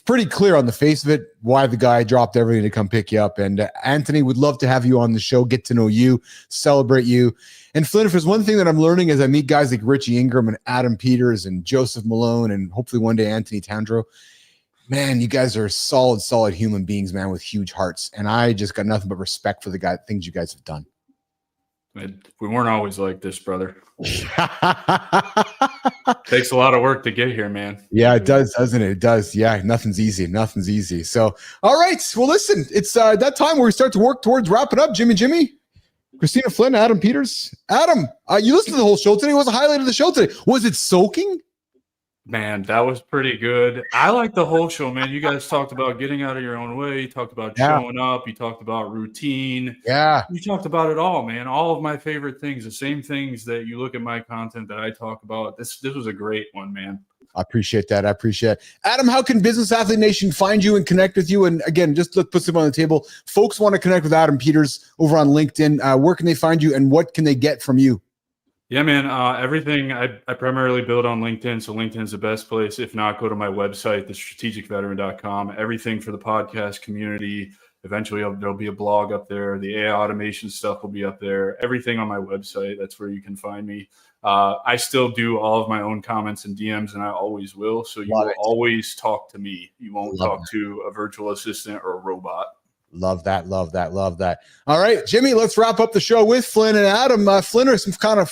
pretty clear on the face of it why the guy dropped everything to come pick you up. And Anthony, would love to have you on the show, get to know you, celebrate you. And Flynn, if there's one thing that I'm learning as I meet guys like Richie Ingram and Adam Peters and Joseph Malone and hopefully one day Anthony Toundreau, man, you guys are solid human beings, man, with huge hearts. And I just got nothing but respect for the things you guys have done. We weren't always like this, brother. Takes a lot of work to get here, man. Yeah, it does, doesn't it? It does. Yeah, nothing's easy. So, all right. Well, listen, it's that time where we start to work towards wrapping up. Jimmy, Kristina Flynn, Adam Peters. Adam, you listened to the whole show today. What was the highlight of the show today? Was it soaking? Man, that was pretty good. I like the whole show, man. You guys talked about getting out of your own way. You talked about showing up. You talked about routine. Yeah. You talked about it all, man. All of my favorite things, the same things that you look at my content that I talk about. This was a great one, man. I appreciate that. Adam, how can Business Athlete Nation find you and connect with you? And again, just let's put some on the table. Folks want to connect with Adam Peters over on LinkedIn. Where can they find you and what can they get from you? Yeah, man. Everything I primarily build on LinkedIn. So LinkedIn's the best place. If not, go to my website, thestrategicveteran.com. Everything for the podcast community. Eventually there'll be a blog up there. The AI automation stuff will be up there. Everything on my website. That's where you can find me. I still do all of my own comments and DMs, and I always will. So you will always talk to me. You won't talk to a virtual assistant or a robot. Love that. All right, Jimmy, let's wrap up the show with Flynn and Adam. Flynn, are some kind of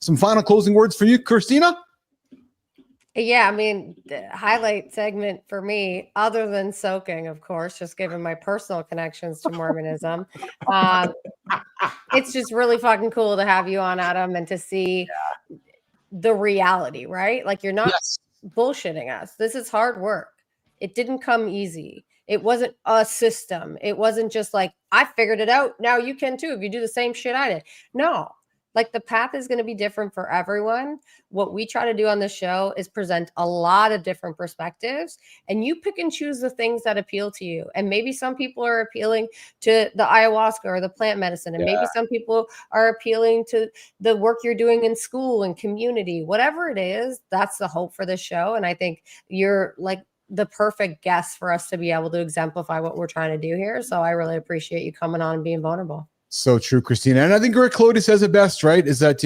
some final closing words for you, Kristina? Yeah, I mean, the highlight segment for me, other than soaking, of course, just given my personal connections to Mormonism, it's just really fucking cool to have you on, Adam, and to see the reality, right? Like, you're not bullshitting us. This is hard work. It didn't come easy. It wasn't a system. It wasn't just like, I figured it out. Now you can too if you do the same shit I did. No, Like the path is going to be different for everyone. What we try to do on the show is present a lot of different perspectives, and you pick and choose the things that appeal to you. And maybe some people are appealing to the ayahuasca or the plant medicine, and maybe some people are appealing to the work you're doing in school and community. Whatever it is, that's the hope for the show. And I think you're like the perfect guest for us to be able to exemplify what we're trying to do here. So I really appreciate you coming on and being vulnerable. So true, Kristina. And I think Rick Clody says it best, right? Is that,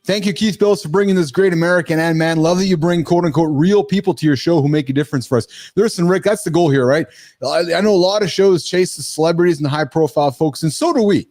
thank you, Keith Bilous, for bringing this great American. And man, love that you bring quote unquote real people to your show who make a difference for us. Listen, Rick, that's the goal here, right? I know a lot of shows chase the celebrities and the high profile folks, and so do we.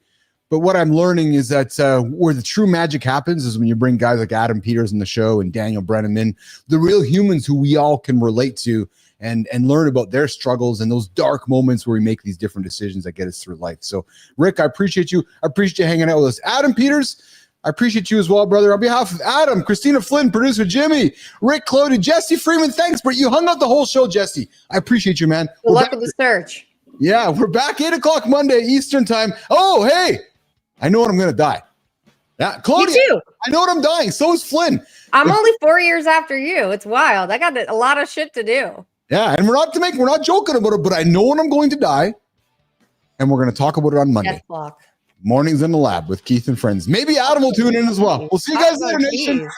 But what I'm learning is that where the true magic happens is when you bring guys like Adam Peters in the show and Daniel Brenneman, the real humans who we all can relate to and learn about their struggles and those dark moments where we make these different decisions that get us through life. So, Rick, I appreciate you. I appreciate you hanging out with us. Adam Peters, I appreciate you as well, brother. On behalf of Adam, Kristina Flynn, producer Jimmy, Rick Clody, Jesse Freeman, thanks, but you hung out the whole show, Jesse. I appreciate you, man. Good luck with the search. Yeah, we're back 8 o'clock Monday, Eastern time. Oh, hey, I know what I'm going to die. Yeah, Claudia, Me too. I know what I'm dying. So is Flynn. I'm only 4 years after you. It's wild. I got a lot of shit to do. Yeah, and we're not joking about it, but I know when I'm going to die, and we're going to talk about it on Monday. Yes, block. Mornings in the Lab with Keith and friends. Maybe Adam will tune in as well. We'll see you guys later, Nation.